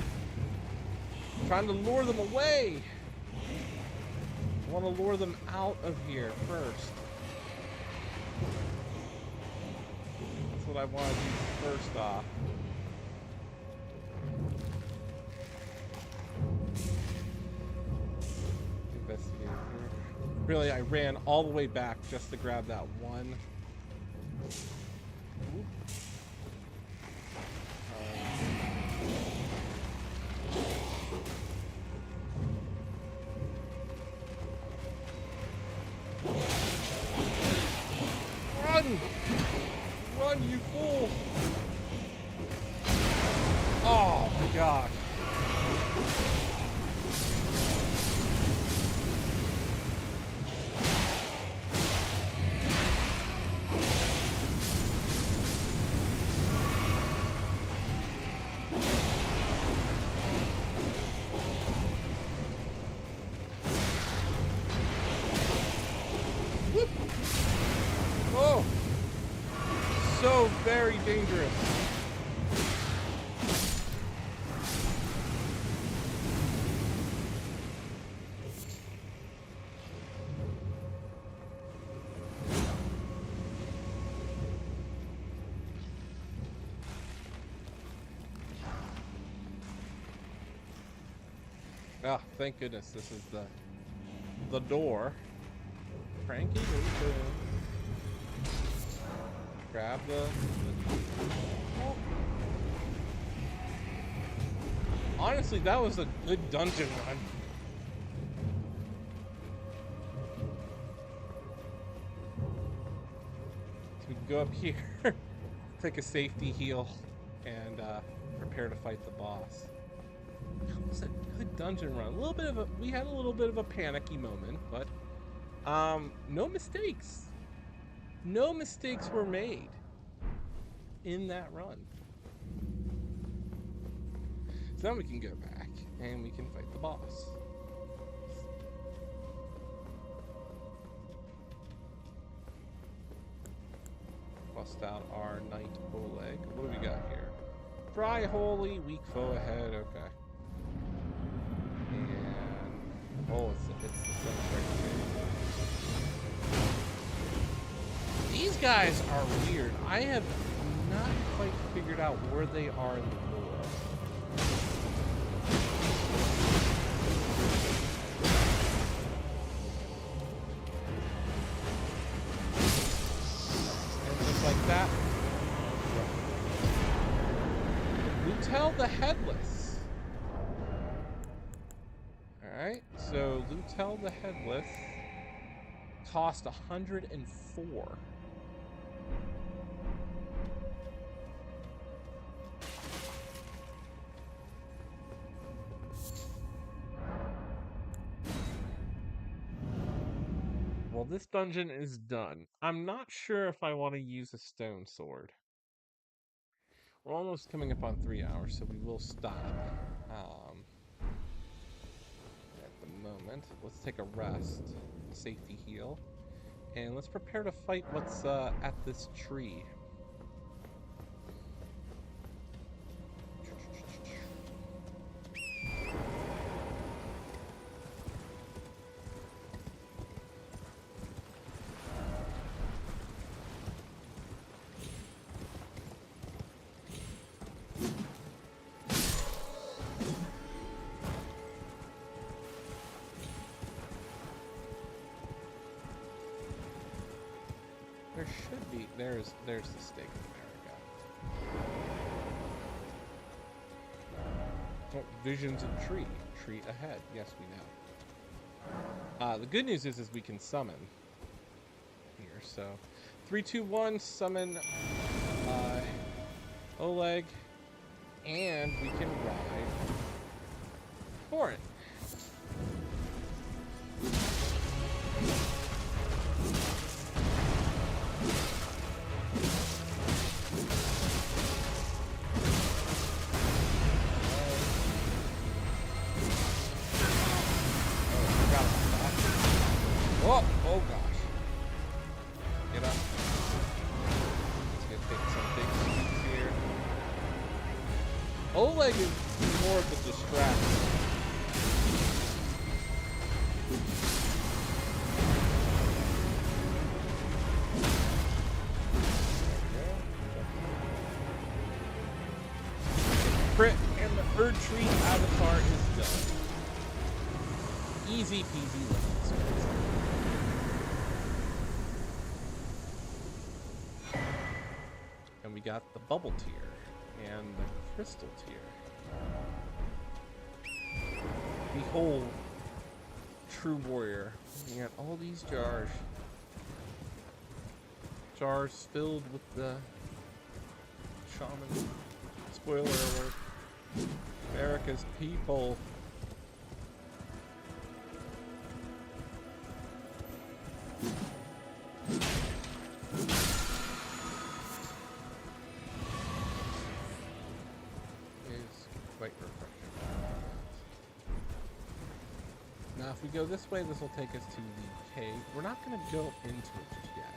Speaker 1: I'm trying to lure them away. I want to lure them out of here first. That's what I want to do first off. Investigate here. Really, I ran all the way back just to grab that one. Ooh. Run! Run, you fool! Oh my gosh. Whoop. Oh! So very dangerous. Ah, thank goodness this is the door. Cranky open. Grab the oh. Honestly, that was a good dungeon run. So we can go up here, take a safety heal, and prepare to fight the boss. That was a good dungeon run. A little bit of we had a little bit of a panicky moment, but no mistakes. No mistakes were made in that run. So now we can go back and we can fight the boss. Bust out our Knight Oleg. What do we got here? Dry Holy, weak foe ahead. Okay. And oh, it's the Celebrate. These guys are weird. I have not quite figured out where they are in the lore. And just like that. Lutel the Headless. Alright, so Lutel the Headless cost 104. Well, this dungeon is done. I'm not sure if I want to use a stone sword. We're almost coming up on 3 hours, so we will stop at the moment. Let's take a rest, safety heal, and let's prepare to fight what's at this tree. There should be. There's the stake of America. Oh, visions of tree. Tree ahead. Yes, we know. The good news is we can summon here. So, 3, 2, 1. Summon Oleg. And we can ride for it. Oh, oh gosh. Get up. Let's get take some big leaps here. Oleg is more of a distraction. Crit, and the Erd Tree avatar is done. Easy peasy lemon squeezy. And we got the bubble tier and the crystal tier. Behold, true warrior. We got all these jars. Jars filled with the shaman. Spoiler alert. America's people. Now, if we go this way, this will take us to the cave. We're not going to go into it just yet.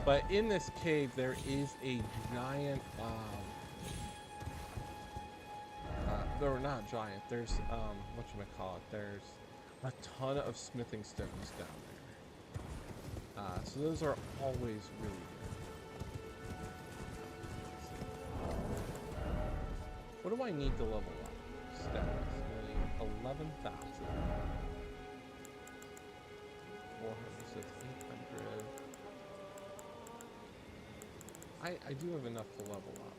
Speaker 1: But in this cave, there is a giant, or not giant, there's, whatchamacallit, there's a ton of smithing stones down there. So those are always really good. What do I need to level up? Status, 11,000. 400, so it's 800. I do have enough to level up.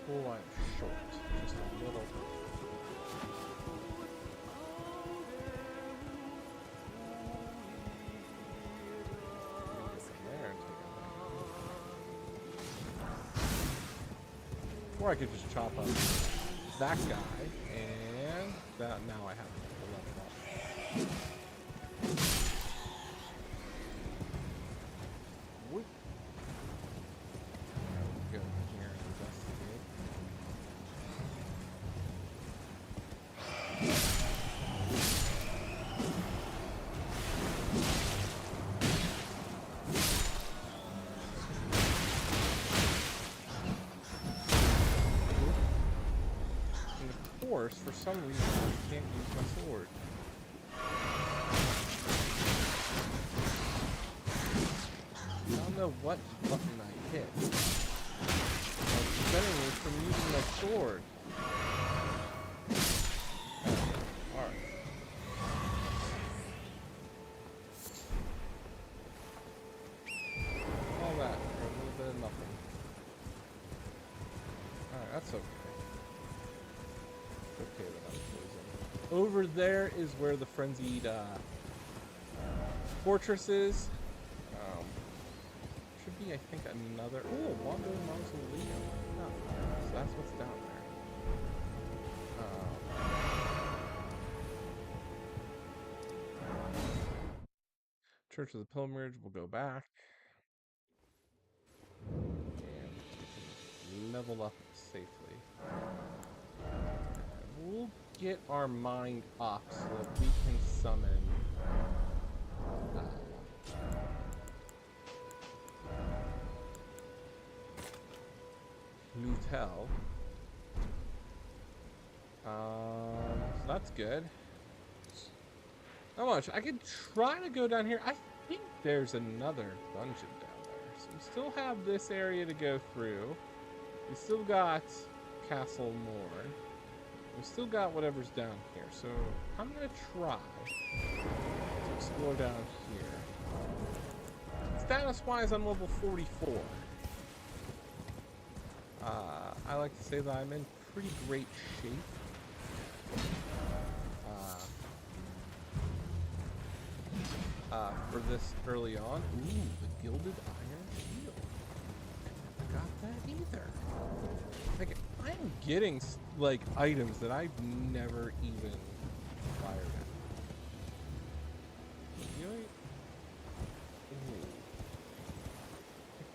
Speaker 1: Oh, I'm short. Just a little. Or I could just chop up that guy, and that now I have to level up. Whoop. Go here and investigate. For some reason, I can't use my sword. I don't know what button I hit. It's preventing me from using my sword. Alright. All that for a little bit of nothing. Alright, that's okay. Okay, that was poison. Over there is where the frenzied fortress is. Should be, I think, another. Oh, Wando Mausoleum. Oh, so that's what's down there. Church of the Pilgrimage. We'll go back and level up safely. We'll get our mind up so that we can summon Lutel. So that's good. Not much. I could try to go down here. I think there's another dungeon down there. So we still have this area to go through. We still got Castle Morn. We still got whatever's down here, so I'm gonna try to explore down here. Status-wise, I'm level 44. I like to say that I'm in pretty great shape. For this early on. Ooh, the Gilded Iron Shield. Never got that either. Like, I'm getting, like, items that I've never even fired at. You know,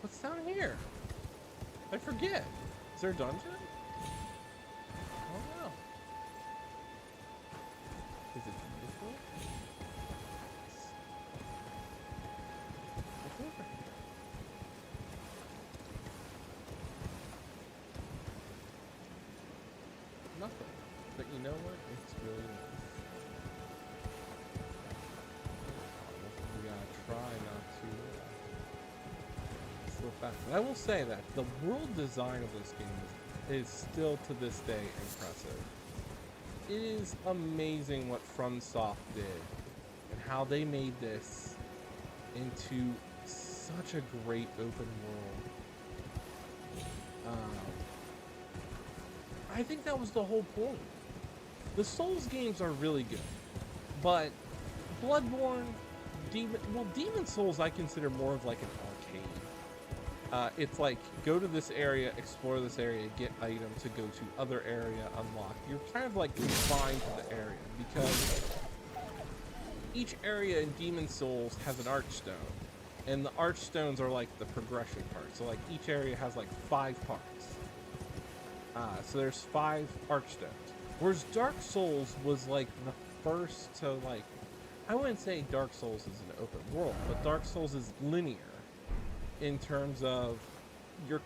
Speaker 1: what's down here? I forget. Is there a dungeon? Oh no. Is it beautiful? What's over here? Nothing. But you know what? It's really nice. We gotta try not to slip back. But I will say that the world design of this game is still to this day impressive. It is amazing what FromSoft did and how they made this into such a great open world. I think that was the whole point. The Souls games are really good, but Bloodborne, Demon Souls I consider more of like an arcade. It's like, go to this area, explore this area, get item to go to other area, unlock. You're kind of like confined to the area because each area in Demon Souls has an archstone, and the archstones are like the progression part. So like each area has like 5 parts. So there's 5 archstones. Whereas Dark Souls was like the first to, like, I wouldn't say Dark Souls is an open world, but Dark Souls is linear in terms of you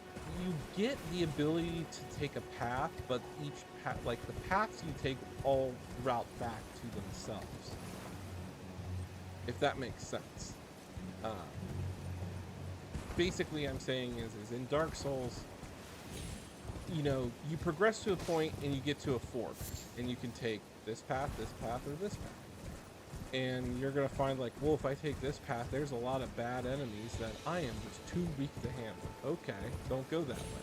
Speaker 1: get the ability to take a path, but each path, like the paths you take all route back to themselves. If that makes sense. Basically I'm saying is in Dark Souls, you know, you progress to a point and you get to a fork, and you can take this path, or this path. And you're going to find, like, well, if I take this path, there's a lot of bad enemies that I am just too weak to handle. Okay, don't go that way.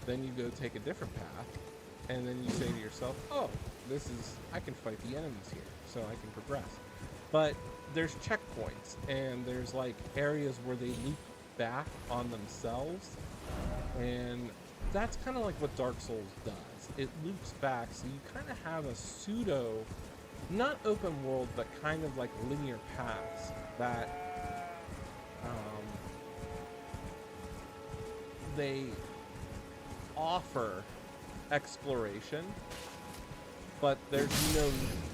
Speaker 1: Then you go take a different path, and then you say to yourself, oh, I can fight the enemies here, so I can progress. But there's checkpoints, and there's, like, areas where they loop back on themselves, and that's kind of like what Dark Souls does. It loops back, so you kind of have a pseudo, not open world, but kind of like linear paths that they offer exploration, but there's no,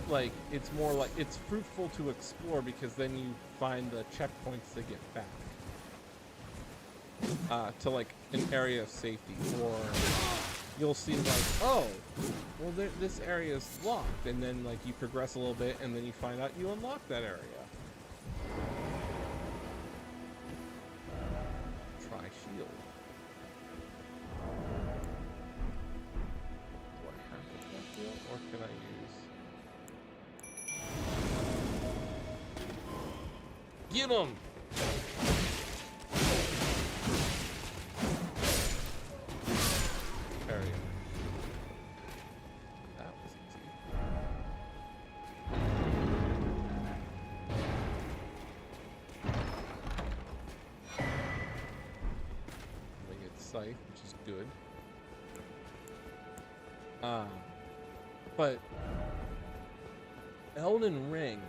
Speaker 1: like, it's more like, it's fruitful to explore because then you find the checkpoints to get back. To like an area of safety, or you'll see like, oh, well this area is locked, and then like you progress a little bit and then you find out you unlock that area. Try shield. Do I have to try shield, or can I use? Get him! Which is good. But Elden Ring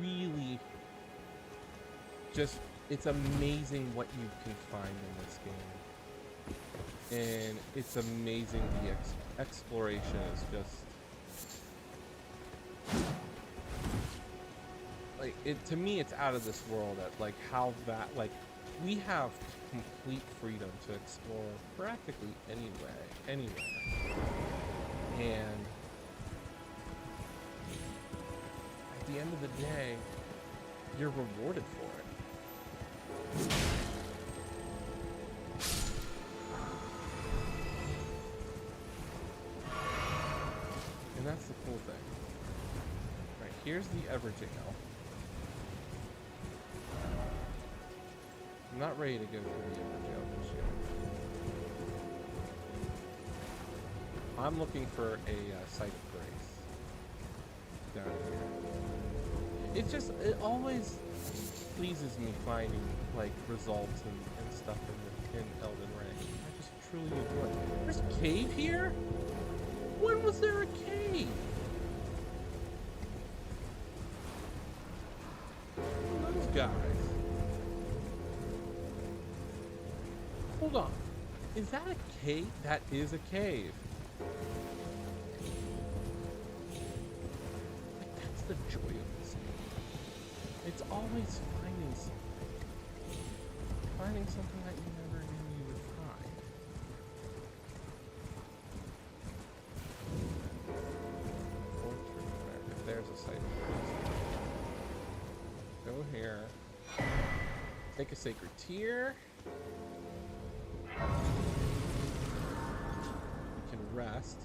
Speaker 1: really just, it's amazing what you can find in this game. And it's amazing the exploration is just like, to me it's out of this world at like how that, like, we have complete freedom to explore practically anywhere. And at the end of the day, you're rewarded for it. And that's the cool thing. Right, here's the Everjail. I'm not ready to go through the Everjail just yet. I'm looking for a site of grace down here. It always pleases me finding like results and stuff in Elden Ring. I just truly enjoy it. There's a cave here? When was there a cave? Those guys. Hold on. Is that a cave? That is a cave. Like, that's the joy of this game. It's always finding something. Finding something that you never knew you would find. There's a site of grace. Go here. Take a sacred tear. We can rest.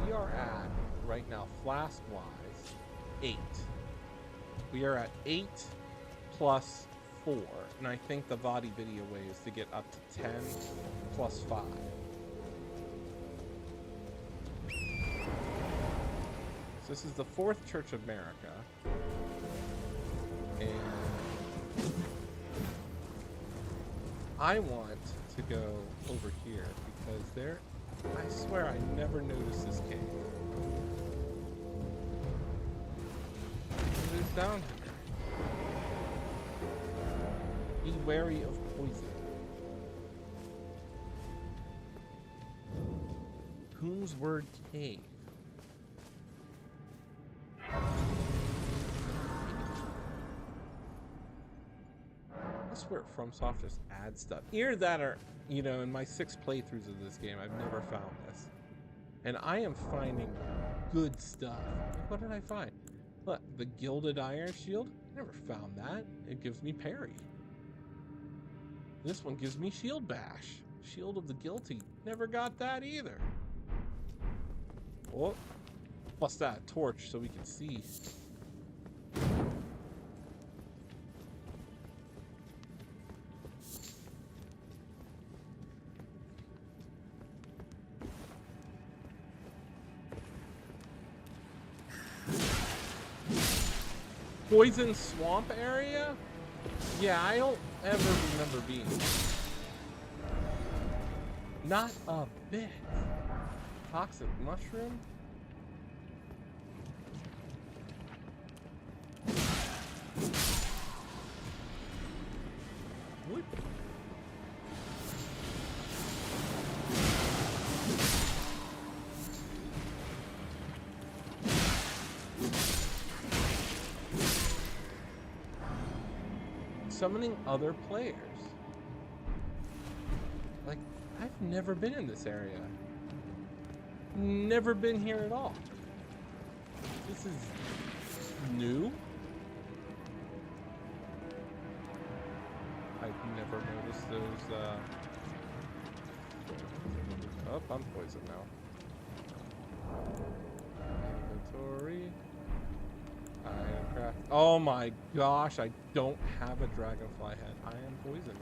Speaker 1: We are at, right now, flask-wise, 8. We are at 8 plus 4, and I think the Vadi video way is to get up to 10 plus 5. So this is the 4th Church of America, and I want to go over here because I swear I never noticed this cave. It is down here. Be wary of poison. Whose word cave? I swear FromSoft just adds stuff. Either that or, you know, in my 6 playthroughs of this game, I've never found this. And I am finding good stuff. Like, what did I find? Look, the Gilded Iron Shield? Never found that. It gives me parry. This one gives me Shield Bash. Shield of the Guilty. Never got that either. Oh, plus that torch so we can see. Poison swamp area? Yeah, I don't ever remember being there. Not a bit. Toxic mushroom? What? Summoning other players. Like, I've never been in this area. Never been here at all. This is new. I've never noticed those, Oh, I'm poisoned now. Inventory. Ironcraft. Oh my gosh, I don't have a dragonfly head. I am poisoned.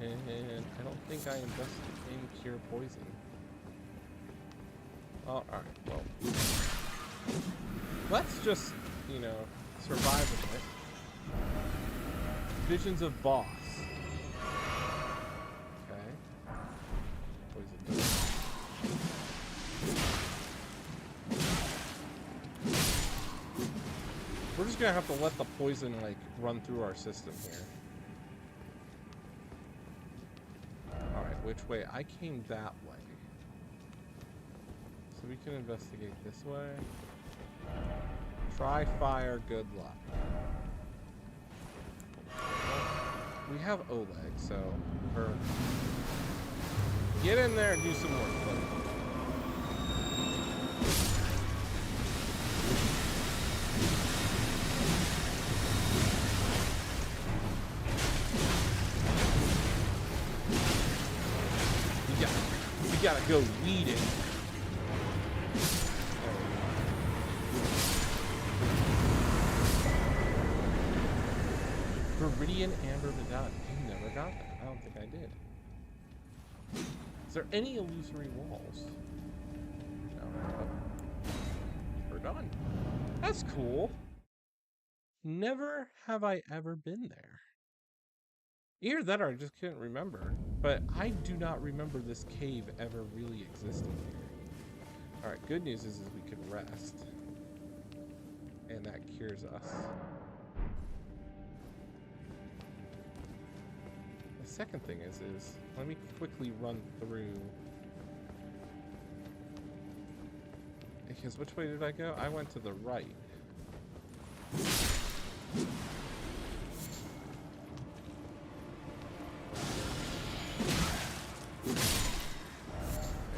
Speaker 1: And I don't think I invested in cure poison. Oh, alright, well. Let's just, you know, survive with it. Visions of boss. Okay. Poison. We're just gonna have to let the poison, like, run through our system here. Alright, which way? I came that way. So we can investigate this way. Try fire, good luck. Well, we have Oleg, so get in there and do some work. We gotta go weed it. Viridian Amber Medallion. I never got that. I don't think I did. Is there any illusory walls? No. Oh. We're done. That's cool. Never have I ever been there. Either that or I just couldn't remember. But I do not remember this cave ever really existing here. Alright, good news is we can rest. And that cures us. The second thing is let me quickly run through. Because which way did I go? I went to the right. Yeah,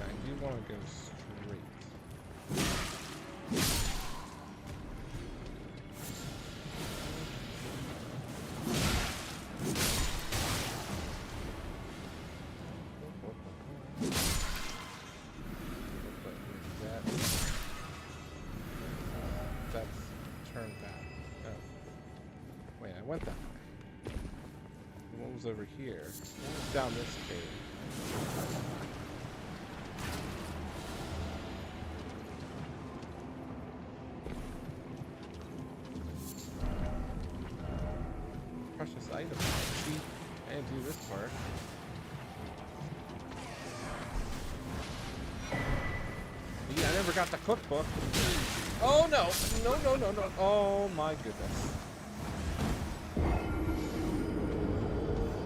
Speaker 1: I do want to go straight. That's turn back. Oh. Wait, I went that way. What was over here? What was down this cave? Precious item. See, I didn't do this part. Yeah, I never got the cookbook. Oh no! No, no, no, no. Oh my goodness.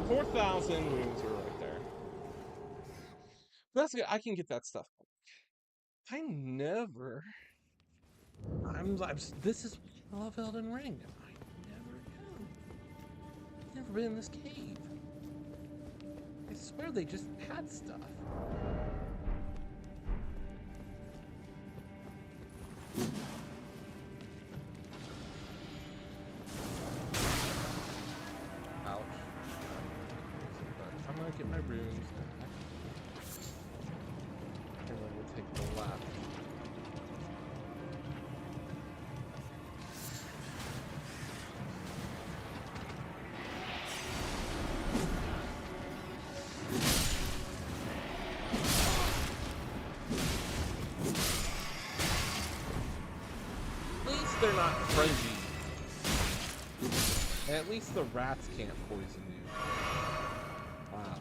Speaker 1: 4,000 wounds are right there. That's good. I can get that stuff. This is why I love Elden Ring. I never been in this cave. I swear they just had stuff. Ouch. I'm gonna get my runes back. And then we'll take the left. At least they're not crazy. And at least the rats can't poison you. Wow.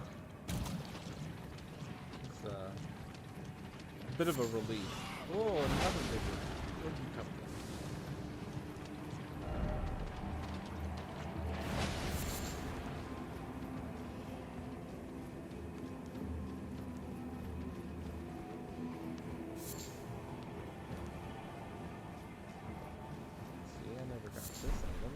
Speaker 1: It's a bit of a relief. Oh, another big rat. Where'd you come from? See, I never got this item.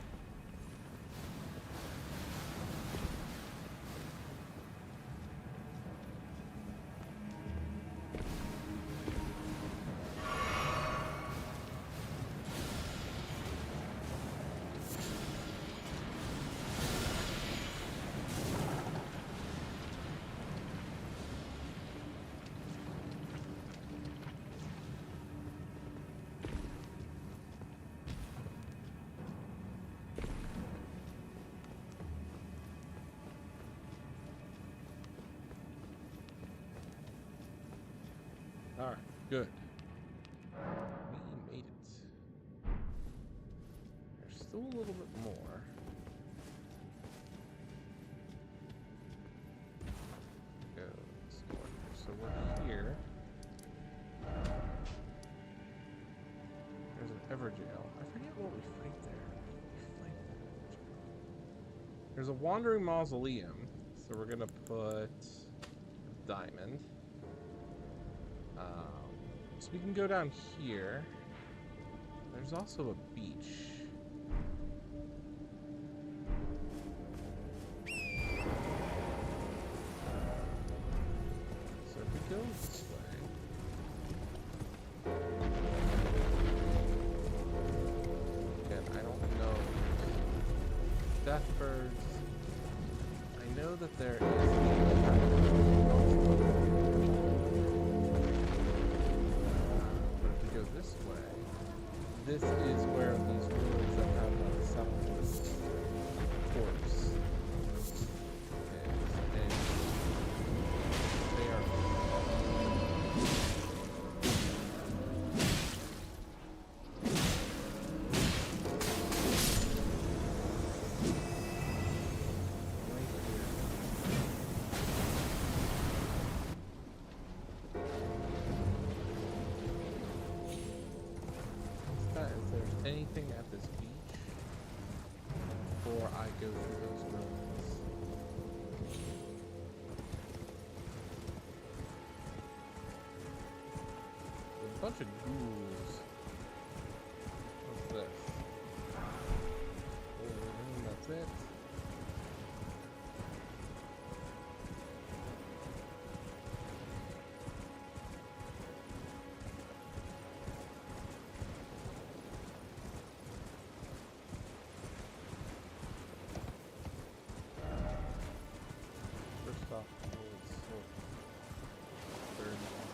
Speaker 1: Alright, good. We made it. There's still a little bit more. Go this corner. So we're here. There's an Everjail. I forget what we fight there. There's a Wandering Mausoleum. So we're gonna put a diamond. So we can go down here. There's also a beach. So if we go this way. Again, I don't know. Death birds. I know that there is. This way. This is where these ruins that have like settled corpse. bunch of ghouls. What's this? Oh, that's it. First off, old sword. Third one.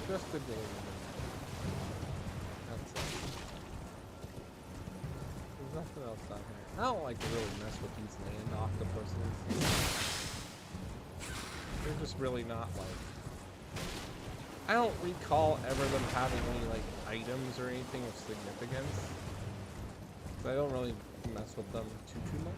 Speaker 1: Just a day. That's it. There's nothing else down here. I don't like to really mess with these land octopuses. They're just really not like... I don't recall ever them having any like items or anything of significance. So I don't really mess with them too much.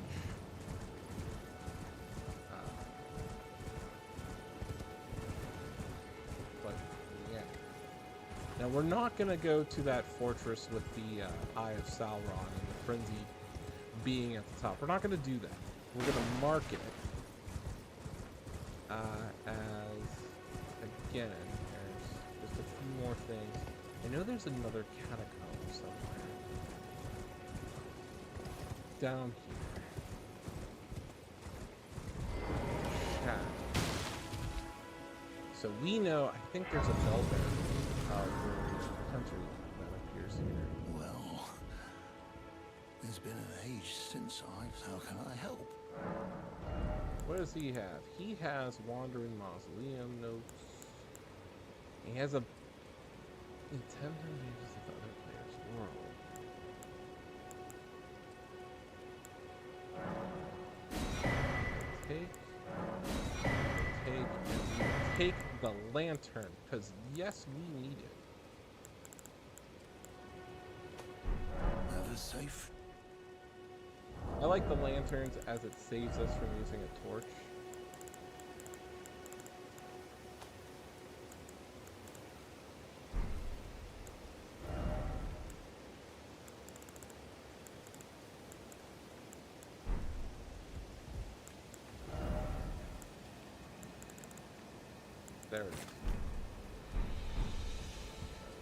Speaker 1: Now we're not gonna go to that fortress with the Eye of Sauron and the frenzy being at the top. We're not gonna do that. We're gonna mark it as again. There's just a few more things. I know there's another catacomb somewhere down here. Chat. So we know. I think there's a bell bearer. Country that appears here.
Speaker 5: Well, it's been an age since I've... How can I help?
Speaker 1: What does he have? He has Wandering Mausoleum notes. He has a... The 10 pages of other players' world. Take the lantern, because yes, we need it.
Speaker 5: Never safe.
Speaker 1: I like the lanterns as it saves us from using a torch. There it is.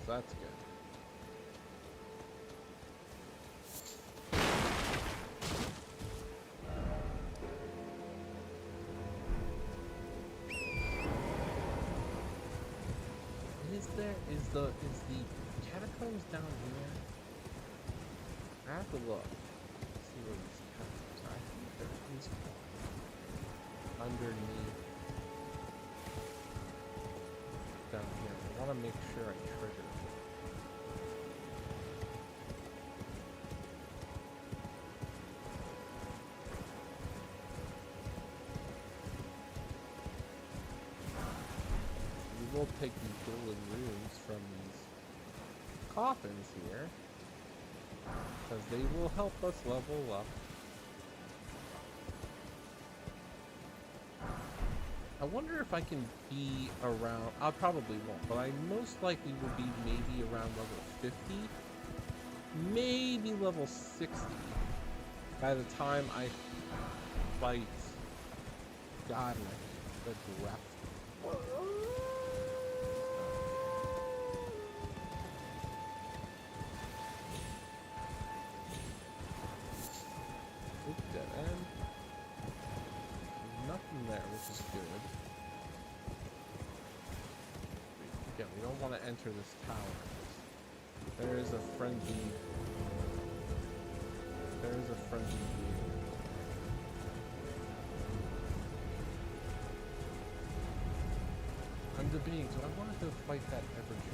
Speaker 1: So that's good. Is the catacombs down here? I have to look. Let's see where these catacombs are. I think there is one underneath down here. I want to make sure I trigger it. We will take these golden runes from these coffins here, because they will help us level up. I wonder if I can be around... I probably won't, but I most likely will be maybe around level 50, maybe level 60 by the time I fight God, the breath. Oop, dead end. There's nothing there, which is good. Again, we don't want to enter this tower. There is a frenzy. There is a frenzy here. I'm debating, do I want to go fight that Evergy?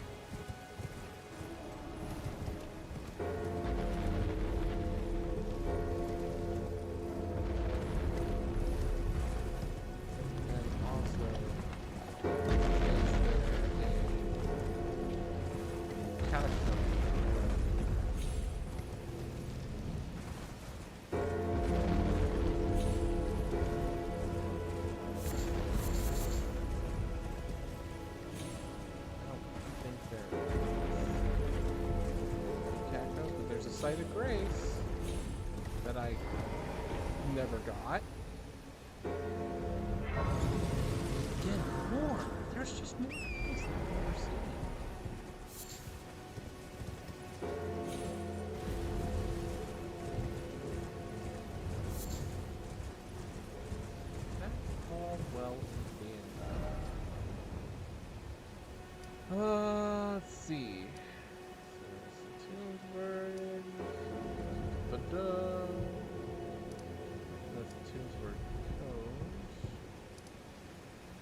Speaker 1: Site of Grace that I never got. Again, more. There's just more things that I've never seen. That's all well and dandy. Let's see. Toonsburg. That's Toonsburg Cove.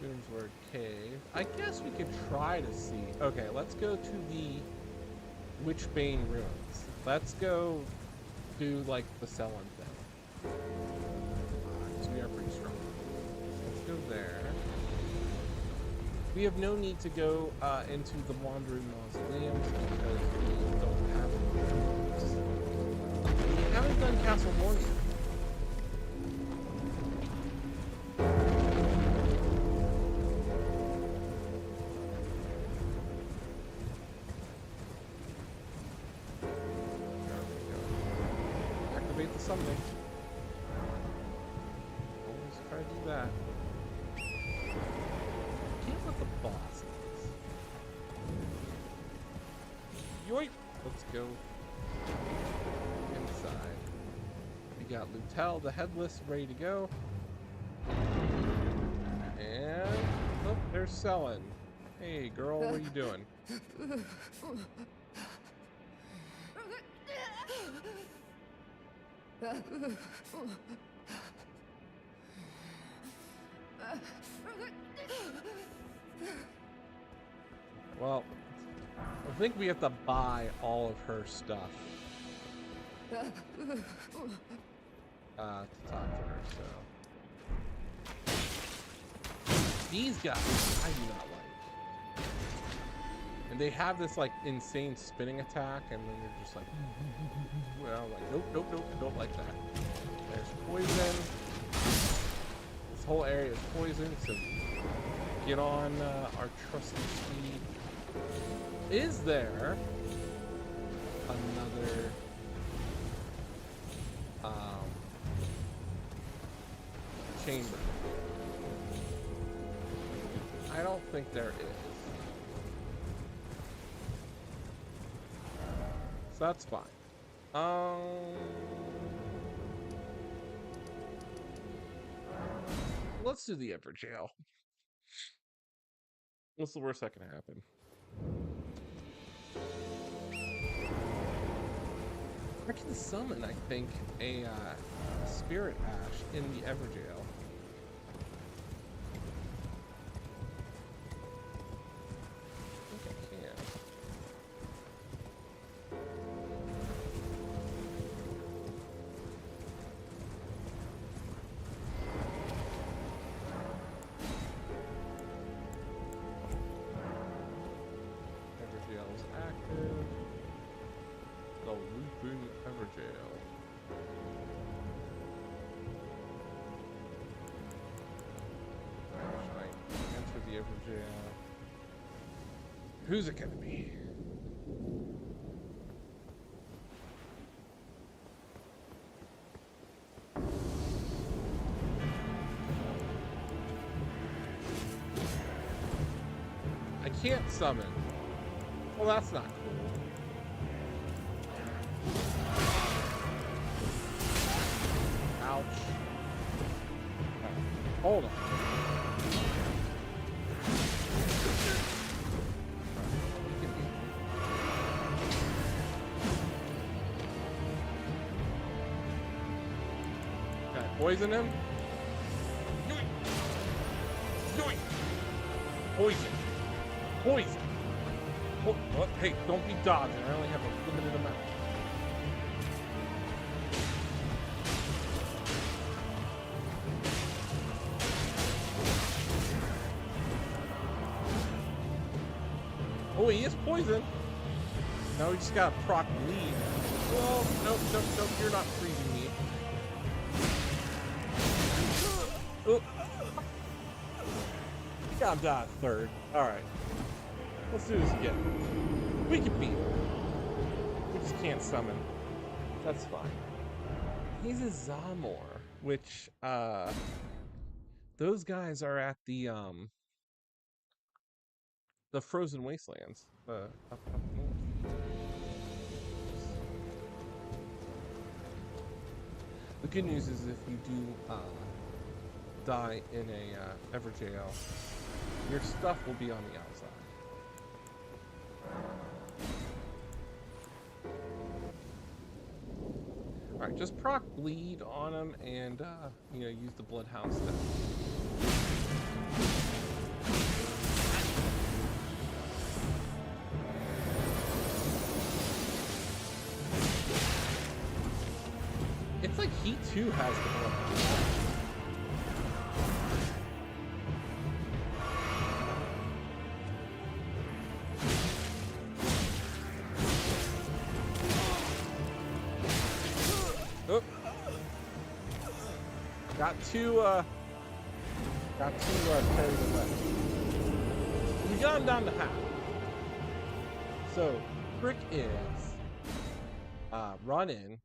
Speaker 1: Toonsburg Cave. I guess we could try to see. Okay, let's go to the Witchbane Ruins. Let's go do like the Selin thing. Because we are pretty strong. Let's go there. We have no need to go into the Wandering Mausoleums because we don't have any. We haven't done Castle Morn yet. There we go. Activate the summoning. Always try to do that. What the boss is. Yoip! Let's go inside. We got Lutel the Headless ready to go. And oh, there's Selin. Hey girl, what are you doing? Well, I think we have to buy all of her stuff to talk to her, so. These guys, I do not like. And they have this, like, insane spinning attack, and then you're just like, well, like, nope, nope, nope, I don't like that. There's poison. This whole area is poison, so get on our trusty steed. Is there another chamber? I don't think there is. So that's fine. Let's do the Ever Jail. What's the worst that can happen? I can summon, I think, a Spirit Ash in the Everjail. I think I can. Everjail is active. The Looping Everjail. Should I enter the Everjail? Who's it gonna be? I can't summon. Well, that's not cool. Ouch. Hold on. Can I poison him? Yoink! Poison. Poison. What? Hey, don't be dodging. I only have a limited amount. Oh, he is poisoned. Now we just got to proc bleed. Well, nope, nope, nope. You're not freezing me. Oh. Got him down third. Alright. Let's do this again. We can beat him. We just can't summon. That's fine. He's a Zamor, which those guys are at the frozen wastelands up north. The good news is if you do die in a Everjail, your stuff will be on the outside. Alright, just proc bleed on him and you know, use the Bloodhound step. It's like he too has the Bloodhound. Oh. Got too carried away. We got him down to half. So trick is run in,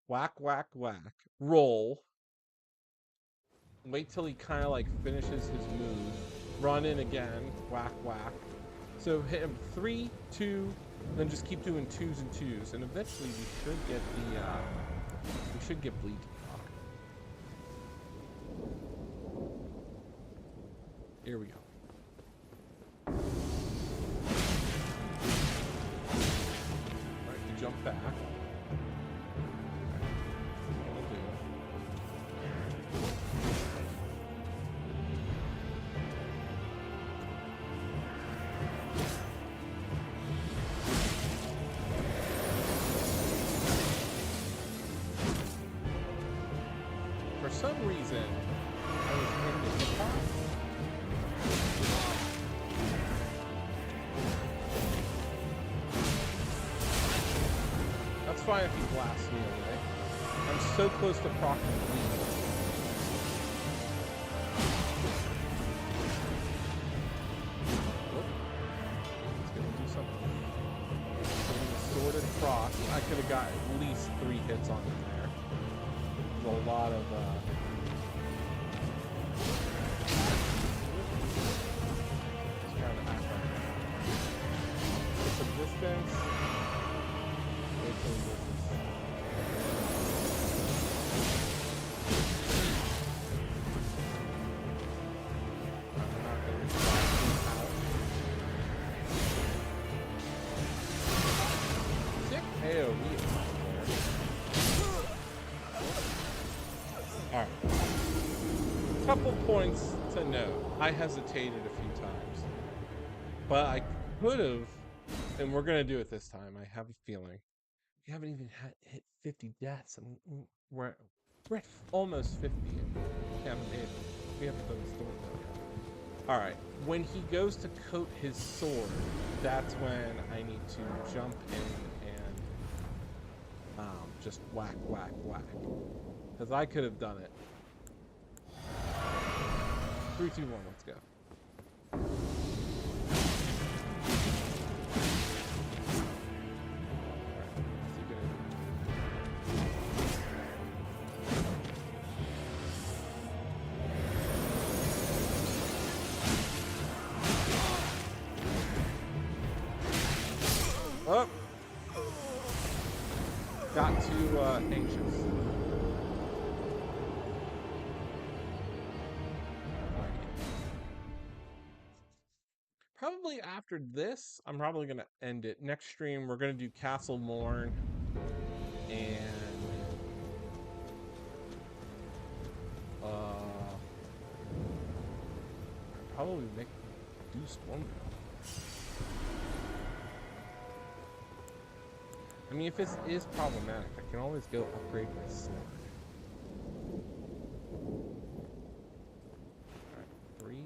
Speaker 1: whack, whack, whack, roll, wait till he kind of like finishes his move, run in again, whack, whack. So hit him 3, 2, then just keep doing 2s and 2s, and eventually we should get the bleed to proc. Here we go. Alright, you jump back. For some reason, I was in the hip-hop. That's fine if he blasts me away. I'm so close to proc and bleed. Oh, he's gonna do something. Getting a sorted proc. I could have got at least 3 hits on him there. A lot of just trying to act like that. Get some distance. Wait till he misses. I'm not going to try him out. Sick AoE. Alright. Couple points to note. I hesitated a few times. But I could have, and we're going to do it this time. I have a feeling. We haven't even hit 50 deaths. I mean, we're at almost 50. We haven't done the story though. Alright. When he goes to coat his sword, that's when I need to jump in and just whack, whack, whack. Because I could have done it. 3, 2, 1, let's go. Oh! Got too anxious. Probably after this, I'm probably going to end it. Next stream, we're going to do Castle Morn. And... probably make Deuced Wonder. I mean, if this is problematic, I can always go upgrade my sword. Alright, 3, 2...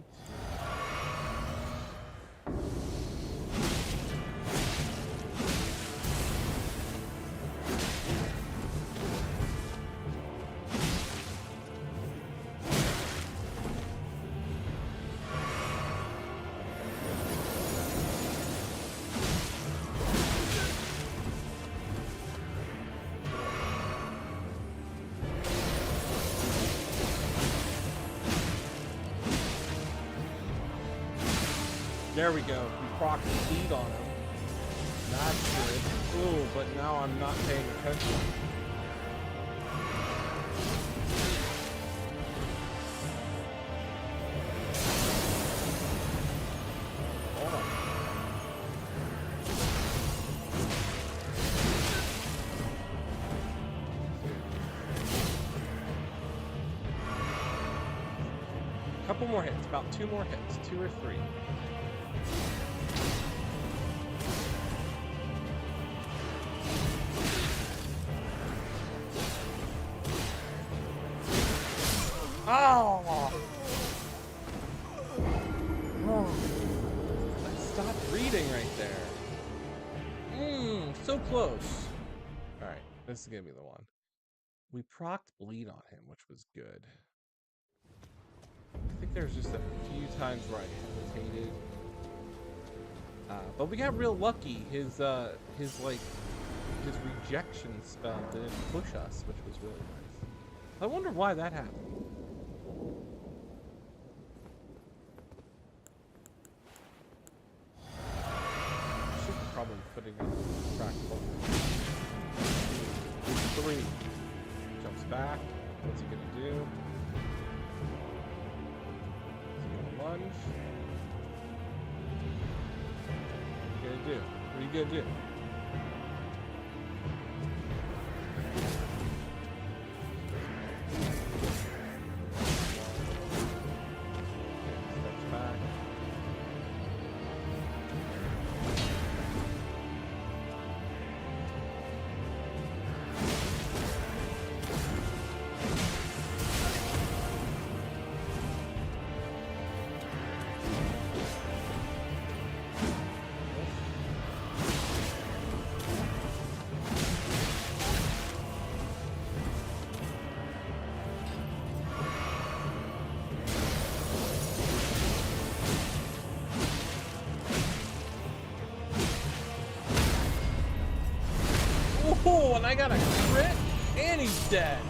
Speaker 1: There we go. We procced bleed on him. That's good. Ooh, but now I'm not paying attention. Hold on. Couple more hits, about 2 more hits, 2 or 3. Oh! I stopped reading right there. So close. Alright, this is gonna be the one. We procced bleed on him, which was good. I think there's just a few times where I hesitated. But we got real lucky. His rejection spell didn't push us, which was really nice. I wonder why that happened. Should probably putting on track 3. Jumps back. What's he gonna do? Lunge. What are you gonna do? What are you gonna do? Steps back. Oh, and I got a crit, and he's dead.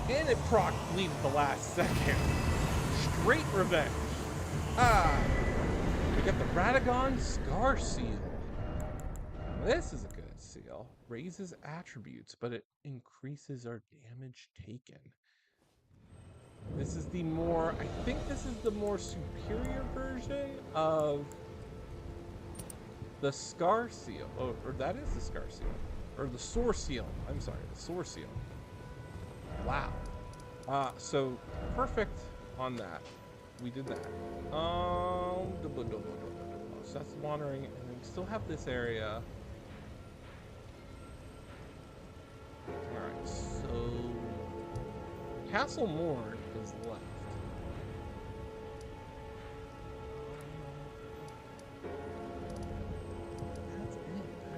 Speaker 1: And it proc bleed at the last second. Straight revenge. We got the Radagon Scar Seal. This is a good seal. Raises attributes, but it increases our damage taken. This is the more, I think this is the more superior version of the Scar Seal. Oh, or that is the Scar Seal. Or the Sore Seal. I'm sorry, the Sore Seal. Wow. So perfect on that. We did that. So that's wandering, and then we still have this area. Alright, so Castle Morn is left. That's it. I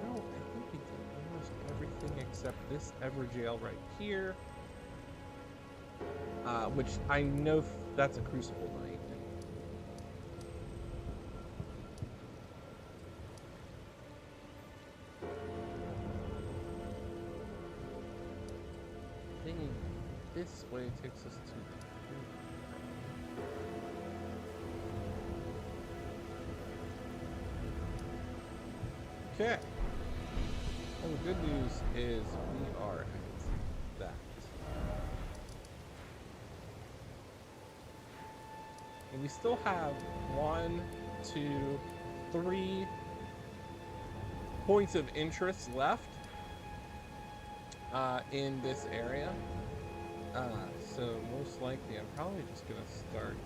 Speaker 1: think we did almost everything except this Everjail right here. Which I know that's a Crucible Knight. Thing this way takes us to the... Okay. And the good news is we are at that. And we still have 1, 2, 3 points of interest left in this area. So most likely I'm probably just gonna start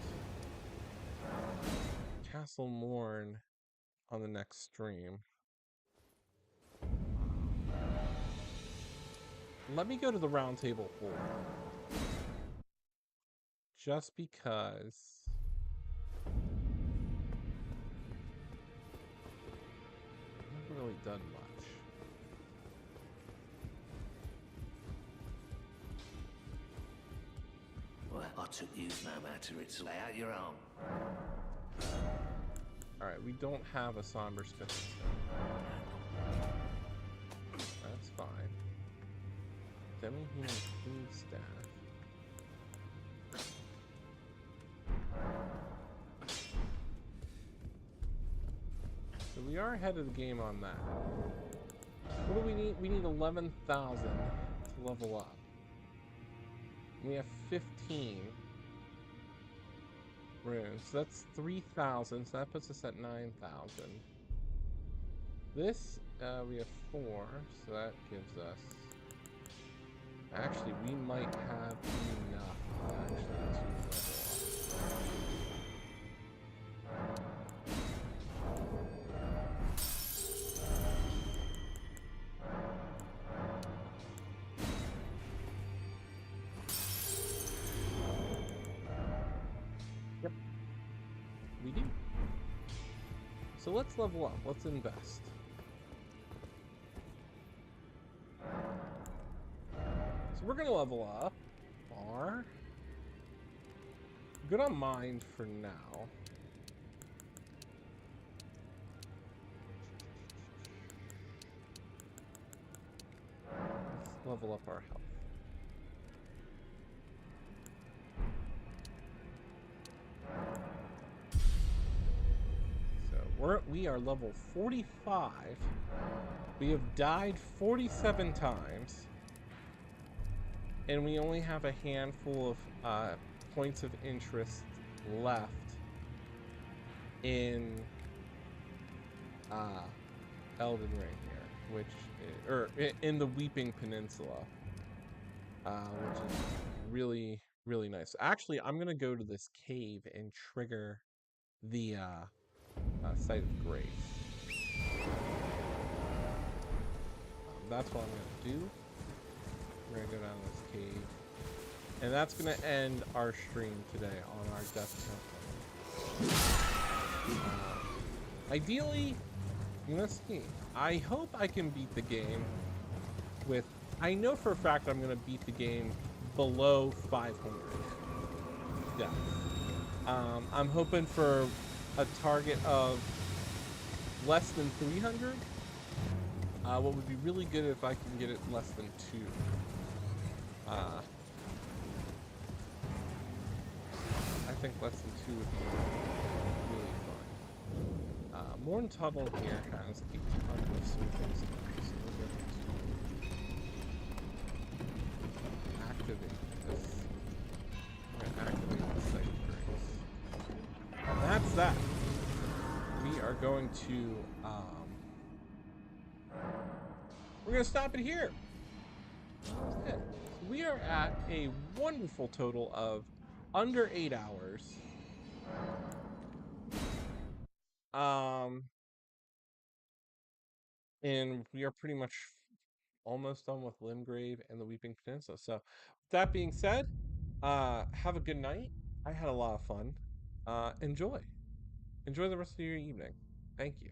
Speaker 1: Castle Morn on the next stream. Let me go to the Round Table 4. Just because I haven't really done much.
Speaker 7: Well, I took you no matter, it's lay out your own.
Speaker 1: Alright, we don't have a Somber Stepping Stone. That's fine. Demi-human Queen Staff. we are ahead of the game on that. What do we need? We need 11,000 to level up. We have 15 runes. So that's 3,000. So that puts us at 9,000. This, we have 4. So that gives us... Actually, we might have enough actually to level up. Yep, we do. So let's level up. Let's invest. So we're gonna level up our... Good on mind for now. Let's level up our health. So we are level 45. We have died 47 times. And we only have a handful of points of interest left in Elden Ring here, which is, or in the Weeping Peninsula, which is really, really nice. Actually, I'm gonna go to this cave and trigger the Site of Grace. That's what I'm gonna do. We're gonna go down this cave. And that's going to end our stream today on our Death Temple. Ideally, let's see. I hope I can beat the game with... I know for a fact I'm going to beat the game below 500 deaths. I'm hoping for a target of less than 300. What would be really good if I can get it less than 2. I think less than 2 would be really fun. Morn Tuttle here has a ton of smoothing stuff, so we're going to activate this. We're going to activate the Site of Grace. That's that. We are going to, we're going to stop it here. That's it. So we are at a wonderful total of under 8 hours. And we are pretty much almost done with Limgrave and the Weeping Peninsula. So, with that being said, have a good night. I had a lot of fun. Enjoy the rest of your evening. Thank you.